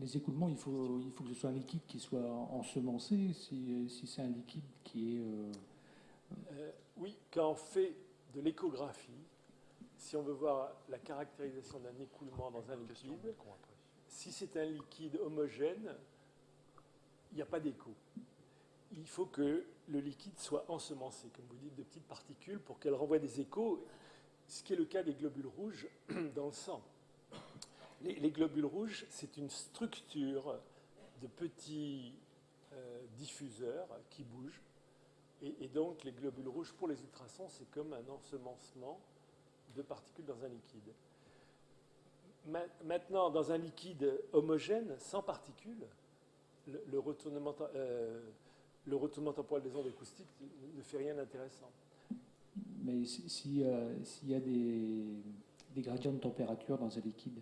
Les écoulements, il faut que ce soit un liquide qui soit ensemencé. Si c'est un liquide qui est... Oui, quand on fait de l'échographie, si on veut voir la caractérisation d'un écoulement dans un liquide, si c'est un liquide homogène, il n'y a pas d'écho. Il faut que le liquide soit ensemencé, comme vous dites, de petites particules pour qu'elles renvoient des échos, ce qui est le cas des globules rouges dans le sang. Les globules rouges, c'est une structure de petits diffuseurs qui bougent. Et donc, les globules rouges, pour les ultrasons, c'est comme un ensemencement de particules dans un liquide. Maintenant, dans un liquide homogène, sans particules, le retournement temporel des ondes acoustiques ne fait rien d'intéressant. Mais s'il y a des gradients de température dans un liquide,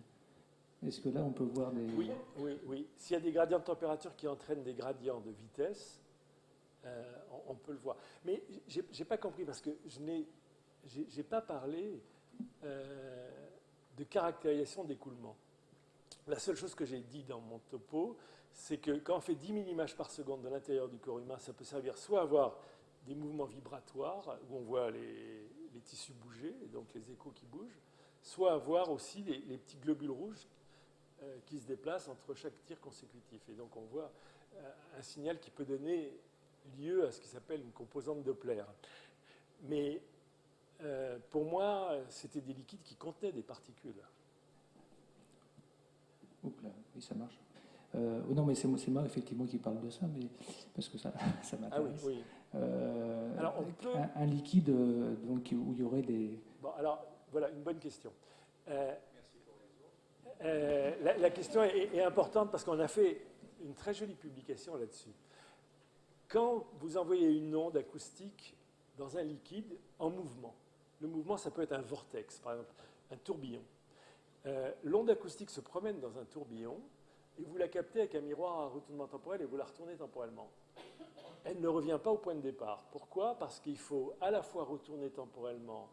est-ce que là, on peut voir des... Oui. S'il y a des gradients de température qui entraînent des gradients de vitesse, on peut le voir. Mais je n'ai pas compris, parce que je n'ai pas parlé de caractérisation d'écoulement. La seule chose que j'ai dit dans mon topo, c'est que quand on fait 10 000 images par seconde de l'intérieur du corps humain, ça peut servir soit à avoir des mouvements vibratoires, où on voit les tissus bouger, et donc les échos qui bougent, soit à voir aussi les petits globules rouges qui se déplacent entre chaque tir consécutif. Et donc on voit un signal qui peut donner lieu à ce qui s'appelle une composante Doppler. Mais pour moi, c'était des liquides qui contenaient des particules. Oups là, oui, ça marche. Non, mais c'est moi effectivement qui parle de ça, mais parce que ça m'intéresse. Ah oui. Alors on peut... un liquide donc, où il y aurait des... Bon, alors voilà, une bonne question. La question est importante parce qu'on a fait une très jolie publication là-dessus. Quand vous envoyez une onde acoustique dans un liquide en mouvement, le mouvement, ça peut être un vortex, par exemple, un tourbillon. L'onde acoustique se promène dans un tourbillon et vous la captez avec un miroir à retournement temporel et vous la retournez temporellement. Elle ne revient pas au point de départ. Pourquoi ? Parce qu'il faut à la fois retourner temporellement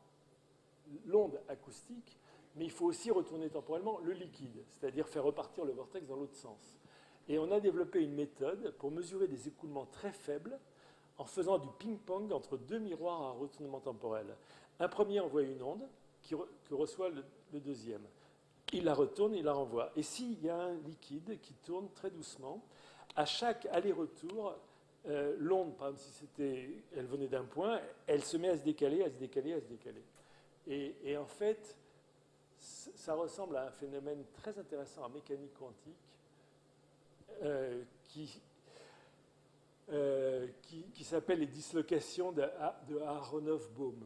l'onde acoustique, mais il faut aussi retourner temporellement le liquide, c'est-à-dire faire repartir le vortex dans l'autre sens. Et on a développé une méthode pour mesurer des écoulements très faibles en faisant du ping-pong entre deux miroirs à retournement temporel. Un premier envoie une onde que reçoit le deuxième. Il la retourne, il la renvoie. Et s'il y a un liquide qui tourne très doucement, à chaque aller-retour, l'onde, par exemple, si elle venait d'un point, elle se met à se décaler, à se décaler, à se décaler. Et en fait, ça ressemble à un phénomène très intéressant en mécanique quantique qui s'appelle les dislocations de Aharonov-Bohm.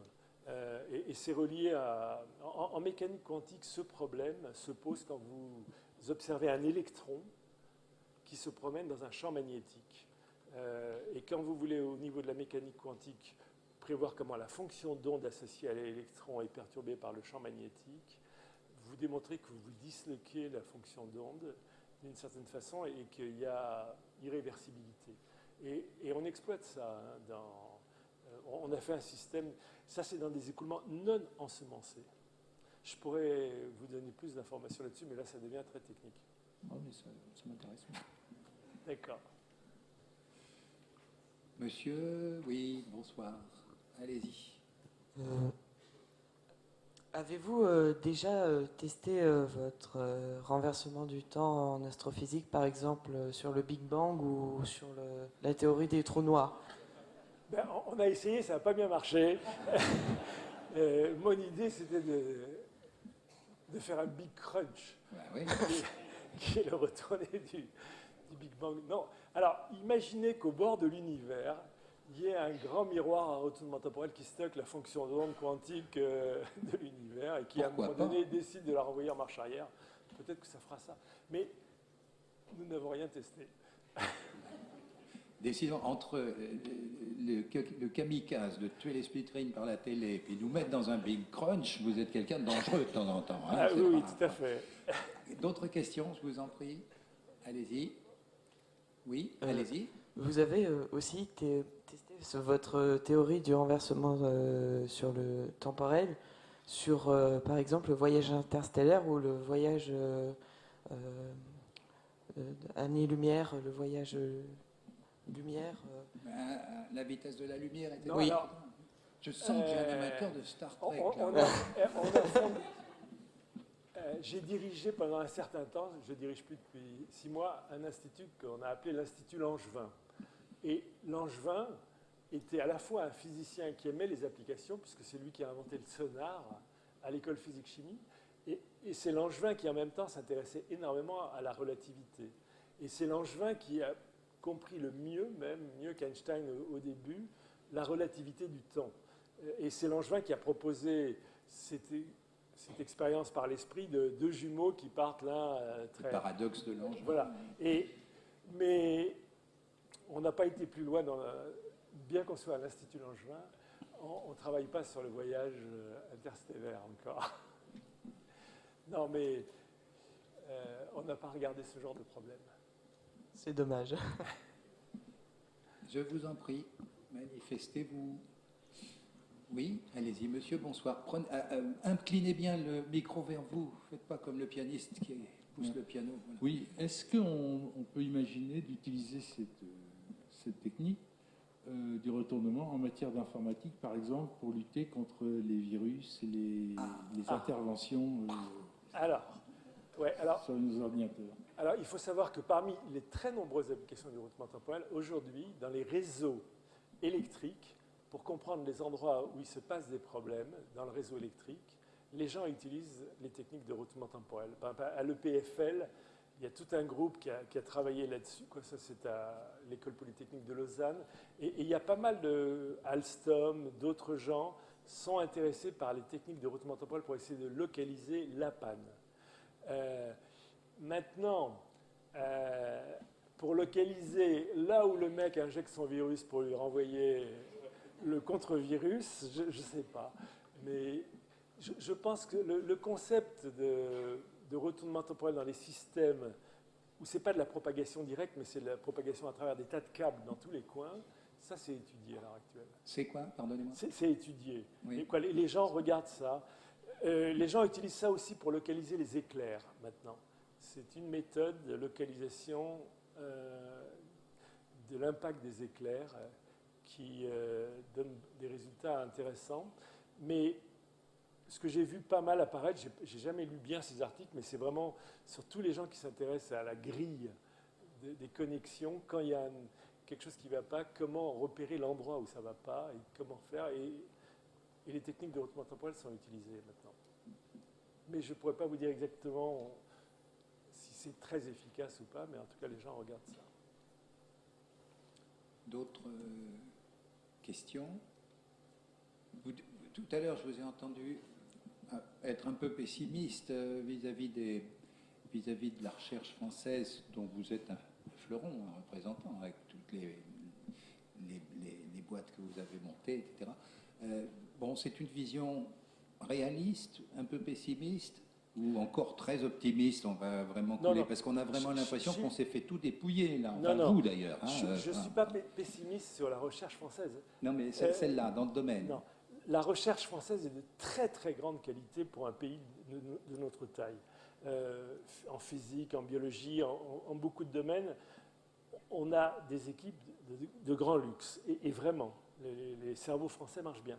Et c'est relié à... En mécanique quantique, ce problème se pose quand vous observez un électron qui se promène dans un champ magnétique. Et quand vous voulez, au niveau de la mécanique quantique, prévoir comment la fonction d'onde associée à l'électron est perturbée par le champ magnétique, vous démontrez que vous disloquez la fonction d'onde d'une certaine façon et qu'il y a irréversibilité. Et on exploite ça. On a fait un système, ça c'est dans des écoulements non ensemencés. Je pourrais vous donner plus d'informations là-dessus, mais là ça devient très technique. Oh, mais ça m'intéresse. D'accord. Monsieur, oui, bonsoir. Allez-y. Avez-vous déjà testé votre renversement du temps en astrophysique, par exemple sur le Big Bang ou sur la théorie des trous noirs ? Ben, on a essayé, ça n'a pas bien marché. Mon idée, c'était de faire un Big Crunch, Oui. qui est le retourné du Big Bang. Non. Alors, imaginez qu'au bord de l'univers, il y ait un grand miroir à retournement temporel qui stocke la fonction d'onde quantique de l'univers et qui, à un moment donné, décide de la renvoyer en marche arrière. Peut-être que ça fera ça. Mais nous n'avons rien testé. Décision entre le kamikaze de tuer les splitterines par la télé et puis nous mettre dans un big crunch, vous êtes quelqu'un de dangereux de temps en temps. Hein, oui, oui, tout à fait. D'autres questions, je vous en prie. Allez-y. Oui, allez-y. Vous avez aussi testé votre théorie du renversement sur le temporel, sur par exemple le voyage interstellaire ou le voyage année-lumière, le voyage lumière. La vitesse de la lumière était... Non, oui. alors, Je sens que j'ai un amateur de Star Trek. J'ai dirigé pendant un certain temps, je ne dirige plus depuis 6 mois, un institut qu'on a appelé l'Institut Langevin. Et Langevin était à la fois un physicien qui aimait les applications, puisque c'est lui qui a inventé le sonar à l'école physique-chimie, et c'est Langevin qui en même temps s'intéressait énormément à la relativité. Et c'est Langevin qui a compris le mieux, même mieux qu'Einstein au début, la relativité du temps. Et c'est Langevin qui a proposé cette expérience par l'esprit de 2 jumeaux qui partent l'un très... Le paradoxe de Langevin. Voilà. Mais on n'a pas été plus loin, bien qu'on soit à l'Institut Langevin, on ne travaille pas sur le voyage interstellaire encore. Non, mais on n'a pas regardé ce genre de problème. C'est dommage. Je vous en prie, manifestez-vous. Oui, allez-y, monsieur, bonsoir. Inclinez bien le micro vers vous. Faites pas comme le pianiste qui pousse le piano. Voilà. Oui, est-ce qu'on peut imaginer d'utiliser cette technique du retournement en matière d'informatique, par exemple, pour lutter contre les virus et les interventions sur nos ordinateurs? Alors, il faut savoir que parmi les très nombreuses applications du retournement temporel, aujourd'hui, dans les réseaux électriques, pour comprendre les endroits où il se passe des problèmes dans le réseau électrique, les gens utilisent les techniques de retournement temporel. À l'EPFL, il y a tout un groupe qui a travaillé là-dessus. Ça, c'est à l'École polytechnique de Lausanne. Et il y a pas mal Alstom, d'autres gens sont intéressés par les techniques de retournement temporel pour essayer de localiser la panne. Maintenant, pour localiser là où le mec injecte son virus pour lui renvoyer le contre-virus, je ne sais pas. Mais je pense que le concept de retournement temporel dans les systèmes où ce n'est pas de la propagation directe, mais c'est de la propagation à travers des tas de câbles dans tous les coins, ça c'est étudié à l'heure actuelle. C'est quoi, pardonnez-moi? C'est étudié. Oui. Les gens regardent ça. Les gens utilisent ça aussi pour localiser les éclairs maintenant. C'est une méthode de localisation de l'impact des éclairs qui donne des résultats intéressants. Mais ce que j'ai vu pas mal apparaître, j'ai jamais lu bien ces articles, mais c'est vraiment sur tous les gens qui s'intéressent à la grille des connexions, quand il y a quelque chose qui ne va pas, comment repérer l'endroit où ça ne va pas et comment faire. Et les techniques de retournement temporel sont utilisées maintenant. Mais je ne pourrais pas vous dire exactement si c'est très efficace ou pas, mais en tout cas, les gens regardent ça. D'autres questions? Tout à l'heure, je vous ai entendu être un peu pessimiste vis-à-vis de la recherche française, dont vous êtes un fleuron, un représentant, avec toutes les boîtes que vous avez montées, etc. Bon, c'est une vision réaliste, un peu pessimiste, ou encore très optimiste, on va vraiment couler, parce qu'on a vraiment l'impression qu'on s'est fait tout dépouiller, là. Enfin, vous, d'ailleurs. Hein, je ne suis pas pessimiste sur la recherche française. Non, mais celle-là, dans le domaine. Non. La recherche française est de très très grande qualité pour un pays de notre taille. En physique, en biologie, en beaucoup de domaines, on a des équipes de grand luxe. Et vraiment, les cerveaux français marchent bien.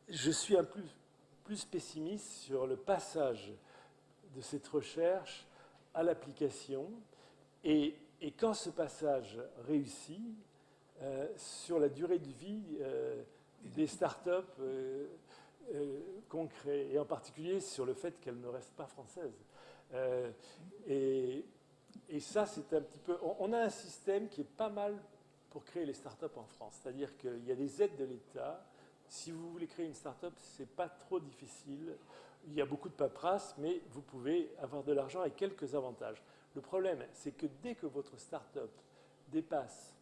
Je suis un plus pessimiste sur le passage de cette recherche à l'application. Et quand ce passage réussit, sur la durée de vie des start-up qu'on crée, et en particulier sur le fait qu'elles ne restent pas françaises. Et ça, c'est un petit peu... On a un système qui est pas mal pour créer les startups en France. C'est-à-dire qu'il y a des aides de l'État. Si vous voulez créer une start-up, ce n'est pas trop difficile. Il y a beaucoup de paperasse, mais vous pouvez avoir de l'argent et quelques avantages. Le problème, c'est que dès que votre start-up dépasse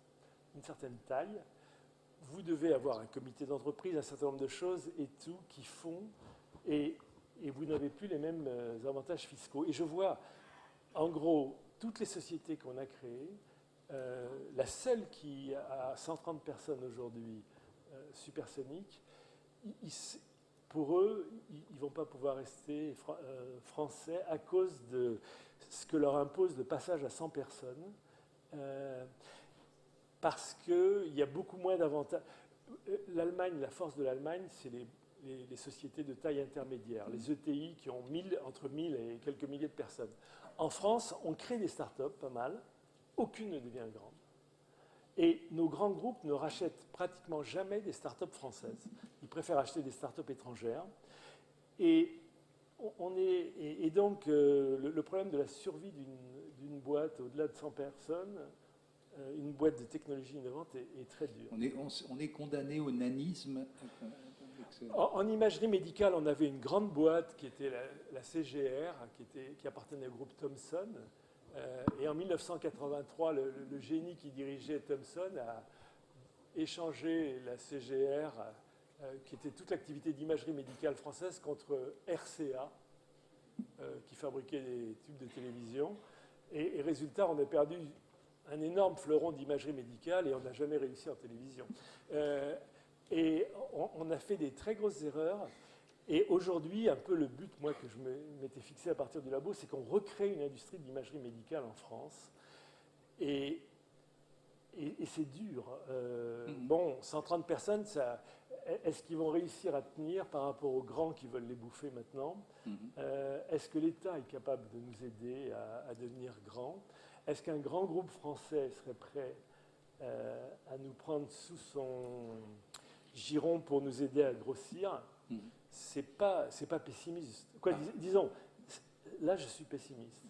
une certaine taille, vous devez avoir un comité d'entreprise, un certain nombre de choses et tout qui font, et vous n'avez plus les mêmes avantages fiscaux. Et je vois, en gros, toutes les sociétés qu'on a créées, la seule qui a 130 personnes aujourd'hui, Supersonic, pour eux, ils ne vont pas pouvoir rester français à cause de ce que leur impose le passage à 100 personnes, parce qu'il y a beaucoup moins d'avantages. L'Allemagne, la force de l'Allemagne, c'est les sociétés de taille intermédiaire, les ETI qui ont entre 1000 et quelques milliers de personnes. En France, on crée des startups, pas mal, aucune ne devient grande. Et nos grands groupes ne rachètent pratiquement jamais des startups françaises. Ils préfèrent acheter des startups étrangères. Et donc, le problème de la survie d'une boîte au-delà de 100 personnes, une boîte de technologie innovante, est très dur. On est condamné au nanisme. En imagerie médicale, on avait une grande boîte qui était la CGR, qui appartenait au groupe Thomson. Et en 1983, le génie qui dirigeait Thomson a échangé la CGR, qui était toute l'activité d'imagerie médicale française, contre RCA, qui fabriquait des tubes de télévision. Et résultat, on a perdu un énorme fleuron d'imagerie médicale et on n'a jamais réussi en télévision. Et on a fait des très grosses erreurs. Et aujourd'hui, un peu le but, moi, que je m'étais fixé à partir du labo, c'est qu'on recrée une industrie d'imagerie médicale en France. Et c'est dur. Bon, 130 personnes, est-ce qu'ils vont réussir à tenir par rapport aux grands qui veulent les bouffer maintenant? Est-ce que l'État est capable de nous aider à devenir grand? Est-ce qu'un grand groupe français serait prêt à nous prendre sous son giron pour nous aider à grossir? C'est pas pessimiste. Disons, là, je suis pessimiste.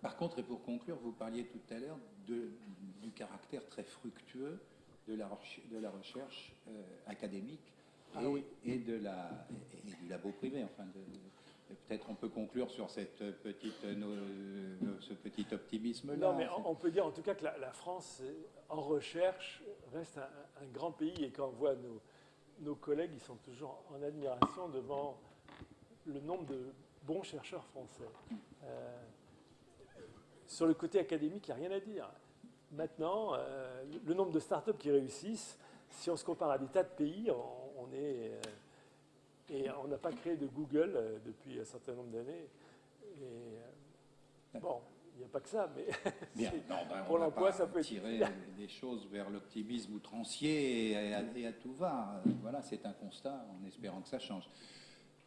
Par contre, et pour conclure, vous parliez tout à l'heure du caractère très fructueux de la recherche académique et du labo privé. Enfin, peut-être on peut conclure sur ce petit optimisme-là. Non, mais on peut dire en tout cas que la France, en recherche, reste un grand pays. Et quand on voit nos collègues, ils sont toujours en admiration devant le nombre de bons chercheurs français. Sur le côté académique, il n'y a rien à dire. Maintenant, le nombre de startups qui réussissent, si on se compare à des tas de pays, et on n'a pas créé de Google depuis un certain nombre d'années. Bon, il n'y a pas que ça, mais bien, pour l'emploi, ça peut tirer des choses vers l'optimisme outrancier et à tout va. Voilà, c'est un constat, en espérant que ça change.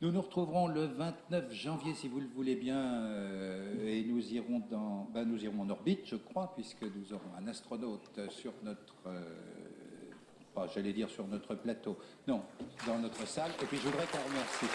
Nous nous retrouverons le 29 janvier, si vous le voulez bien, et nous irons en orbite, je crois, puisque nous aurons un astronaute sur notre, j'allais dire sur notre plateau, non, dans notre salle. Et puis je voudrais qu'on remercie.